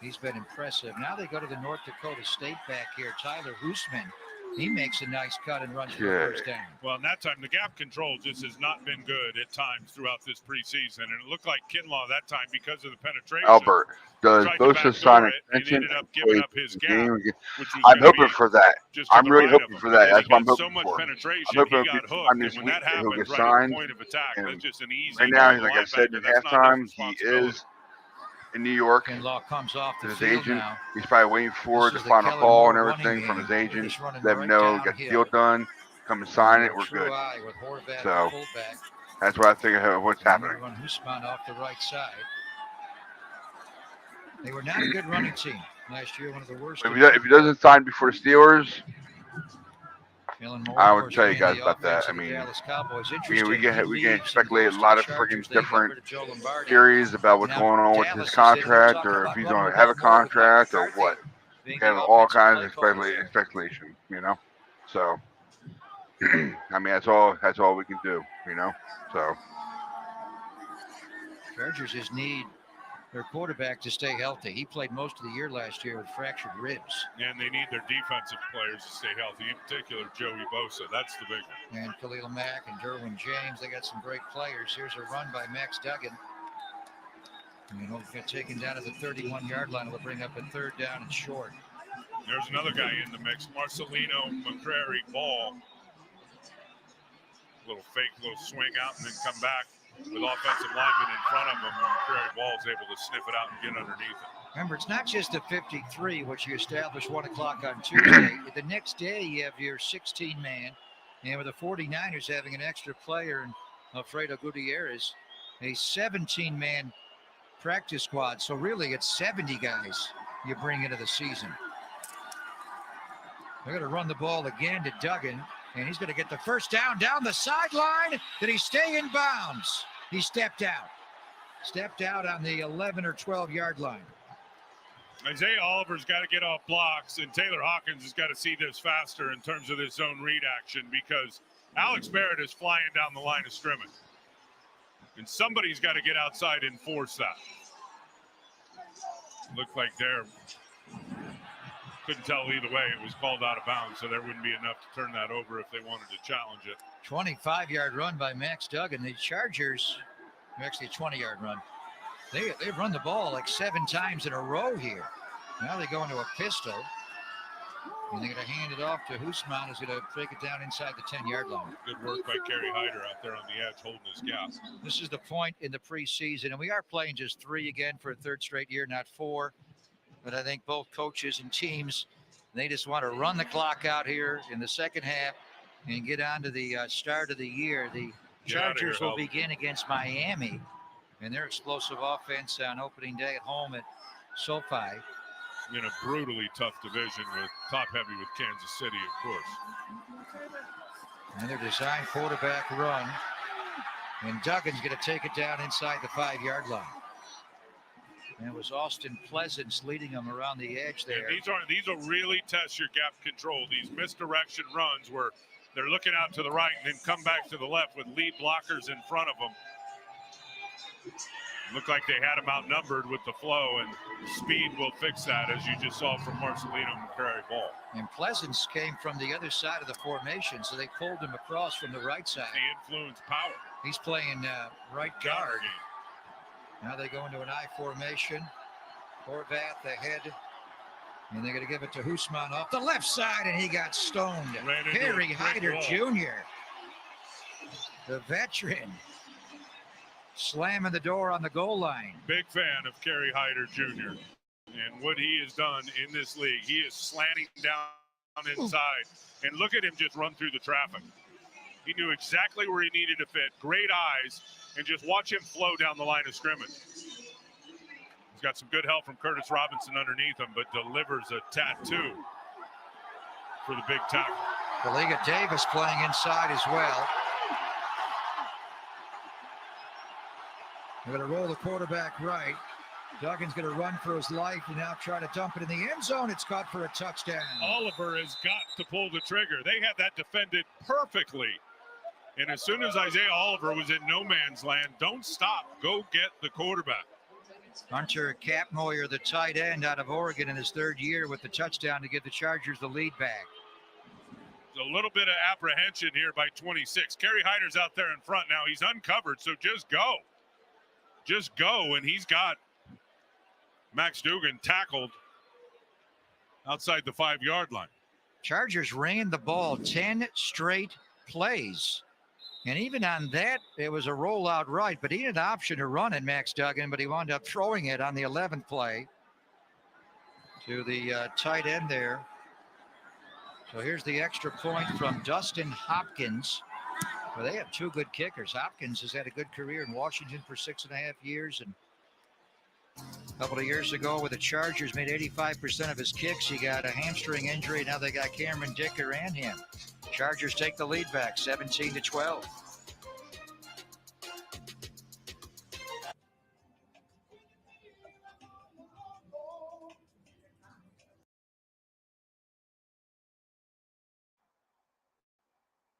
He's been impressive. Now they go to the North Dakota State back here. Tyler Hoosman. He makes a nice cut and runs for the 1st down. Well, in that time, the gap control just has not been good at times throughout this preseason. And it looked like Kinlaw that time because of the penetration. Albert, does Bosa sign extension? I'm hoping for that. I'm really hoping for that. That's what I'm hoping for. I'm hoping he'll get signed. Right now, like I said at halftime, he is in New York. Kinlaw comes off the his field agent. now. He's probably waiting for the final call and everything from his agent. Let him know, get the deal done, come and sign it. We're good. So that's what I think of what's happening. Run Hoosman off the right side. They were not a good running team last year. One of the worst. If he doesn't sign before the Steelers, Moore, I would tell you guys about that. I mean, we can speculate a lot of freaking different theories about what's going on with his contract, or if he's going to have a contract, or what. Have all kinds of speculation, So, I mean, that's all we can do, So, Chargers just need their quarterback to stay healthy. He played most of the year last year with fractured ribs. And they need their defensive players to stay healthy, in particular Joey Bosa. That's the big one. And Khalil Mack and Derwin James, they got some great players. Here's a run by Max Duggan. And he'll get taken down to the 31-yard line. It'll bring up a 3rd down and short. There's another guy in the mix, Marcelino McCrary ball. Little swing out and then come back with offensive linemen in front of him, and McCrary Ball is able to sniff it out and get underneath it. Remember, it's not just the 53, which you established 1 o'clock on Tuesday. The next day, you have your 16-man, and with the 49ers having an extra player in Alfredo Gutierrez, a 17-man practice squad. So really, it's 70 guys you bring into the season. They're going to run the ball again to Duggan, and he's going to get the first down the sideline. Did he stay in bounds? He stepped out. Stepped out on the 11 or 12-yard line. Isaiah Oliver's got to get off blocks, and Taylor Hawkins has got to see this faster in terms of this zone read action, because Alex Barrett is flying down the line of scrimmage. And somebody's got to get outside and force that. Looked like there. Couldn't tell either way. It was called out of bounds, so there wouldn't be enough to turn that over if they wanted to challenge it. 25-yard run by Max Duggan. The Chargers, actually a 20-yard run. They've run the ball like 7 times in a row here. Now they go into a pistol. And they're going to hand it off to Husman, who's going to take it down inside the 10-yard line. Good work by Kerry Hyder out there on the edge, holding his gap. This is the point in the preseason, and we are playing just 3 again for a third straight year, not 4. But I think both coaches and teams, they just want to run the clock out here in the second half and get on to the start of the year. The Chargers will begin against Miami and their explosive offense on opening day at home at SoFi. In a brutally tough division with top heavy with Kansas City, of course. And their design quarterback run. And Duggan's going to take it down inside the 5-yard line. And it was Austin Pleasance leading them around the edge there. And these will really test your gap control. These misdirection runs where they're looking out to the right and then come back to the left with lead blockers in front of them. Looked like they had him outnumbered with the flow, and speed will fix that, as you just saw from Marcelino McCrary Ball. And Pleasance came from the other side of the formation, so they pulled him across from the right side. The influence power. He's playing right guard. Now they go into an I formation. Horvath ahead. And they're going to give it to Husman off the left side, and he got stoned. Harry Hyder Jr., the veteran, slamming the door on the goal line. Big fan of Kerry Hyder Jr. and what he has done in this league. He is slanting down inside. And look at him just run through the traffic. He knew exactly where he needed to fit. Great eyes. And just watch him flow down the line of scrimmage. He's got some good help from Curtis Robinson underneath him, but delivers a tattoo for the big tackle. Kaliga Davis playing inside as well. They're going to roll the quarterback right. Duggan's going to run for his life and now try to dump it in the end zone. It's caught for a touchdown. Oliver has got to pull the trigger. They had that defended perfectly. And as soon as Isaiah Oliver was in no man's land, don't stop. Go get the quarterback. Hunter Kapmoyer, the tight end out of Oregon in his 3rd year with the touchdown to give the Chargers the lead back. A little bit of apprehension here by 26. Kerry Hyder's out there in front now. He's uncovered, so just go. Just go, and he's got Max Duggan tackled outside the 5-yard line. Chargers ran the ball 10 straight plays. And even on that, it was a rollout right, but he had an option to run it, Max Duggan, but he wound up throwing it on the 11th play to the tight end there. So here's the extra point from Dustin Hopkins. Well, they have 2 good kickers. Hopkins has had a good career in Washington for 6.5 years, and a couple of years ago with the Chargers made 85% of his kicks. He got a hamstring injury. Now they got Cameron Dicker and him. Chargers take the lead back 17-12.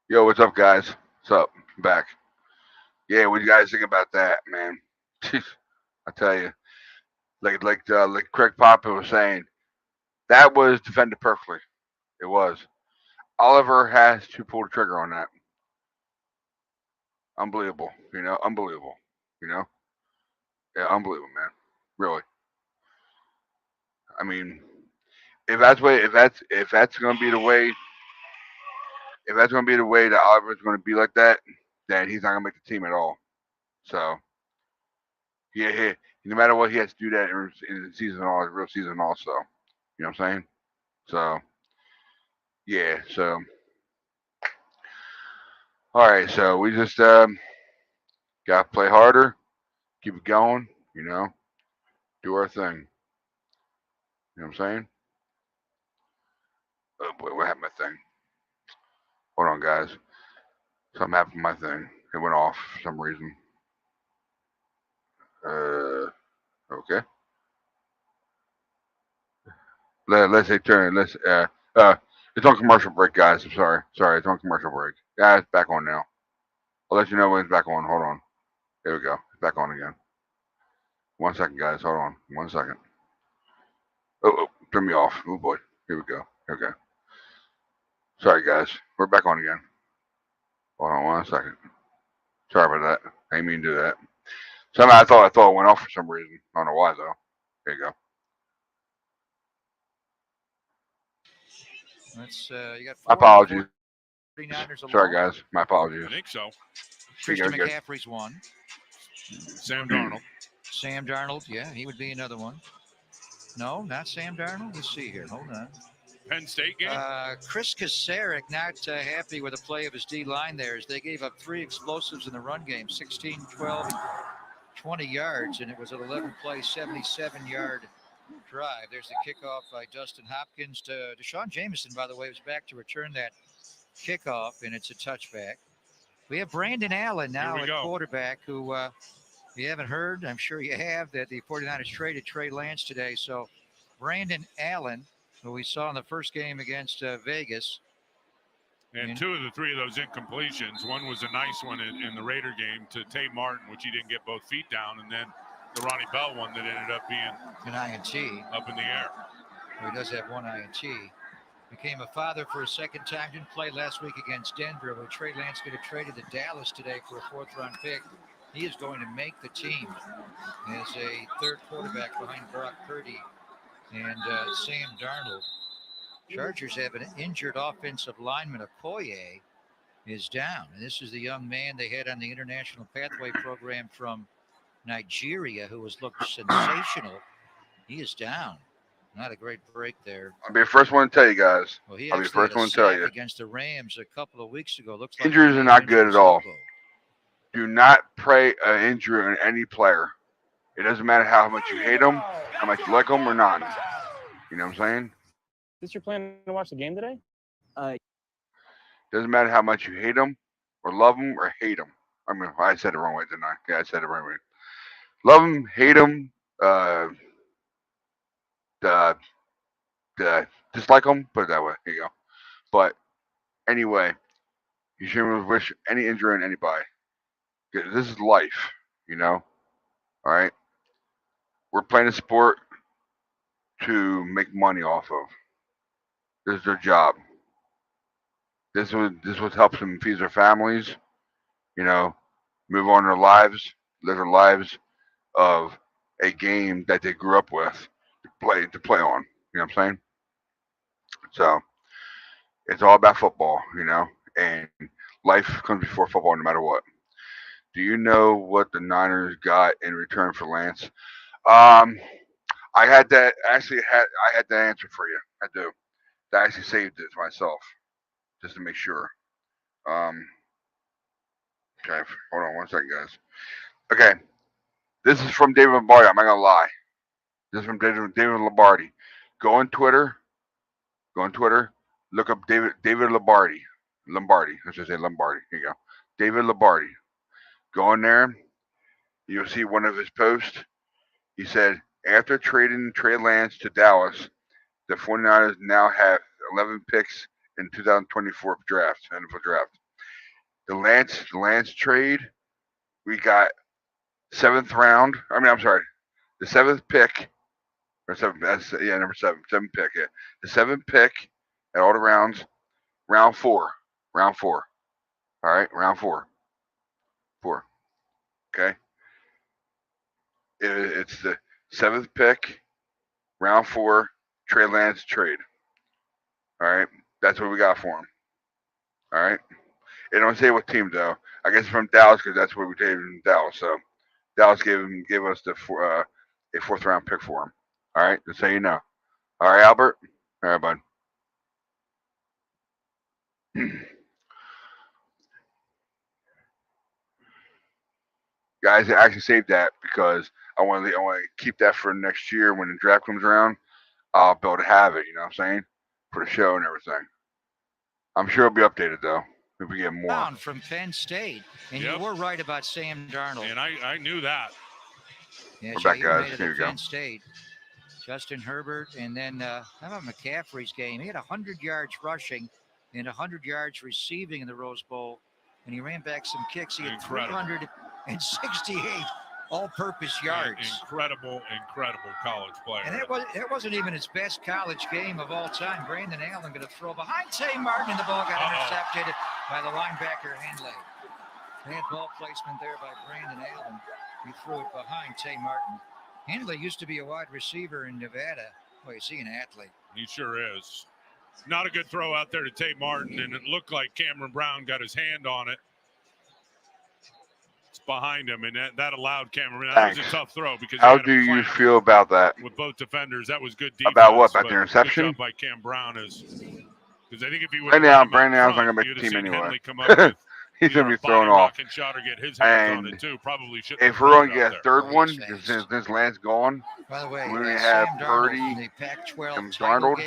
Yo, what's up, guys? What's up? I'm back. Yeah, what do you guys think about that, man? I tell you, like Craig Papa was saying, that was defended perfectly. It was. Oliver has to pull the trigger on that. Unbelievable, unbelievable, Yeah, unbelievable, man. Really. I mean, if that's going to be the way that Oliver's going to be like that, then he's not going to make the team at all. So, yeah, No matter what, he has to do that in the season, real season also. You know what I'm saying? So, yeah. So, all right. So we just gotta play harder, keep it going. Do our thing. You know what I'm saying? Oh boy, what happened to my thing? Hold on, guys. Something happened to my thing. It went off for some reason. Okay. Let's say turn. It's on commercial break, guys. I'm sorry. It's on commercial break. Yeah, it's back on now. I'll let you know when it's back on. Hold on. There we go. It's back on again. 1 second, guys. Hold on. 1 second. Oh, turn me off. Oh boy. Here we go. Okay. Sorry, guys. We're back on again. Hold on 1 second. Sorry about that. I didn't mean to do that. Somehow I thought it went off for some reason. I don't know why though. There you go. You got My apologies. 49ers Sorry, guys. My apologies. I think so. Christian McCaffrey's one. Sam Darnold. Sam Darnold, yeah, he would be another one. No, not Sam Darnold. Let's see here. Hold on. Penn State game? Chris Kasarik not happy with the play of his D-line there as they gave up 3 explosives in the run game, 16, 12, 20 yards, and it was an 11-play, 77-yard drive. There's the kickoff by Dustin Hopkins to Deshaun Jameson, by the way, was back to return that kickoff, and it's a touchback. We have Brandon Allen now at quarterback, who if you haven't heard, I'm sure you have, that the 49ers traded Trey Lance today. So Brandon Allen, who we saw in the first game against Vegas. And 2 of the 3 of those incompletions, one was a nice one in the Raider game to Tay Martin, which he didn't get both feet down, and then the Ronnie Bell one that ended up being an INT up in the air. He does have one INT. Became a father for a second time. Didn't play last week against Denver, but Trey Lance getting traded to Dallas today for a 4th-round pick. He is going to make the team as a 3rd quarterback behind Brock Purdy and Sam Darnold. Chargers have an injured offensive lineman. Okoye is down. And this is the young man they had on the International Pathway Program from Nigeria who has looked sensational. He is down. Not a great break there. I'll be the first one to tell you guys. Well, he I'll be the first one to tell you. Against the Rams a couple of weeks ago. Looks like injuries are not good at all. Do not pray an injury on any player. It doesn't matter how much you hate them, how much you like them or not. You know what I'm saying? Is this your plan to watch the game today? Doesn't matter how much you hate them or love them or hate them. I mean, I said it the wrong way, didn't I? Yeah, I said it the right way. Love them, hate them, dislike them, put it that way. Here you go. But anyway, you shouldn't wish any injury on anybody. This is life, All right? We're playing a sport to make money off of. This is their job. This what helps them feed their families, move on their lives, live their lives of a game that they grew up with to play on. You know what I'm saying? So it's all about football, and life comes before football no matter what. Do you know what the Niners got in return for Lance? I had that answer for you. I do. I actually saved it myself just to make sure. Okay, hold on 1 second, guys. Okay, this is from David Lombardi. I'm not gonna lie. This is from David Lombardi. Go on Twitter. Look up David Lombardi. I should say Lombardi. Here you go. David Lombardi. Go on there. You'll see one of his posts. He said, after trading Trey Lance to Dallas, the 49ers now have 11 picks in 2024 draft, NFL draft. The Lance trade, we got 7th round. The 7th pick, or 7. That's number 7. 7th pick. Yeah, the 7th pick at all the rounds. Round 4. All right, round 4. 4. Okay. It's the 7th pick, round 4, Trey Lance trade. All right, that's what we got for him. All right, it don't say what team though. I guess from Dallas because that's where we traded in Dallas. So Dallas gave us a 4th round pick for him. All right, just so you know. All right, Albert. All right, bud. Guys, I actually saved that because I want to keep that for next year when the draft comes around. I'll be able to have it. You know what I'm saying, for the show and everything. I'm sure it'll be updated though if we get more. From Penn State, and you were right about Sam Darnold. And I knew that. Yeah, We're back, guys. Made it Here at we go. Penn State. Justin Herbert, and then how about McCaffrey's game? He had 100 yards rushing and 100 yards receiving in the Rose Bowl, and he ran back some kicks. He had 368 all-purpose yards. Incredible college player. And it wasn't even his best college game of all time. Brandon Allen going to throw behind Tay Martin, and the ball got intercepted by the linebacker Henley. They had ball placement there by Brandon Allen. He threw it behind Tay Martin. Henley used to be a wide receiver in Nevada. Boy, is he an athlete? He sure is. Not a good throw out there to Tay Martin, and it looked like Cameron Brown got his hand on it. It's behind him, and that allowed Cameron. That was a tough throw because. How do you feel about that? With both defenders, that was good defense. About what? About the interception? By Cam Brown because I think if he would. Brandon Allen's not gonna make the team anyway. He's going to be thrown off. And if we're going to get a third one, since Lance gone, by the way, we only have Purdy and Darnold.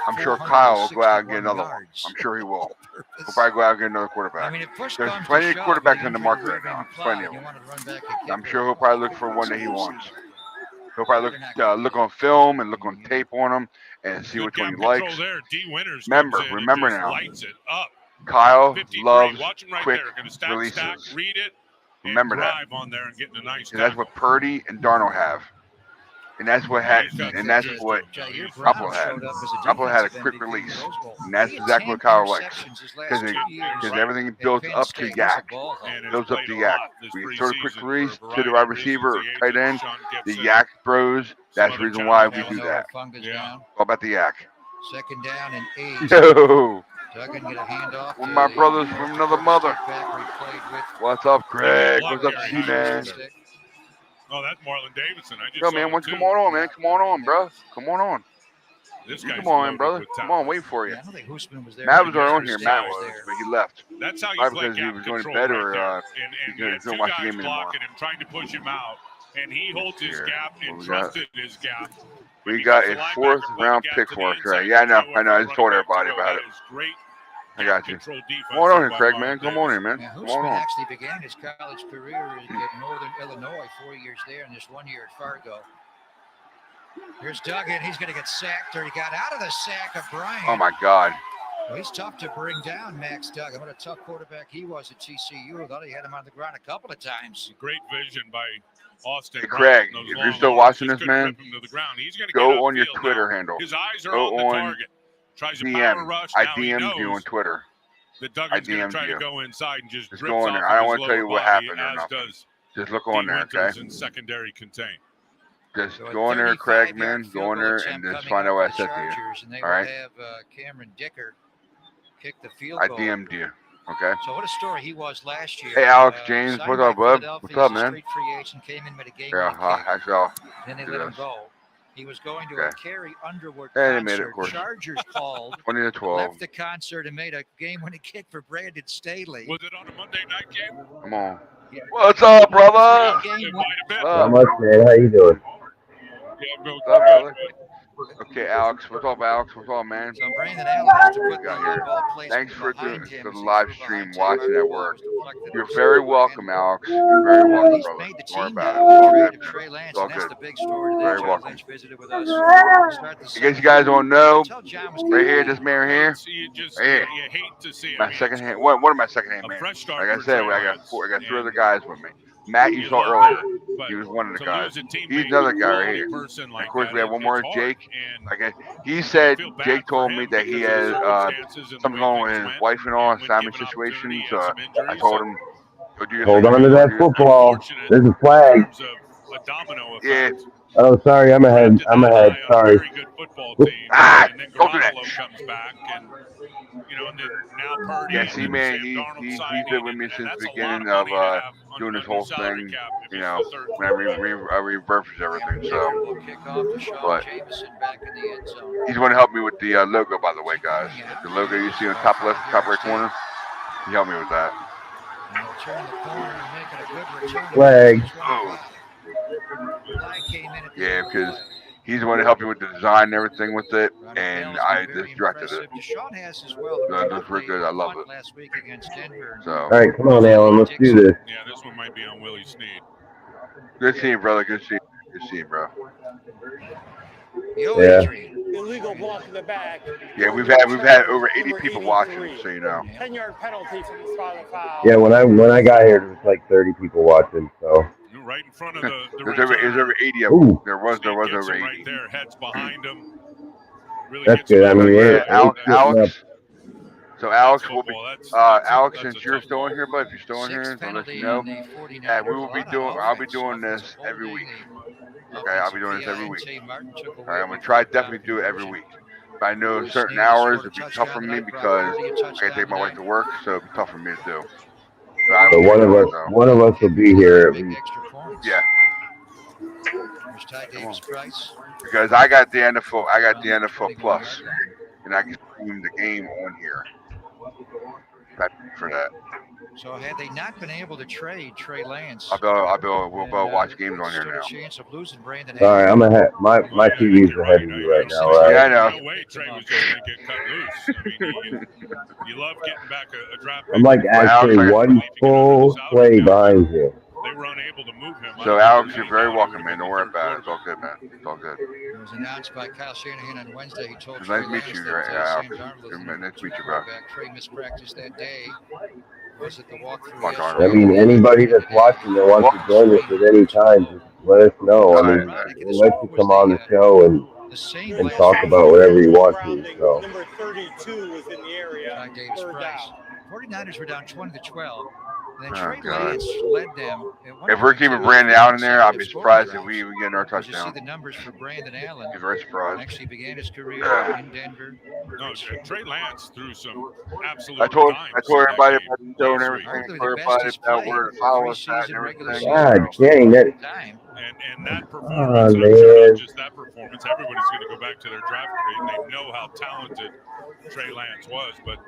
I'm sure Kyle will go out and get another one. I'm sure he will. He'll probably go out and get another quarterback. There's plenty of quarterbacks in the market right now. Plenty of them. I'm sure he'll probably look for one that he wants. He'll probably look on film and look on tape on him and see which one he likes. Remember now. Kyle loves quick releases. Remember that. That's what Purdy and Darnold have. And that's what Upload had. Upload had a quick release. And that's exactly what Kyle likes. Because everything builds up to yak. Builds up to yak. We throw a quick release to the wide receiver or tight end. The yak throws. That's the reason why we do that. All about the yak. Second down and 8. Yo. Duggan get a handoff. One of my brothers from another mother. What's up, Greg? What's up, T-Man? Oh, that's Marlon Davidson. Yo, man, why don't you come on, man? Come on, bro. Come on. Come on, brother. Come on, wait for you. Matt was already on here. Matt was, but he left. That's how you play because he gap was going to control bed or right he didn't watch the game anymore. Him, trying to push him out, and he holds his gap and trusted his gap. We got a 4th round pick for us, right? Yeah, I know. I just told everybody about it. I got you. Come on here, Craig, man. Come on here, man. Come on. Actually began his college career at Northern Illinois, 4 years there, and just 1 year at Fargo. Here's Duggan. He's going to get sacked, or he got out of the sack of Bryant. Oh, my God. Well, he's tough to bring down, Max Duggan. What a tough quarterback he was at TCU. I thought he had him on the ground a couple of times. Great vision by Austin. Hey, Craig, if you're still watching this, man, go on your Twitter handle. His eyes are go on the target. Tries to power rush. I DM'd you on Twitter. I DM'd you. Go inside and just go on there. I don't want to tell you what happened or nothing. Just look on there, okay? Secondary contain. Just go on there, Craig, man. Go on there and just find out what I said to you. All right? Have Cameron Dicker kick the field goal. I DM'd you. Okay. So what a story he was last year. Hey, Alex James, what's up, bud? What's up, man? Street free agent came in with a game. Then they let him go. He was going to a Carrie Underwood concert. They made it, of course. Chargers called. 20-12. Left the concert and made a game-winning kick for Brandon Staley. Was it on a Monday night game? Come on. Yeah. What's up, brother? Not much, man. How you doing? What's up, brother? Okay, Alex. What's up, Alex? What's up, man? So Brandon Allen has to put the ball placement. Thanks for the live stream, watching at work. You're very welcome, Alex. You're very welcome, brother. Don't worry about it. It's all good. Very welcome. In case you guys don't know, right here, this man here, right here, my second hand. One of my second hand men. Like I said, I got 3 other guys with me. Matt, you saw earlier. He was one of the guys. He's another guy right here. Of course, we have one more, Jake. He said, Jake told me that he has something going with his wife and all, Simon situation. So I told him, hold on to that football. There's a flag. Yeah, Oh, sorry, I'm ahead. I'm ahead. Sorry. Very good football team. And then Garoppolo comes back, and and then now Purdy. Yeah, see, man, he's been with me since the beginning of doing this whole thing. When I repurpose everything. So, but he's going to help me with the logo, by the way, guys. The logo you see on the top left, top right corner. He helped me with that. Flag. Oh. Yeah, because he's the one to help you with the design and everything with it, and I just directed it. That looks pretty good. I love it. So. All right, come on, Alan. Let's do this. Yeah, this one might be on Willie Snead. Good seeing, brother. Good seeing, bro. Yeah. Illegal block in the back. Yeah, we've had over 80 people watching, so you know. 10-yard penalty from the spot of foul. Yeah, when I got here, there was like 30 people watching. So. Right in front of the there's over 80 of them. There was over 80. Right there, heads behind him. Really That's good. I mean, yeah. Alex. So Alex will be Alex, since you're still in here, but if you're still in here, I'll let you know. Yeah, I'll be doing this every week. Okay, I'll be doing this every week. All right, I'm gonna try definitely do it every week. But I know certain hours it'd be tough for me because I gotta take my wife to work, so it'd be tough for me to do. So one of us will be here at least. Yeah. Because I got the NFL Plus, and I can stream the game on here. For that. So had they not been able to trade Trey Lance, we'll both watch games on here now. Chance of losing Brandon Sorry, I'm ahead. My TV's ahead of you right now, right? Yeah, I know. No way Trey was just going to get cut loose. I mean, you love getting back a draft pick. I'm like actually one full play behind you. They were unable to move him. So Alex, you're very welcome, man. Don't worry about it. It's all good, man. It's all good. It was announced by Kyle Shanahan on Wednesday. He told it's nice to meet you, Alex. Nice to meet you, bro. Trey mispracticed that day. Was it the walkthrough? I mean, anybody that's watching that wants to join us at any time, just let us know. I mean, we'd like to come on the show and talk about whatever you want to. So. Number 32 was in the area. Third down. 49ers were down 20-12. And then Trey Lance led them. If we're keeping Brandon Allen in there, I'll be surprised if we even get our touchdown. You see the numbers for Brandon Allen. Be very surprised. Actually began his career in Denver. No, Trey Lance threw some absolute. I told everybody about the show and everything. I told everybody about where to follow us at and everything. God dang it. And that performance, not just that performance, everybody's going to go back to their draft grade. They know how talented Trey Lance was, but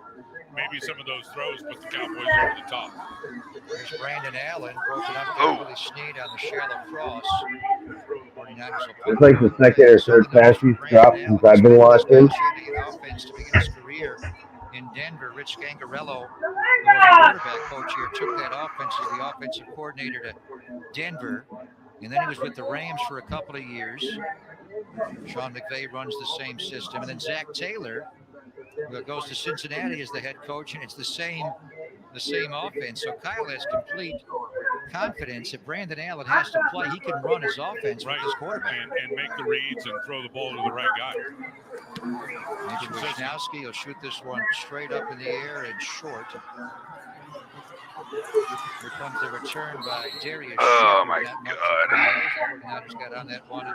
maybe some of those throws put the Cowboys over the top. There's Brandon Allen, broken up by Willie Snead on the shallow cross. It's like the second or third pass he's dropped since I've been watching. Offense to begin his career in Denver. Rich Gangarello, who was a quarterback coach here, took that offense as the offensive coordinator to Denver. And then he was with the Rams for a couple of years. Sean McVay runs the same system. And then Zach Taylor goes to Cincinnati as the head coach, and it's the same offense. So Kyle has complete confidence if Brandon Allen has to play, he can run his offense with his quarterback. And make the reads and throw the ball to the right guy. Mitch Wisnowski will shoot this one straight up in the air and short. Here comes the return by Darius. Oh, my God. 49ers got on that one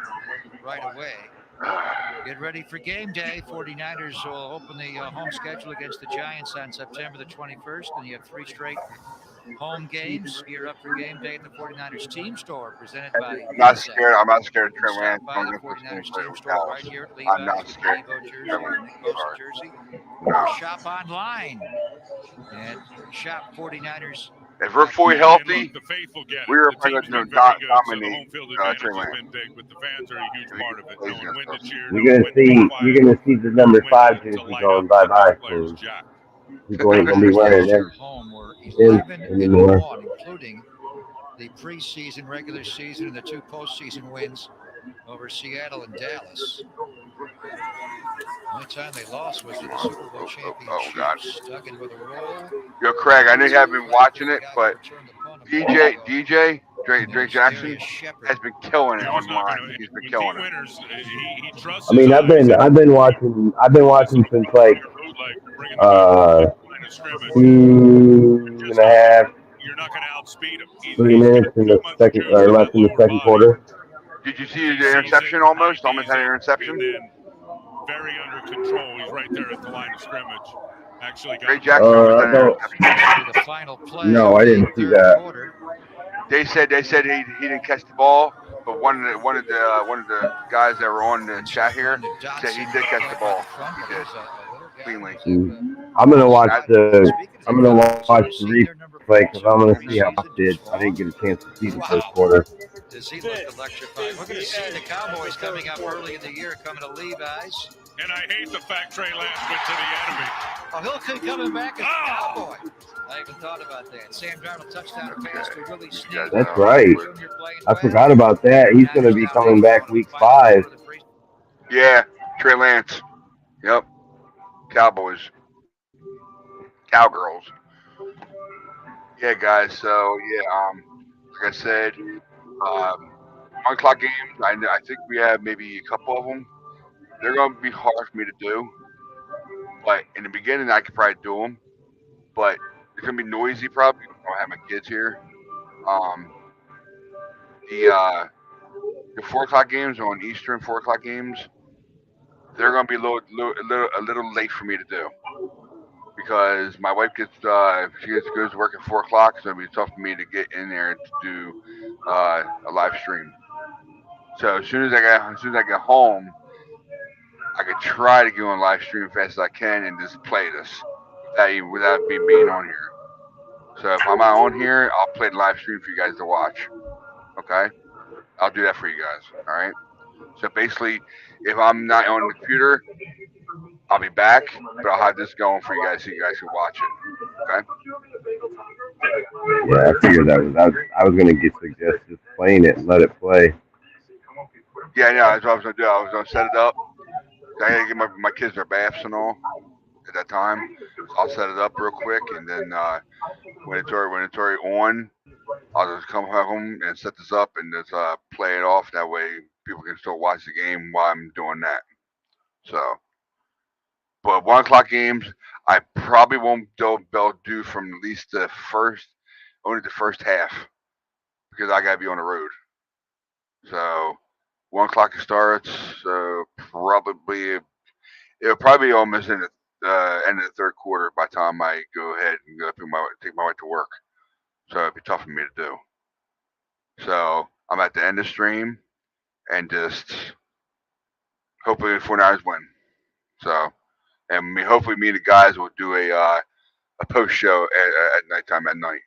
right away. Get ready for game day. 49ers will open the home schedule against the Giants on September the 21st, and you have 3 straight home games. Gear up for game day at the 49ers team store, presented by I'm not scared. I'm not scared of Trey Lance. by the 49ers team store right here at Levi's. I'm not scared. Jersey. Shop online and shop 49ers. If we're fully healthy, the faithful get we're going to dominate Trey Lance. Been big, but the fans are a huge part of it. Knowing when to cheer, you're gonna see the number 5 jersey going bye-bye soon. People ain't gonna be wearing them anymore. Including the preseason, regular season, and the 2 postseason wins over Seattle and Dallas. The only time they lost was to the Super Bowl champion. Oh, God. Stuck in with a roll. Yo, Craig, I know you haven't been watching it, but DJ, Drake Jackson has been killing it online. He's been killing it. I mean, I've been watching since like 2.5, 3 minutes in the second or less in the second quarter. Did you see the interception almost? Almost had an interception. Very under control. He's right there at the line of scrimmage. Actually, Ray Jackson almost had an interception. The final play. No, I didn't see that. They said he didn't catch the ball, but one of the guys that were on the chat here said he did catch the ball. He did cleanly. I'm gonna watch the replay because I'm gonna see how it did. I didn't get a chance to see the first quarter. Does he look electrifying? We're going to see the Cowboys coming up early in the year, coming to Levi's. And I hate the fact Trey Lance went to the enemy. Oh, he'll keep coming back as a Cowboy. I even thought about that. Sam Darnold touchdown pass to Willie Snead. That's right. I forgot about that. He's going to be coming back week 5. Yeah, Trey Lance. Yep. Cowboys. Cowgirls. Yeah, guys. So yeah, like I said, 1 o'clock games. I think we have maybe a couple of them. They're going to be hard for me to do, but in the beginning I could probably do them. But it's going to be noisy. Probably. I don't have my kids here. The 4 o'clock games on Eastern 4 o'clock games. They're going to be a little late for me to do. Because my wife goes to work at 4 o'clock, so it'll be tough for me to get in there to do a live stream. So as soon as I get home, I could try to go on live stream as fast as I can and just play this without me being on here. So if I'm not on here, I'll play the live stream for you guys to watch. Okay, I'll do that for you guys. All right. So basically, if I'm not on the computer, I'll be back, but I'll have this going for you guys so you guys can watch it. Okay? Yeah, I figured I was going to suggest just playing it and let it play. Yeah, that's what I was going to do. I was going to set it up. I got to give my kids their baths and all at that time. I'll set it up real quick, and then when it's already on, I'll just come home and set this up and just play it off. That way people can still watch the game while I'm doing that. So. But 1 o'clock games, I probably won't be able to do from at least only the first half, because I gotta be on the road. So 1 o'clock starts. So it'll probably be almost in the end of the third quarter by the time I go ahead and take my wife to work. So it'd be tough for me to do. So I'm at the end of the stream and just hopefully the 49ers win. So. And hopefully me and the guys will do a post show at nighttime at night.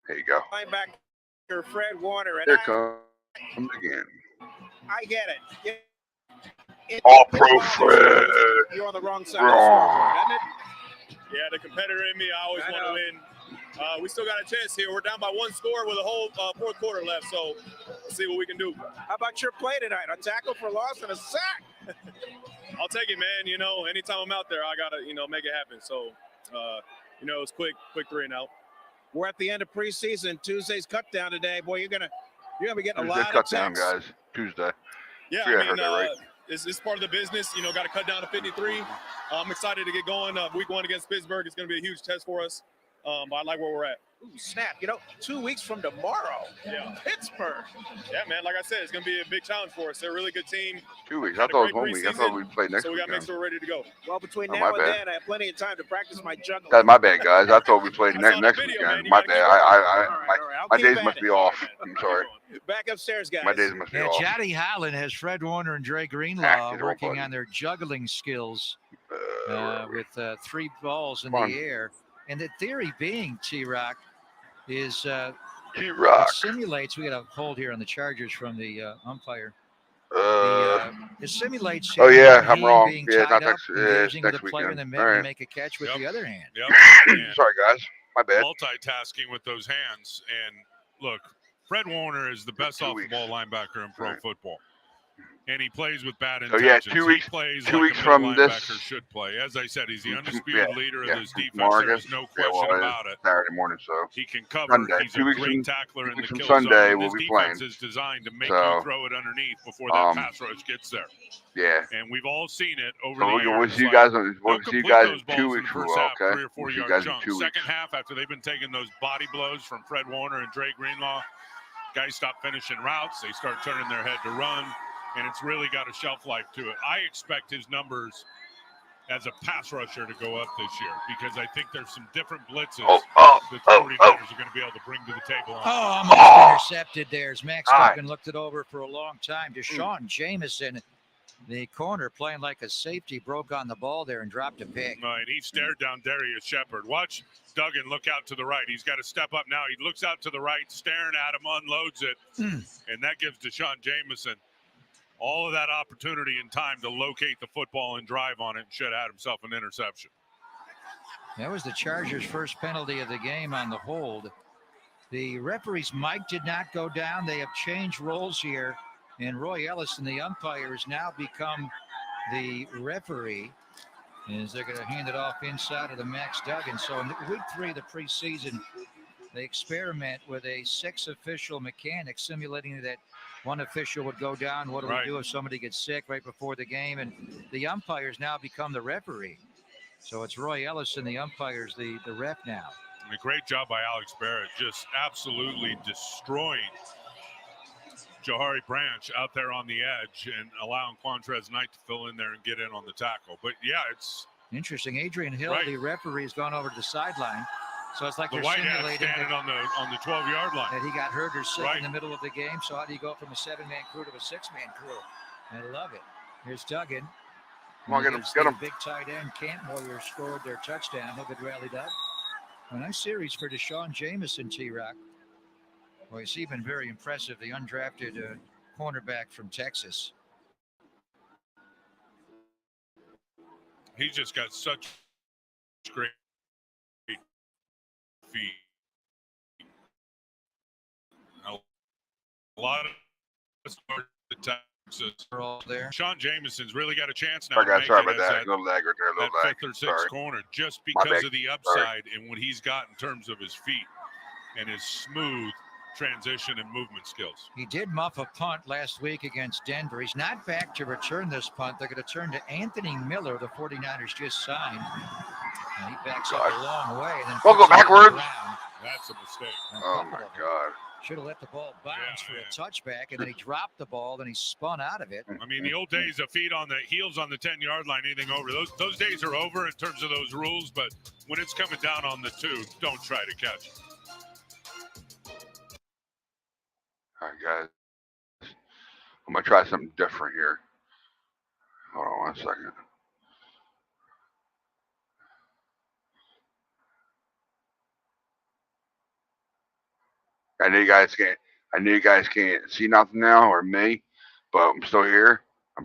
There you go. Linebacker Fred Warner. And Here comes again. I get it. All pro Fred. You're on the wrong side of the score, doesn't it? Yeah, the competitor in me, I always want to win. We still got a chance here. We're down by 1 score with a whole fourth quarter left, so let's see what we can do. How about your play tonight? A tackle for loss and a sack. I'll take it, man. You know, anytime I'm out there, I got to, make it happen. So, it's quick 3 and out. We're at the end of preseason. Tuesday's cut down today. Boy, you're gonna be getting a lot of cut texts. down, guys. Tuesday. Yeah, I heard that right. It's part of the business. Got to cut down to 53. I'm excited to get going. Week 1 against Pittsburgh is going to be a huge test for us. But I like where we're at. Ooh, snap. 2 weeks from tomorrow. Yeah. Pittsburgh. Yeah, man. Like I said, it's going to be a big challenge for us. They're a really good team. 2 weeks. I thought it was 1 week. I thought we'd play next week. So we got to make sure we're ready to go. Well, between now and then, I have plenty of time to practice my juggling. That's my bad, guys. I thought we played next weekend. My bad. My days must be off. I'm sorry. Back upstairs, guys. My days must be off. Johnny Highland has Fred Warner and Dre Greenlaw working on their juggling skills with 3 balls in the air. And the theory being, T-Rock, is T-Rock simulates. We got a hold here on the Chargers from the umpire. It simulates. Oh yeah, I'm wrong. Being Yeah, tied not up, next. engaging Next the player in weekend. the All middle right. to make a catch with the other hand. Yep. Sorry, guys. My bad. Multitasking with those hands. And look, Fred Warner is the best off-the-ball linebacker in pro football. And he plays with bad So intentions. yeah, 2 weeks. He plays 2 like weeks a from middle this. linebacker should play. As I said, he's the undisputed leader of this defense. Marcus. There's no question about it. Saturday morning, so he can cover. Sunday. He's 2 a weeks great from, tackler in the from kill Sunday zone. we'll This be playing. defense is designed to make So, you throw it underneath before that pass rush gets there. Yeah. And we've all seen it over So the years. we'll see you guys. We'll see you guys in 2 2 weeks from first now. half, Okay. 3 or 4 We'll see you yard guys in chunks. 2 weeks. Second half, after they've been taking those body blows from Fred Warner and Dre Greenlaw, guys stop finishing routes. They start turning their head to run, and it's really got a shelf life to it. I expect his numbers as a pass rusher to go up this year because I think there's some different blitzes that the 49ers are going to be able to bring to the table. Almost intercepted there as Max Duggan looked it over for a long time. Deshaun Jameson, the corner, playing like a safety, broke on the ball there and dropped a pick. And he stared down Darius Shepard. Watch Duggan look out to the right. He's got to step up now. He looks out to the right, staring at him, unloads it, and that gives Deshaun Jameson all of that opportunity and time to locate the football and drive on it and should have had himself an interception. That was the Chargers' first penalty of the game on the hold. The referee's mic did not go down. They have changed roles here, and Roy Ellison, the umpire, has now become the referee, as they're going to hand it off inside of the Max Duggan. So in week 3 of the preseason, they experiment with a 6-official mechanic, simulating that one official would go down. What do we do if somebody gets sick right before the game? And the umpires now become the referee. So it's Roy Ellison, the umpire's the ref now. A great job by Alex Barrett, just absolutely destroying Jahari Branch out there on the edge and allowing Quantrez Knight to fill in there and get in on the tackle. But yeah, it's interesting. Adrian Hill, the referee, has gone over to the sideline. So it's like the they're white simulating standing on the 12-yard line. That he got hurt or sick in the middle of the game. So how do you go from a 7-man crew to a 6-man crew? I love it. Here's Duggan. Come on, get him. Big tight end Canton Warriors scored their touchdown. Look at rallied up. A nice series for Deshaun Jameson, T-Rock. Well, he's been very impressive, the undrafted cornerback from Texas. He's just got such great feet. A lot of Texas. We're all there. Sean Jameson's really got a chance now. Sorry about that. Little lag right there. Little lag. 5th or 6th corner, just because of the upside and what he's got in terms of his feet and his smooth transition and movement skills. He did muff a punt last week against Denver. He's not back to return this punt. They're going to turn to Anthony Miller, the 49ers just signed. And he backs up a long way. And then we'll go backwards. That's a mistake. Oh, my God. Should have let the ball bounce for a touchback, and then he dropped the ball, then he spun out of it. I mean, the old days of feet on the heels on the 10-yard line, anything over, those days are over in terms of those rules, but when it's coming down on the 2, don't try to catch it. All right, guys. I'm going to try something different here. Hold on 1 second. I know you guys can't see nothing now or me, but I'm still here. I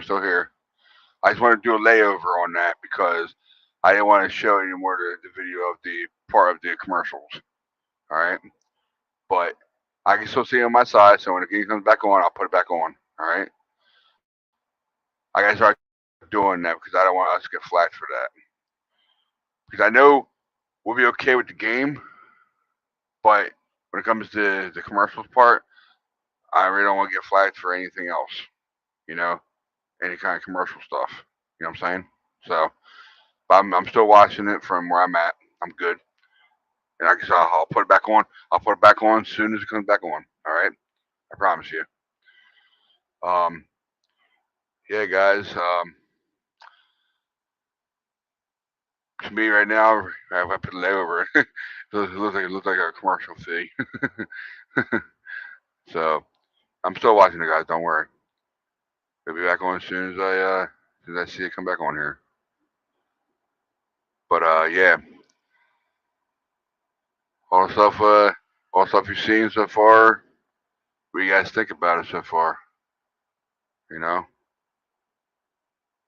just want to do a layover on that because I didn't want to show any more of the video of the part of the commercials. All right. But I can still see it on my side, so when the game comes back on, I'll put it back on. All right. I gotta start doing that because I don't want us to get flagged for that. Because I know we'll be okay with the game, but when it comes to the commercials part, I really don't want to get flagged for anything else, any kind of commercial stuff. You know what I'm saying? So, but I'm still watching it from where I'm at. I'm good. And like I said, I'll put it back on. I'll put it back on as soon as it comes back on. All right? I promise you. Yeah, guys. To me right now, I put it over. It looks like a commercial fee. So I'm still watching it, guys. Don't worry. It'll be back on as soon as I see it come back on here. But yeah. All the stuff you've seen so far. What do you guys think about it so far?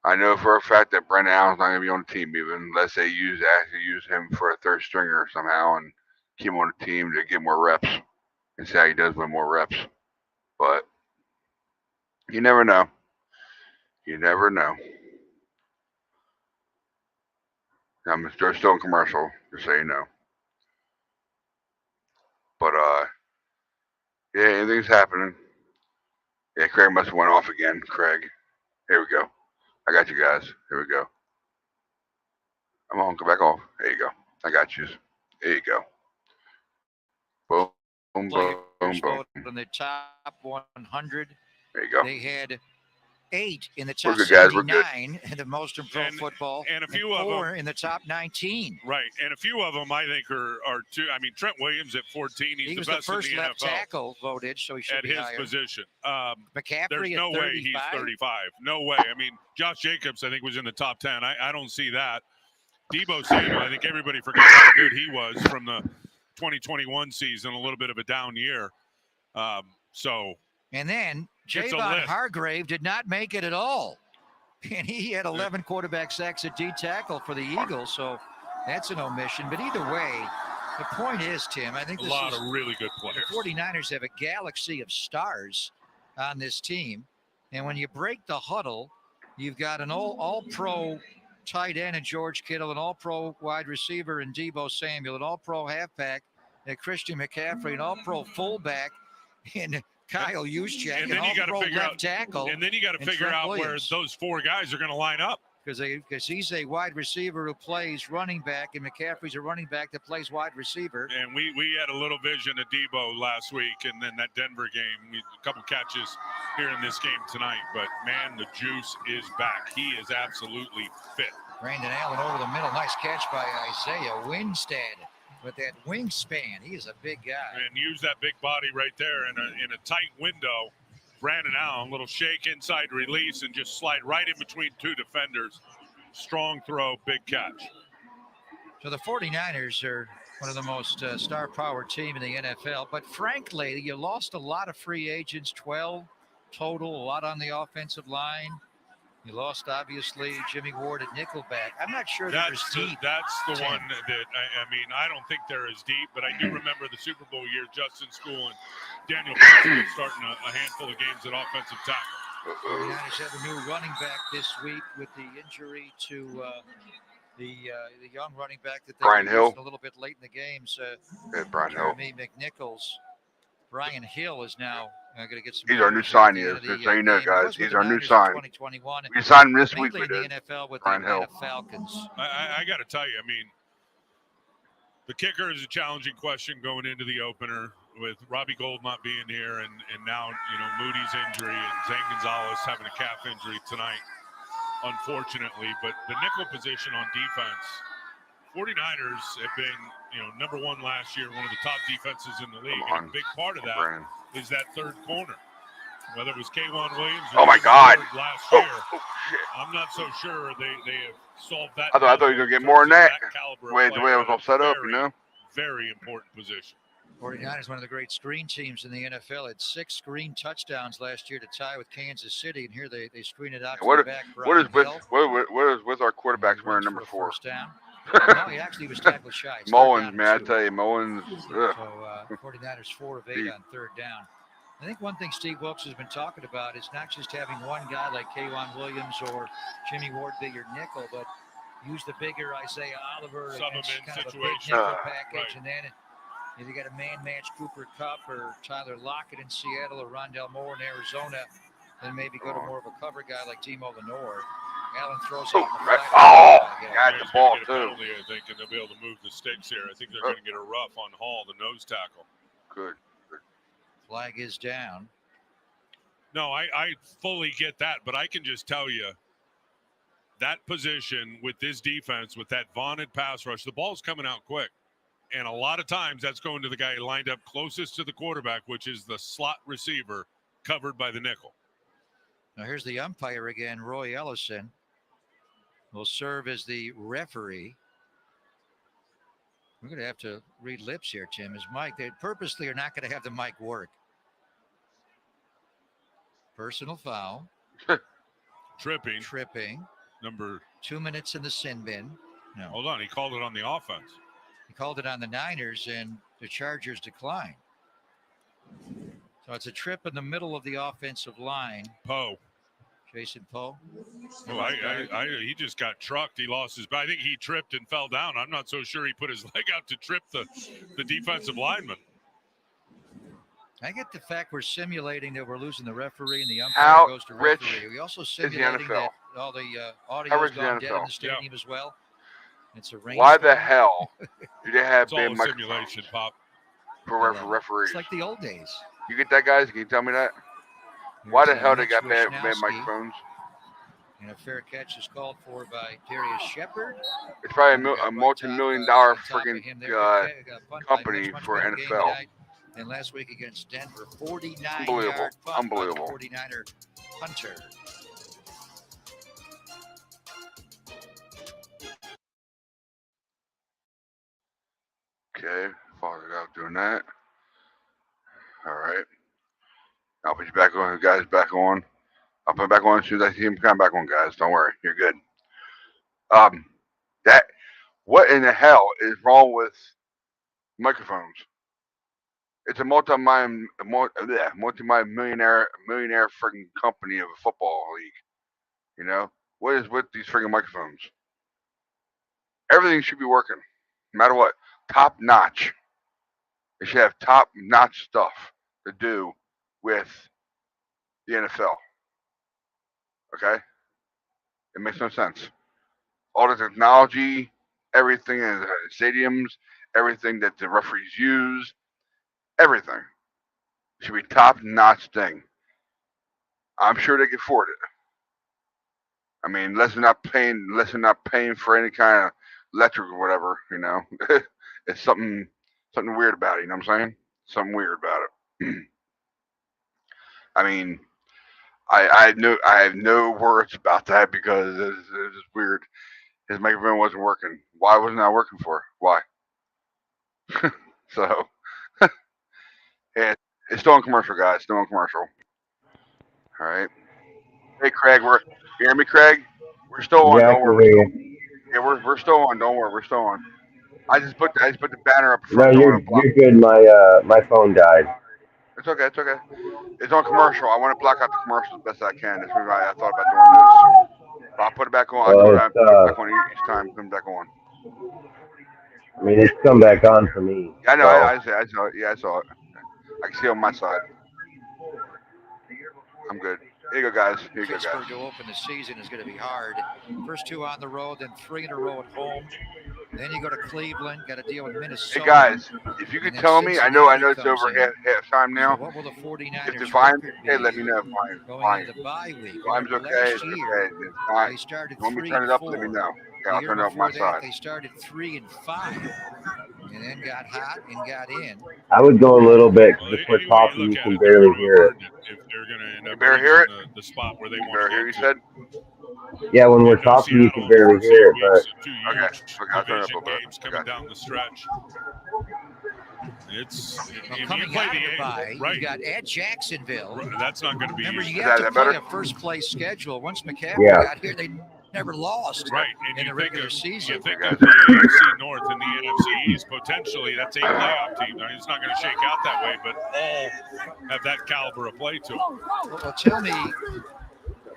I know for a fact that Brent Allen's not going to be on the team even unless they actually use him for a third stringer somehow and keep him on the team to get more reps and see how he does with more reps. But you never know. They're still in commercial, just so you know. But yeah, anything's happening. Yeah, Craig must have went off again. Craig. Here we go. I got you guys. Here we go. Come on, go back off. There you go. I got you. There you go. Boom, boom, boom. Boom, boom. voted in the top 100. There you go. They had 8 in the We're top good, guys. We're good. 79 in the most in pro football, and a few of 4 them in the top 19. Right, and a few of them I think are two. I mean, Trent Williams at 14, he's He the was best the first in the left NFL tackle voted, so he should at be his higher. position. McCaffrey There's at no way 35? he's 35. No way. I mean, Josh Jacobs I think was in the top 10. I don't see that. Debo Samuel, I think everybody forgot how good he was from the 2021 season. A little bit of a down year. And then It's a Javon list. Hargrave did not make it at all. And he had 11 quarterback sacks at D tackle for the Eagles, so that's an omission. But either way, the point is, Tim, I think A this lot is, of really good players. the 49ers have a galaxy of stars on this team. And when you break the huddle, you've got an all-pro tight end in George Kittle, an all-pro wide receiver in Debo Samuel, an all-pro halfback Christian McCaffrey, an all-pro fullback in Kyle Juszczyk, And then you got to all-pro figure left out, tackle. and then you got to and figure Trent out Williams. where those 4 guys are going to line up. Because he's a wide receiver who plays running back, and McCaffrey's a running back that plays wide receiver. And we had a little vision of Debo last week, and then that Denver game, a couple catches here in this game tonight. But man, the juice is back. He is absolutely fit. Brandon Allen over the middle, nice catch by Isaiah Winstead with that wingspan. He is a big guy. And use that big body right there in a tight window. Brandon Allen, little shake inside release and just slide right in between 2 defenders. Strong throw, big catch. So the 49ers are one of the most star-powered team in the NFL. But frankly, you lost a lot of free agents, 12 total, a lot on the offensive line. You lost, obviously, Jimmy Ward at nickelback. I'm not sure they're as deep. That's the Tim. one that, I mean, I don't think they're as deep, but I do remember the Super Bowl year, Justin School and Daniel Brunson starting a handful of games at offensive tackle. 49ers have a new running back this week with the injury to the young running back that they Brian used Hill. a little bit late in the games. Brian Hill. Jeremy McNichols. Brian Hill is now going to get some. He's our new sign, he is. Just so you know, guys. He's our new sign. 2021. We signed him this week. Mainly We in did. the NFL with Brian the Hill. Atlanta Falcons. I got to tell you, I mean, the kicker is a challenging question going into the opener with Robbie Gould not being here and now, Moody's injury and Zane Gonzalez having a calf injury tonight, unfortunately. But the nickel position on defense, 49ers have been, number 1 last year, one of the top defenses in the league. And a big part of that is that third corner. Whether it was K'Wan Williams or Oh, my God. last year, shit. I'm not so sure they have solved that. I thought you were going to get more than that. The way it was all set up, Very important position. 49ers, one of the great screen teams in the NFL, had 6 screen touchdowns last year to tie with Kansas City, and here they screen it out to the back. What is Brian Hill. with our quarterbacks wearing number 4? First down. No, he actually was tackled shy. It's Mullins, third down man, I and 2. tell you, Mullins. Ugh. So 49ers 4 of 8 on third down. I think one thing Steve Wilkes has been talking about is not just having one guy like K'Wan Williams or Jimmy Ward be your nickel, but use the bigger Isaiah Oliver against Sub-a-man kind of a big situation. nickel package, Right. and then if you got a man match Cooper Kupp or Tyler Lockett in Seattle or Rondell Moore in Arizona, then maybe go to more of a cover guy like Timo Lenore. Allen throws out the flag. Got the ball Get a too. penalty, I think, and they'll be able to move the sticks here. I think they're going to get a rough on Hall, the nose tackle. Good. Flag is down. No, I fully get that, but I can just tell you that position with this defense, with that vaunted pass rush, the ball's coming out quick. And a lot of times that's going to the guy lined up closest to the quarterback, which is the slot receiver covered by the nickel. Now here's the umpire again, Roy Ellison, will serve as the referee. We're going to have to read lips here, Tim. Is Mike? They purposely are not going to have the mic work. Personal foul. Tripping. Number 2 minutes in the sin bin. No. Hold on. He called it on the offense. He called it on the Niners, and the Chargers declined. So it's a trip in the middle of the offensive line. Poe. Jason Poe. Oh, he just got trucked. He lost his. I think he tripped and fell down. I'm not so sure he put his leg out to trip the defensive lineman. I get the fact we're simulating that we're losing the referee and the umpire How goes to rich referee. We also is the simulating NFL? that all the How audio rich is is the gone dead in NFL? the stadium as well. It's a rain. Why the hell do they have It's all big a microphones? simulation, Pop. for referees. It's like the old days. You get that, guys? Can you tell me that? Why the hell they got bad microphones? And a fair catch is called for by Darius Shepard. It's probably a multi-million-dollar freaking company for NFL. And last week against Denver, 49 Unbelievable. punt Unbelievable. 49er punter. Okay, followed out doing that. All right. I'll put you back on, guys. Back on. I'll put it back on as soon as I see him come back on, guys. Don't worry, you're good. What in the hell is wrong with microphones? It's a multi-millionaire freaking company of a football league. You know what is with these freaking microphones? Everything should be working, no matter what. Top notch. They should have top notch stuff to do with the NFL. Okay? It makes no sense. All the technology, everything in the stadiums, everything that the referees use, everything should be top-notch thing. I'm sure they can afford it. I mean, unless they're not paying for any kind of electric or whatever, you know. It's something weird about it, you know what I'm saying? Something weird about it. I mean, I have no words about that because it's just weird. His microphone wasn't working. Why wasn't that working for? Why? So, it's still on commercial, guys. Still on commercial. All right. Hey, Craig, you hear me, Craig? We're still on. Yeah, Don't worry. We're still on. Don't worry. We're still on. I just put the banner up front. No, you're good. My phone died. It's okay. It's okay. It's on commercial. I want to block out the commercials as best I can. That's why I thought about doing this. But I'll put it back on. I'll put it back on each time. Come back on. I mean, it's come back on for me. Yeah, I know. I saw it. Yeah, I saw it. I can see it on my side. I'm good. Here you go, guys. Here you go, Pittsburgh guys. to open the season is going to be hard. First two on the road, then 3 in a row at home. Then you go to Cleveland, got to deal with Minnesota. Hey guys, if you could tell me, I know it's over half time now. So what will the 49ers if the volume's okay, let me know. Fine. The bye week. Volume's okay. It's okay. It's fine. They started You want me to 3 turn and it up? 4. Let me know. The I'll year turn it up my before that, side. They started 3 and 5, and then got hot and got in. I would go a little bit because if we're talking, you can barely hear it. If they're going to end up barely hear it? The spot where they want to hear you said? Yeah, when we're talking, you can barely hear it, but Okay, I'll turn it up a little games coming down the stretch. It's Coming out of the bye, right. you got at Jacksonville. That's not going to be Remember, easy. you have to that play better? a first-place schedule. Once McCaffrey Yeah. got here, they never lost Right, and in you the think regular of, season. You think of the AFC North and the NFC East, potentially that's 8 playoff teams. I mean, it's not going to shake out that way, but all have that caliber of play to them. Well, tell me,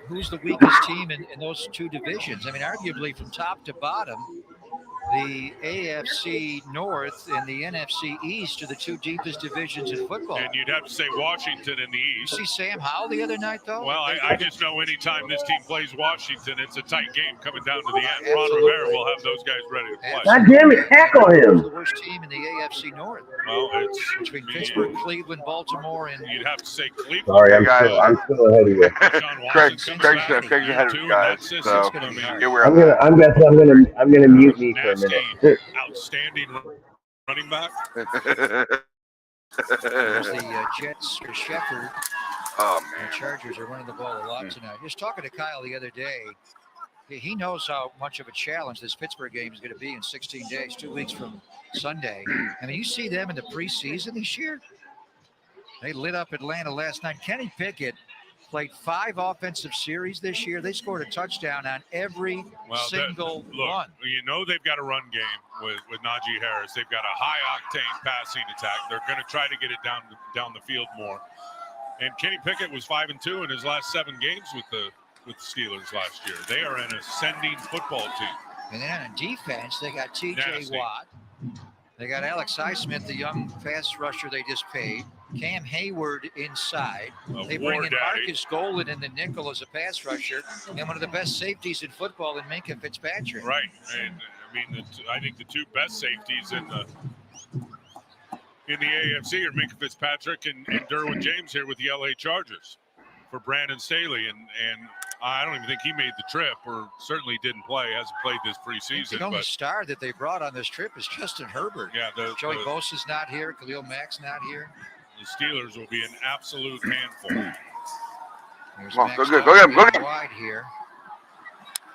who's the weakest team in those two divisions? I mean, arguably from top to bottom, the AFC North and the NFC East are the two deepest divisions in football. And you'd have to say Washington in the You East. see Sam Howell the other night, though? Well, I just know anytime this team plays Washington, it's a tight game coming down to the end. Ron Absolutely. Rivera will have those guys ready to play. God damn it, tackle Who's him. the worst team in the AFC North? Well, it's Between Pittsburgh, Cleveland, Baltimore, and You'd have to say Cleveland. Sorry, I'm guys. still ahead of you. Deshaun Craig's Watson comes back ahead year of two, you and guys. that's just- So it's gonna be get aware of that. I'm gonna mute me for a nasty, minute. outstanding running back. there's the Jets for Shepard. Oh The man. Chargers are running the ball a lot tonight. Just talking to Kyle the other day, he knows how much of a challenge this Pittsburgh game is going to be in 16 days, 2 weeks from Sunday. I mean, you see them in the preseason this year. They lit up Atlanta last night. Kenny Pickett played 5 offensive series this year. They scored a touchdown on every single one. You know they've got a run game with Najee Harris. They've got a high-octane passing attack. They're going to try to get it down the field more. And Kenny Pickett was 5-2 in his last 7 games with the Steelers last year. They are an ascending football team. And then on defense, they got T.J. Nasty. Watt. They got Alex Highsmith, the young fast rusher they just paid. Cam Hayward inside. They bring war in daddy. Marcus Golden in the nickel as a pass rusher, and one of the best safeties in football in Minkah Fitzpatrick. Right. And I mean, I think the two best safeties in in the AFC are Minka Fitzpatrick and Derwin James here with the LA Chargers for Brandon Staley. And I don't even think he made the trip, or certainly didn't play. Hasn't played this preseason. The only but star that they brought on this trip is Justin Herbert. yeah, Joey Bosa's not here. Khalil Mack's not here. the Steelers will be an absolute handful. Here's Come on, Max go get him, go get him. wide here.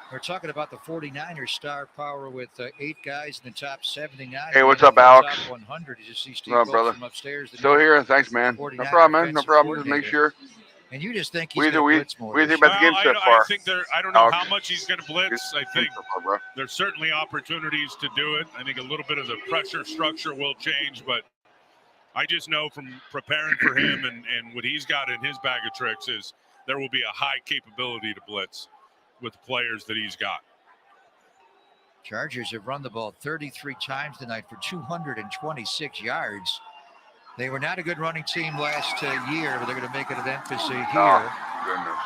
We're talking about the 49ers star power with 8 guys in the top 79. Hey, what's And up, in the Alex? Top 100. You just see Steve What's up, Wilkes brother? from upstairs. the Still new here? Thanks, man. No 49 problem, man. No defensive problem. Just make coordinator. sure. And you just think he's We going to we blitz more. we this think about the year. game so I far. think I don't know Alex. how much he's going to blitz. I think So far, bro. there's certainly opportunities to do it. I think a little bit of the pressure structure will change, but I just know from preparing for him and what he's got in his bag of tricks is there will be a high capability to blitz with the players that he's got. Chargers have run the ball 33 times tonight for 226 yards. They were not a good running team last year, but they're going to make it an emphasis here. Oh, goodness.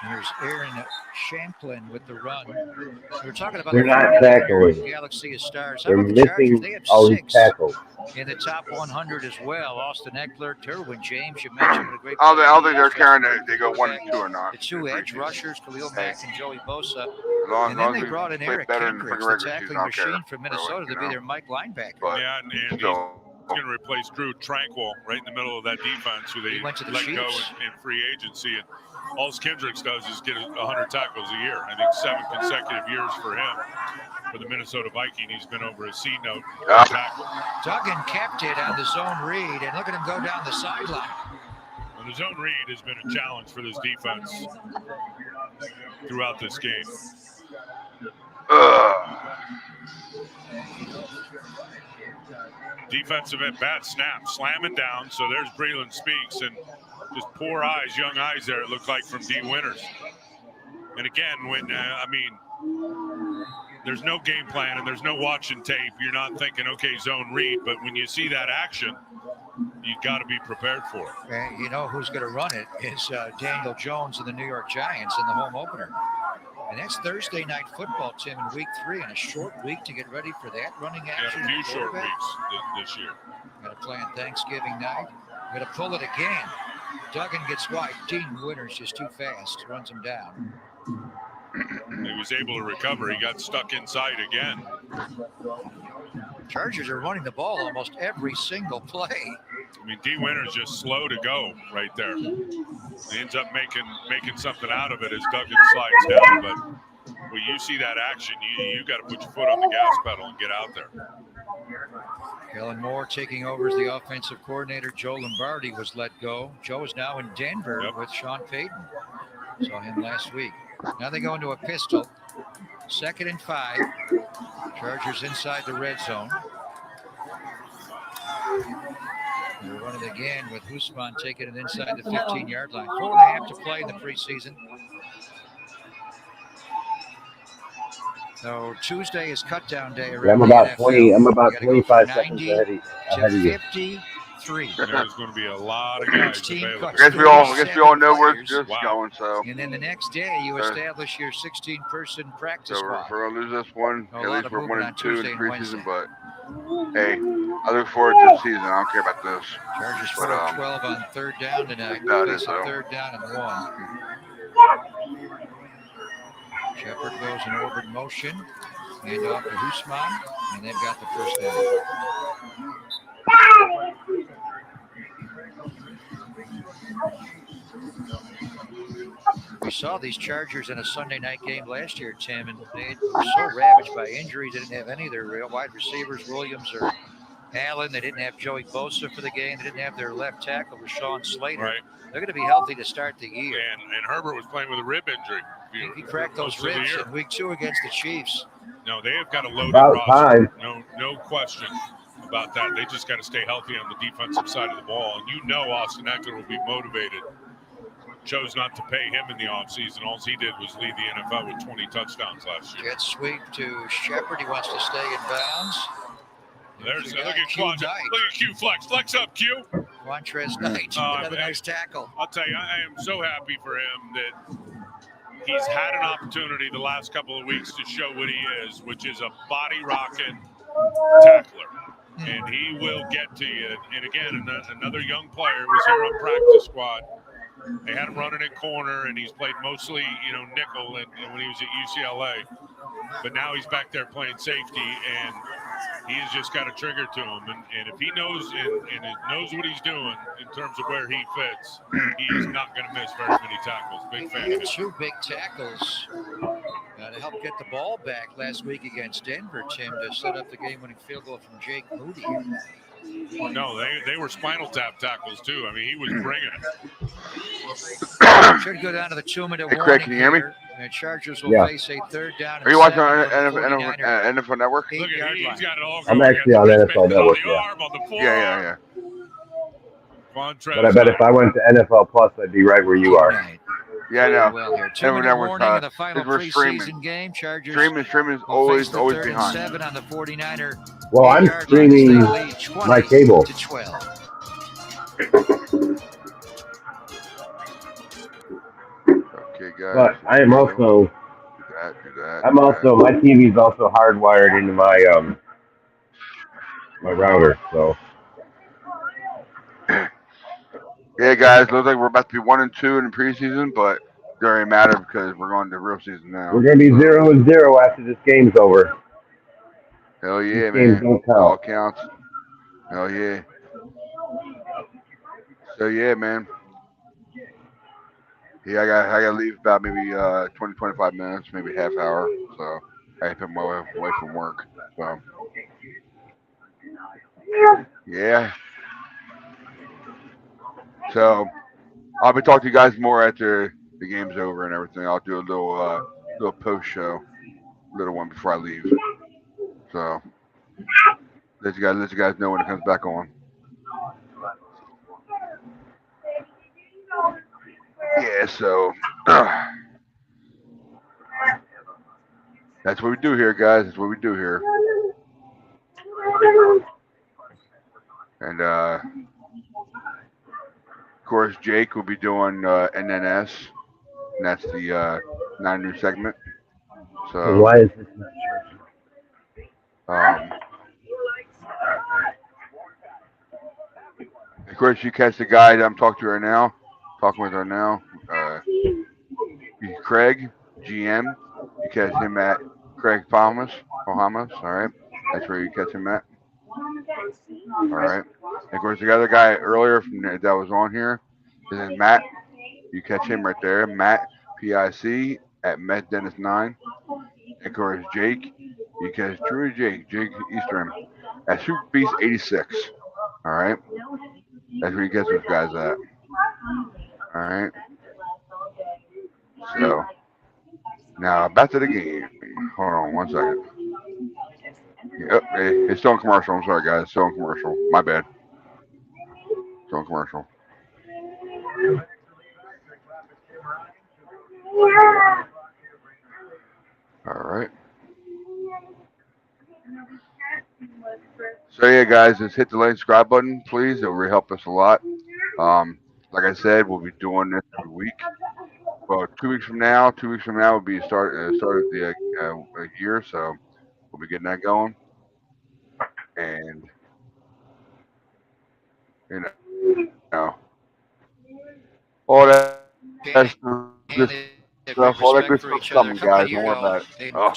Here's Aaron Shamplin with the run. We're talking about They're not tackling. Galaxy of Stars. How They're about the Chargers? missing They have all these 6 tackles. in the top 100 as well. Austin Eckler, Derwin James, you mentioned what a great I player don't he think they're is. carrying it. They go 1 and 2 or not. The 2 edge rushers, Khalil Mack and Joey Bosa. As long And then as they we brought in play Eric better in the Kendricks, the regular season, tackling I don't care. machine from Minnesota, to be their Mike linebacker. But Yeah, and he's still, going to replace Drew Tranquil right in the middle of that defense, who they He went to the let go Chiefs. in free agency. And all Kendricks does is get 100 tackles a year. I think 7 consecutive years for him. For the Minnesota Viking, he's been over a C note tackle. Duggan kept it on the zone read, and look at him go down the sideline. And the zone read has been a challenge for this defense throughout this game. Defensive at bat snap, slamming down. So there's Breland Speaks, and just poor eyes, young eyes there, it looked like, from D. Winters. And again, when, there's no game plan and there's no watching tape, you're not thinking, okay, zone read. But when you see that action, you've got to be prepared for it. And you know who's going to run it is Daniel Jones and the New York Giants in the home opener. And that's Thursday night football, Tim, in week 3, and a short week to get ready for that running action. A few short weeks this year. Got to play on Thanksgiving night. Got to pull it again. Duggan gets wide. Dean Winters just too fast, runs him down. He was able to recover. He got stuck inside again. Chargers are running the ball almost every single play. I mean, D. Winters just slow to go right there. He ends up making something out of it as Duggan slides down. But when you see that action, you got to put your foot on the gas pedal and get out there. Kellen Moore taking over as the offensive coordinator. Joe Lombardi was let go. Joe is now in Denver with Sean Payton. Saw him last week. Now they go into a pistol. 2nd and 5. Chargers inside the red zone. They're running again with Husman taking it inside the 15-yard line. 4.5 to play in the preseason. So Tuesday is cut down day. Yeah, I'm about 20. I'm about 25 seconds ahead of you. 53. There's going to be a lot of guys available. I guess we all know where it's just going. So. And then the next day, you establish your 16-person practice squad. We're gonna lose this one. A At lot least of we're 1 movement and on 2 in Tuesday the and preseason. Wednesday. But hey, I look forward to the season. I don't care about this. Chargers But, 4 of 12 on 3rd down tonight. No, it It's is, a though. 3rd down and 1. Shepard goes in over motion. Hand off to Husman, and they've got the first down. We saw these Chargers in a Sunday night game last year, Tim, and they were so ravaged by injuries. They didn't have any of their real wide receivers, Williams or Allen. They didn't have Joey Bosa for the game. They didn't have their left tackle, Rashawn Slater. Right. They're going to be healthy to start the year. And Herbert was playing with a rib injury. He cracked those most of the ribs year. in week 2 against the Chiefs. No, they have got a loaded About roster. time. No question about that. They just got to stay healthy on the defensive side of the ball. And you know Austin Eckler will be motivated. Chose not to pay him in the offseason. All he did was lead the NFL with 20 touchdowns last year. Jet sweep to Shepard. He wants to stay in bounds. There's Look look at at Q Quan. Knight. Look at Q flex. Flex up, Q. Quantrez Knight. Another nice tackle. I'll tell you, I am so happy for him that he's had an opportunity the last couple of weeks to show what he is, which is a body rocking tackler. and he will get to you. And again, another young player was here on practice squad. They had him running in corner, and he's played mostly, nickel when he was at UCLA. But now he's back there playing safety, and he has just got a trigger to him. And if he knows and knows what he's doing in terms of where he fits, he is not going to miss very many tackles. Big fan He of had it. 2 big tackles to help get the ball back last week against Denver, Tim, to set up the game-winning field goal from Jake Moody. No, they were spinal tap tackles, too. I mean, he was bringing it. Should go down to the 2-minute Hey, warning. Craig, can you hear me? Here. The Chargers will Yeah. face a 3rd down. Are you watching on NFL Network? Look at he's got it all I'm going. actually on NFL Network, The yeah. arm, on the forearm. Yeah. But I bet if I went to NFL Plus, I'd be right where you are. Yeah, I know. Well, here, NFL 2-minute Network's warning in the final we're streaming. preseason game. Chargers Streaming is will face always the 3rd and behind. 7 on the 49er. Well, I'm 8-yard line. streaming They lead 20 my cable. to 12. Okay, guys. But I am also, Do that. I'm also, my TV is also hardwired into my my router. So Yeah, guys. Looks like we're about to be 1-2 in the preseason, but it doesn't matter because we're going to real season now. we're gonna be 0-0 after this game's over. Hell yeah, These games man. don't count. All counts. Hell yeah. So yeah, man. Yeah, I gotta leave about maybe 20-25 minutes, maybe half hour. So I have to put my wife away from work. So yeah. So I'll be talking to you guys more after the game's over and everything. I'll do a little post show, little one before I leave. So let you guys know when it comes back on. Yeah, so that's what we do here, guys. That's what we do here. And of course, Jake will be doing NNS, and that's the 9 new segment. So why is this? Of course, you catch the guy that I'm talking with right now. Craig, GM. You catch him at Craig Bahamas. All right, that's where you catch him at. All right. And of course, the other guy earlier that was on here is Matt. You catch him right there, Matt PIC at Met Dennis 9. And of course, Jake. You catch Jake Eastern at Super Beast 86. All right. That's where you catch those guys at. All right. So now back to the game. Hold on 1 second. Yep, it's still in commercial. I'm sorry, guys. Still in commercial. My bad. Still in commercial. All right. So yeah, guys, just hit the like, subscribe button, please. It will really help us a lot. Like I said, we'll be doing this every week. Well, 2 weeks from now will be start of the year, so we'll be getting that going. And you know, all that good stuff, all that good stuff coming, guys. Don't worry about it. Oh.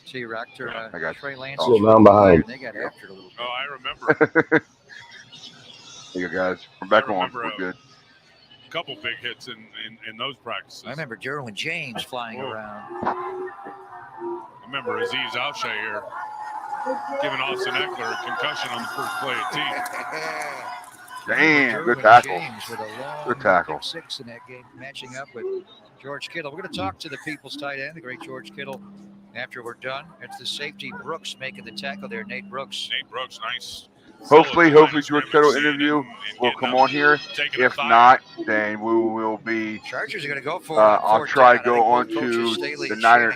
See, Rector, I got Trey Lance. Cool, I'm behind. They got after it a little bit. Oh, I remember. Hey, guys, we're back on. We're good. A couple big hits in those practices. I remember Derwin James flying around. I remember Aziz Alshay here giving Austin Eckler a concussion on the first play at T. Damn, good Derwin tackle. James with a long Good tackle. pick 6 in that game, matching up with George Kittle. We're going to talk to the People's tight end, the great George Kittle, after we're done. It's the safety Brooks making the tackle there, Nate Brooks. Nice. Hopefully George Kittle interview will come on here. If not, then we will be. Chargers are going to go for. I'll try to go on to the Niners.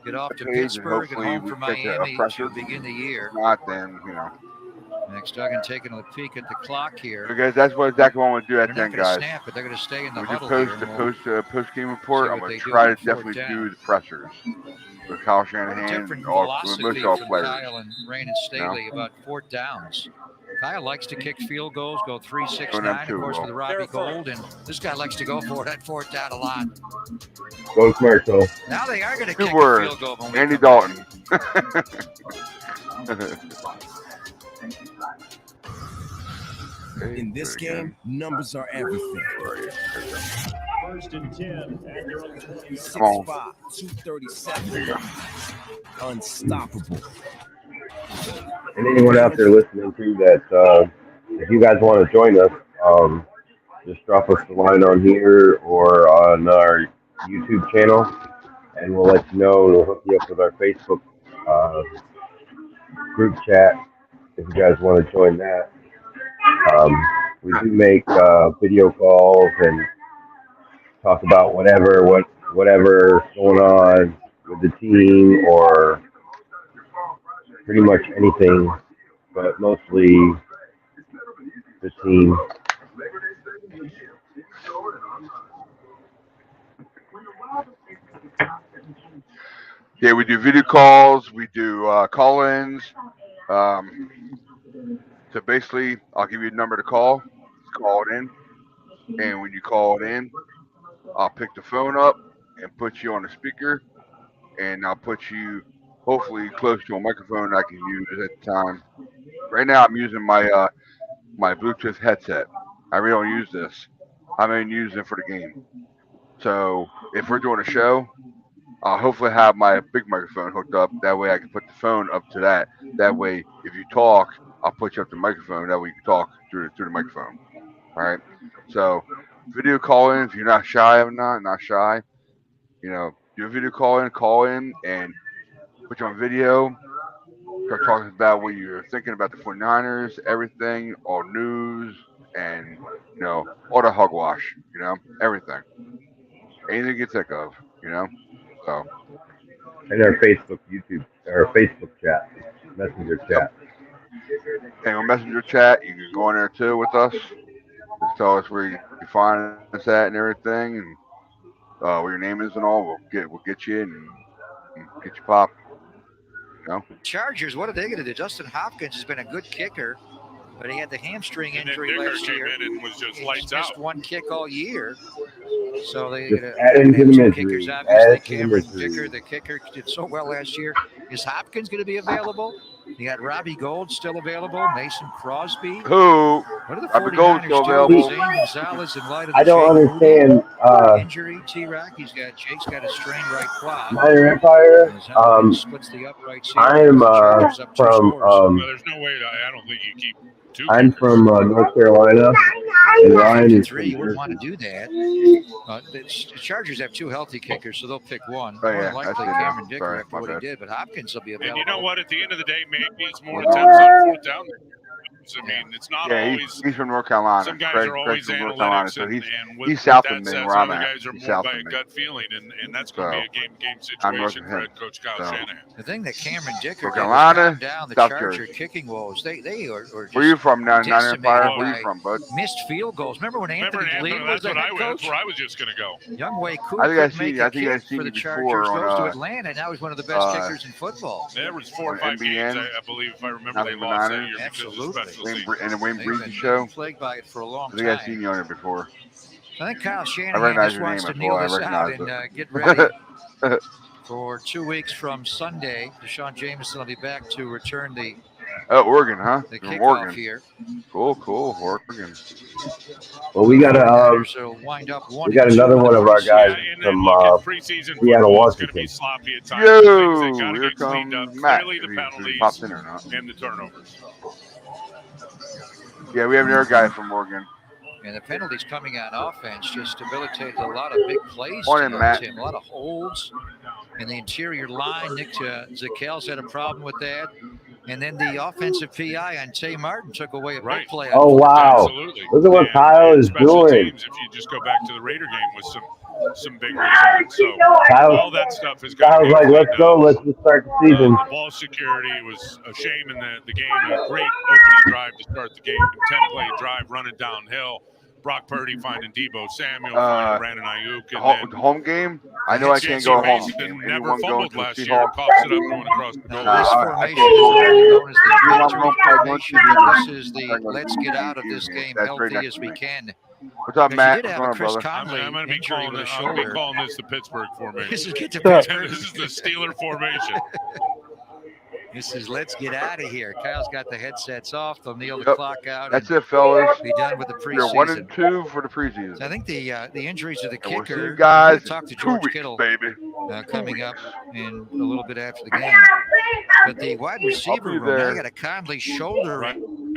Get off to page and Pittsburgh and hopefully home we for get a Miami pressure. to begin the year. If not, then Next, Duggan taking a peek at the clock here. Because that's what exactly what I want to do at the They're end, not going to guys. snap, but they're going to stay in the When you huddle post here. the post-game report, see I'm what going they to do try on to fourth definitely down. do the pressers with Kyle Shanahan Different and all, philosophy most all from players. Kyle and Rain Staley about fourth downs. Kyle likes to kick field goals, go 3, 6, 9, of course, with Robbie Gold, and this guy likes to go for it at fourth down a lot. Go smart, Phil. Now they are going to Good kick word. a field goal. When we Andy come Dalton. In this game, numbers are everything. First and 10 at their own 20. 6'5", 237. Unstoppable. And anyone out there listening to that, if you guys want to join us, just drop us a line on here or on our YouTube channel, and we'll let you know, and we'll hook you up with our Facebook group chat if you guys want to join that. We do make video calls and talk about whatever's going on with the team or pretty much anything, but mostly the team. Yeah, we do video calls, we do call-ins. So basically, I'll give you a number to call it in, and when you call it in, I'll pick the phone up and put you on the speaker, and I'll put you hopefully close to a microphone I can use at the time. Right now, I'm using my my Bluetooth headset. I really don't use this. I'm going to use it for the game. So if we're doing a show, I'll hopefully have my big microphone hooked up. That way I can put the phone up to that. That way, if you talk, I'll put you up to the microphone. That way you can talk through the microphone. All right. So video call-in, if you're not shy, not shy, do a video call-in, and put you on video. Start talking about what you're thinking about the 49ers, everything, all news, and, all the hogwash, everything. Anything you think of, so. And our Facebook chat, Messenger chat. And on Messenger chat, you can go in there too with us. Just tell us where you find us at and everything, and where your name is and all. We'll get you and get you popped. Chargers, what are they going to do? Justin Hopkins has been a good kicker, but he had the hamstring injury last year. And was just He lights missed out. one kick all year. So they Just add into the two misery. kickers, Add obviously. to the Cameron misery. Dicker, the kicker, did so well last year. Is Hopkins going to be available? You got Robbie Gold still available. Mason Crosby. Who? What are the Robbie Gold's 49ers still doing? available. Zane Gonzalez in light of I the don't Jake understand. Moody injury. T-Rock, Jake's got a strained right quad. Minor Empire. Splits the upright I'm from. There's no way I don't think you keep two. I'm from North Carolina, and Ryan is from You wouldn't Jersey. want to do that. The Chargers have two healthy kickers, so they'll pick one. Oh, More yeah, than likely, that's- Cameron Dicker sorry, after my what he bad. did, but Hopkins will be available. And you know what? At the end of the day, maybe it's more attempts on fourth down. I mean, it's not Yeah, always. he's from North Carolina. Some guys Guys are always from North Carolina, analytics, so and with he's south that of me said, where I'm other at. guys are He's more south by of a me. gut feeling, and that's going to be a game I'm north situation of for him. head coach Kyle So. Shanahan. The thing that Cameron Dicker North did was Carolina, calm down the South Charger Jersey. kicking woes. They are just Where you from now, Niner decimated Empire? by Where you from, bud? missed field goals. Remember when Anthony Lee was the head That's coach? where I was just going to go. Young Wei Koo I think I couldn't make seen- a I think I kick seen for you the before Chargers. on, Goes to Atlanta. Now he's one of the best kickers in football. There was 4 or On 5 games, NBN, I believe, if I remember, not they from lost that Niners. year because of Absolutely. special teams. And the Wayne They've Breezy been show. plagued by it for a long I think I've time. seen you on it before. I think Kyle I Shanahan recognize just your wants name to as well. kneel I this out recognize and it. get ready for 2 weeks from Sunday. Deshaun Jameson will be back to return the Oregon, huh? the From kickoff Oregon. here. Cool, Oregon. Well, we got Niners will wind up we 1-2 got another in the one of our first guys And then from look at preseason Seattle, football is going to be Washington. sloppy at times. Things Yo, that got to here get cleaned up. comes Matt. Clearly the If he penalties pops in or not. and the turnovers. Yeah, we have another guy from Oregon. And the penalties coming on offense just debilitated a lot of big plays. Morning, tonight, Matt. Tim. A lot of holds in the interior line. Nick Zakel's had a problem with that. And then the offensive PI on Tay Martin took away a big play. Oh, wow. Absolutely. Look at what And Kyle is special doing. teams, if you just go back to the Raider game with some some big returns. So all that stuff is going I to was be like, let's cleaned go. up. Let's just start the season. The ball security was a shame in the game. A great opening drive to start the game. 10-play drive running downhill. Brock Purdy finding Debo Samuel, finding Brandon Ayuk. And then home game? I know I can't go home. Never fumbled last year and coughs it up going across the goal. This formation is known as the victory formation. And this is the let's get out of this game healthy as we can. What's up, Matt? You did have a Chris Conley I'm going to be injury with a I'm gonna be shoulder. calling this the Pittsburgh formation. This is get to Pittsburgh. This is the Steeler formation. This is let's get out of here. Kyle's got the headsets off. They'll kneel the clock out. That's it, fellas. Be done with the preseason. You're 1-2 for the preseason. So I think the injuries to the And we'll see kicker. you guys We're gonna talk to in 2 George weeks, Kittle baby. coming up in a little bit after the game. But the wide receiver be room, there. they got a Conley shoulder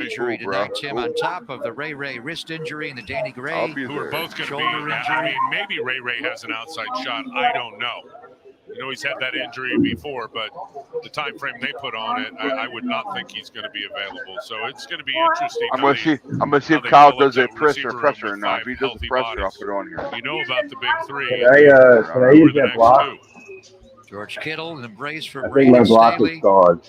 injury Ooh, bro. tonight, Tim, on top of the Ray wrist injury and the Danny Gray I'll be Who are there. both going to be, shoulder I injury. mean, maybe Ray has an outside shot. I don't know. You know, he's had that injury before, but the time frame they put on it, I would not think he's going to be available. So it's going to be interesting. I'm gonna see how if they Kyle fill up does a that receiver room pressure or with not. If he does healthy the pressure, I'll bodies. put it on here. You know about the big three. Can I use that block? George Kittle, an embrace for I think Brandon my block Staley. is gone.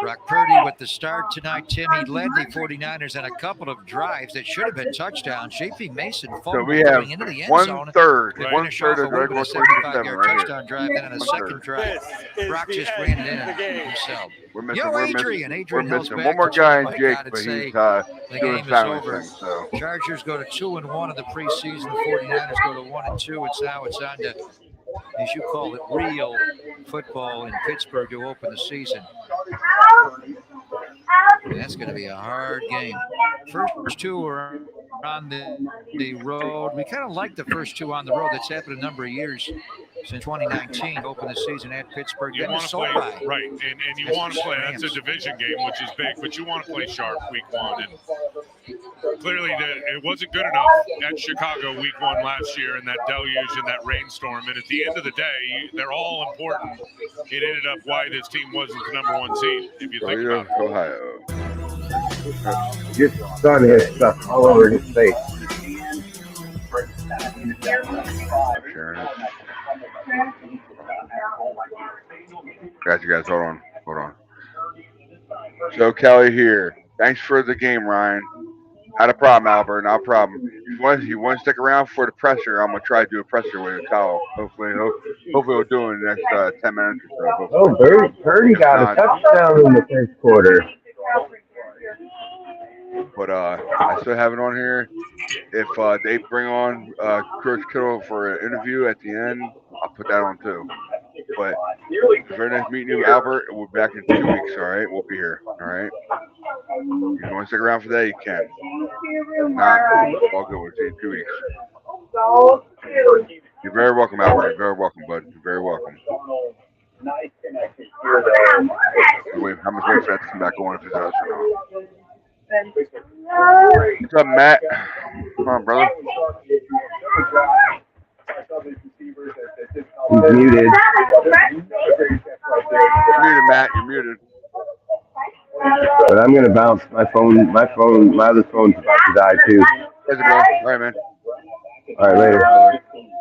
Brock Purdy with the start tonight. Tim, he led the 49ers on a couple of drives that should have been touchdowns. J.P. Mason So fumbled we have going into the end zone. 1/3. To 1/3 finish off of a win with a 75-yard right here. touchdown drive. Then on a second drive, Brock just ran it in himself. We're missing, Yo, we're Adrian. missing, Adrian we're Hill's missing back. one more That's guy in what I Jake, gotta but say. he's The doing game his is family over. thing. So Chargers go to 2-1 in the preseason. 49ers go to 1-2. It's on to, as you call it, real football in Pittsburgh to open the season. And that's going to be a hard game. First two are on the road. We kind of like the first two on the road. That's happened a number of years since 2019. Open the season at Pittsburgh. You Then want the to play, SoFi. right, and you That's want to the play, that's a Rams. division game, which is big, but you want to play sharp week one. And clearly it wasn't good enough at Chicago week one last year in that deluge and that rainstorm. And at the end of the day, they're all important. It ended up why this team wasn't the number one seed, if you think about it. Ohio. Your son has stuff all over his face. Sharing it. Got you guys. Hold on. So Kelly here. Thanks for the game, Ryan. Not a problem, Albert. Not a problem. If you want to stick around for the pressure, I'm gonna try to do a pressure with Kyle. Hopefully we'll do it in the next 10 minutes or so. Oh, Purdy got a touchdown in the first quarter. But I still have it on here. If they bring on George Kittle for an interview at the end, I'll put that on too. But very nice meeting you, Albert. We'll be back in 2 weeks. All right, we'll be here. All right. If you want to stick around for that, you can. Not all good. We'll see you in 2 weeks. You're very welcome, Albert. You're very welcome, bud. You're very welcome. Wait, how much wait for that to come back on if it does or not? What's up, Matt? Come on, brother. He's muted. You're muted, Matt. You're muted. But I'm gonna bounce my phone. My other phone's about to die too. There's a bro. All right, man. All right, later. All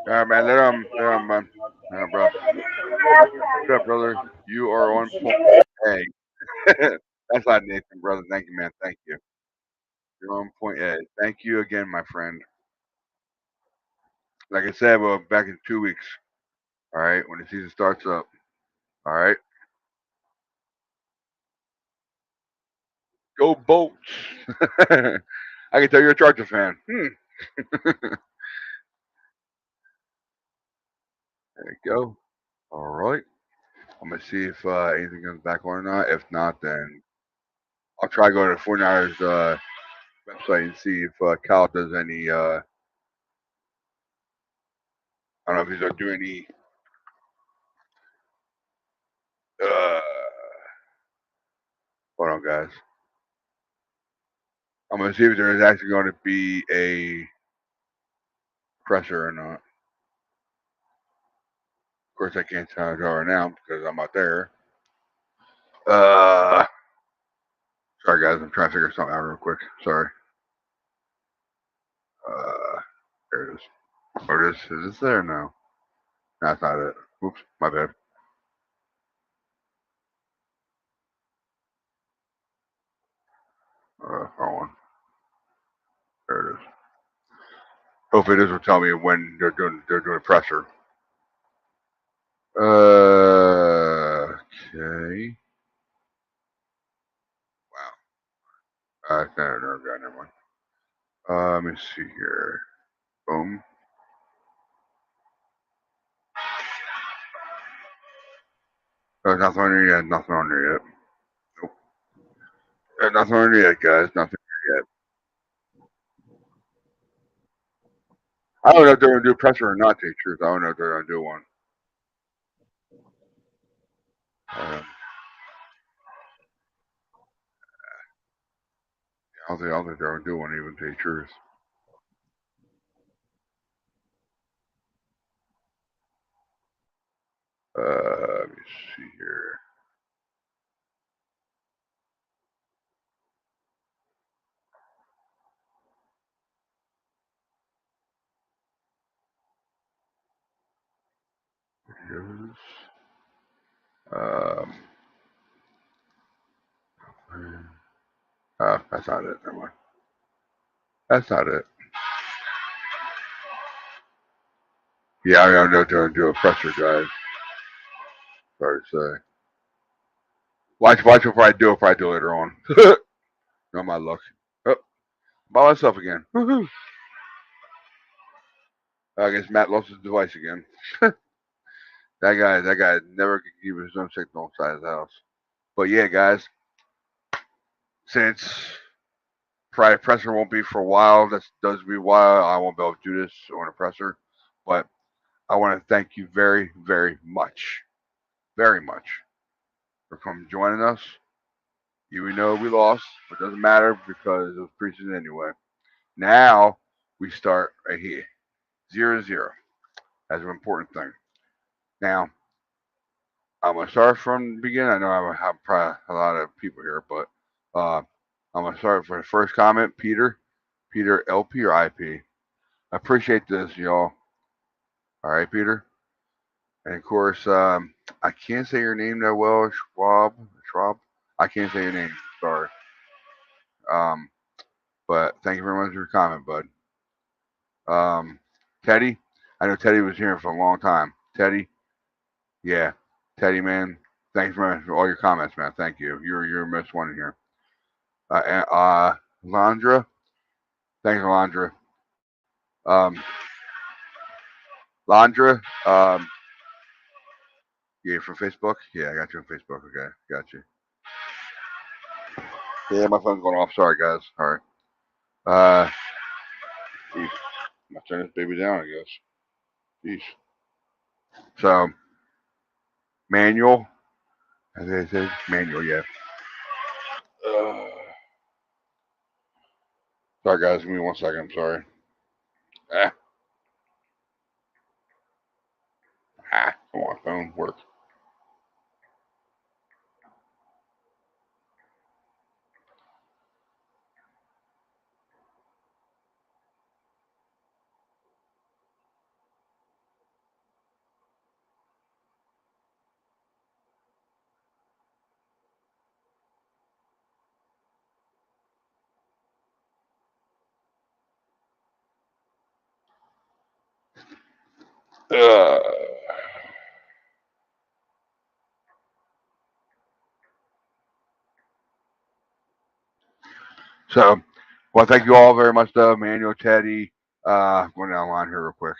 right, man. Let him, man. Yeah, bro. What's up, brother? You are on point. Hey. That's not Nathan, brother. Thank you, man. Thank you. You're on point, Ed. Thank you again, my friend. Like I said, we'll be back in 2 weeks. All right, when the season starts up. All right. Go Bolts. I can tell you're a Charger fan. There you go. All right. I'm going to see if anything comes back on or not. If not, then I'll try to go to the 49ers website and see if Kyle does any, I don't know if he's going to do any, hold on, guys. I'm going to see if there is actually going to be a presser or not. Of course, I can't tell right now because I'm not there. Sorry, guys. I'm trying to figure something out real quick. Sorry. There it is. Or is this there now? That's not it. Oops, my bad. Hold on. There it is. Hopefully this will tell me when they're doing a presser. Okay. Wow. Never mind. Let me see here. Boom. Nothing on there yet. Nothing on there yet. Nope. Nothing on there yet, guys. Nothing yet. I don't know if they're gonna do presser or not. To the truth, I don't know if they're gonna do one. I don't think they're gonna do one, even to the truth. Let me see here. Here's, that's not it. Never mind. That's not it. Yeah, I don't know if they're gonna do a presser, guys. Sorry to say. Watch if I do later on. Not my luck. Oh, by myself again. Woohoo! I guess Matt lost his device again. That guy never could keep his own signal inside his house. But yeah, guys, since private presser won't be for a while, that does be a while, I won't be able to do this on a presser. But I want to thank you very, very much for coming joining us. We know we lost, but it doesn't matter because it was preseason anyway. Now we start right here, 0-0. That's an important thing. Now I'm gonna start from the beginning. I know I have probably a lot of people here, but I'm gonna start for the first comment. Peter LP or IP. I appreciate this, y'all. All right, Peter. And of course, I can't say your name that well, Schwab. I can't say your name. Sorry. But thank you very much for your comment, bud. Teddy. I know Teddy was here for a long time. Teddy. Yeah, Teddy, man. Thanks very much for all your comments, man. Thank you. You're a most one here. Landra. Thanks, Landra. Landra. Yeah, from Facebook. Yeah, I got you on Facebook. Okay, got you. Yeah, my phone's going off. Sorry, guys. All right. Geez. I'm gonna turn this baby down, I guess. Jeez. So, manual. As I said, manual. Yeah. Sorry, guys. Give me 1 second. I'm sorry. Come on, phone work. So, well, thank you all very much, though. Manuel, Teddy. Going down the line here real quick.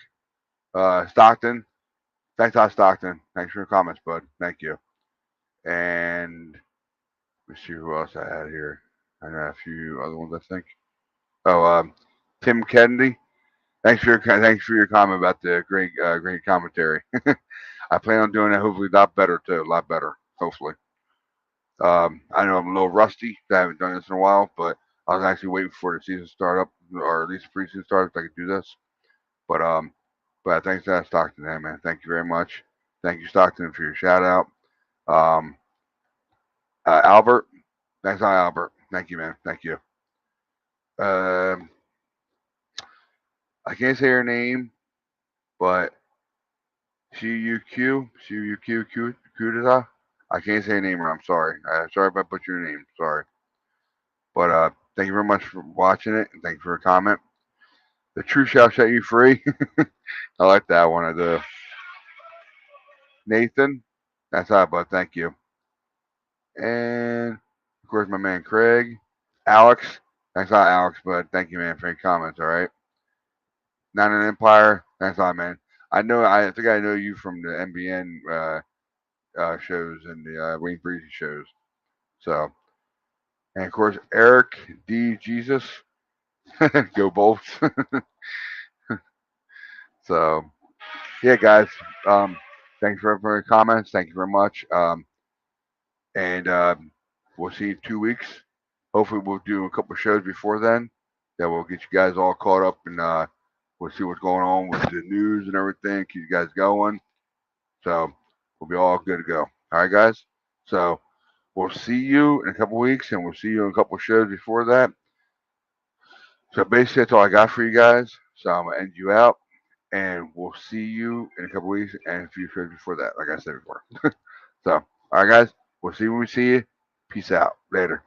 Stockton. Thanks, Stockton. Thanks for your comments, bud. Thank you. And let me see who else I had here. I got a few other ones, I think. Oh, Tim Kennedy. Thanks for your comment about the great commentary. I plan on doing that. Hopefully, a lot better too. A lot better. Hopefully. I know I'm a little rusty. I haven't done this in a while, but I was actually waiting for the season to start up, or at least the preseason start, so I could do this. But thanks to that Stockton, man. Thank you very much. Thank you, Stockton, for your shout out. Albert, thanks, Albert. Thank you, man. Thank you. I can't say her name. but Kudita. I can't say your name. I'm sorry. Sorry if I butchered your name. Sorry. But thank you very much for watching it, and thank you for a comment. The truth shall set you free. I like that one. Nathan, that's all, bud. Thank you. And of course, my man Craig, Alex. Thanks a lot, Alex. But thank you, man, for your comments. All right. Not an Empire. Thanks a lot, man. I think I know you from the NBN shows and the Wayne Breezy shows. So, and of course, Eric D. Jesus. Go Bolts. So, yeah, guys. Thanks for your comments. Thank you very much. And we'll see you in 2 weeks. Hopefully, we'll do a couple shows before then. Yeah, we'll get you guys all caught up, and we'll see what's going on with the news and everything. Keep you guys going. So we'll be all good to go. All right, guys. So we'll see you in a couple weeks, and we'll see you in a couple shows before that. So basically, that's all I got for you guys. So I'm gonna end you out, and we'll see you in a couple weeks and a few shows before that, like I said before. So, all right, guys. We'll see you when we see you. Peace out. Later.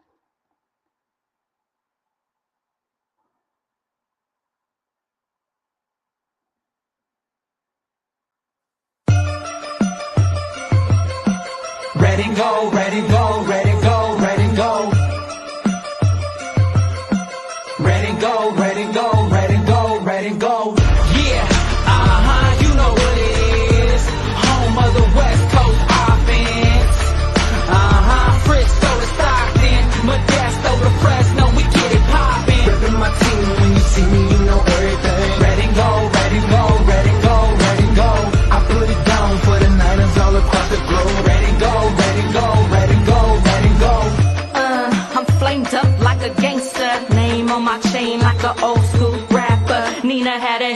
Ready, go, ready, go, ready, go, ready, go. Ready, go, ready, go, ready, go, ready, go. Yeah, you know what it is. Home of the West Coast offense. Frisco to Stockton, Modesto to Fresno, we get it poppin'. Reppin' my team, when you see me, you know everything. Ready, go, ready, go, ready, go, ready, go. I put it down for the Niners all across the globe. Ready, go, ready, go, ready, go, ready, go. I'm flamed up like a gangster. Name on my chain like an old school rapper. Nina had a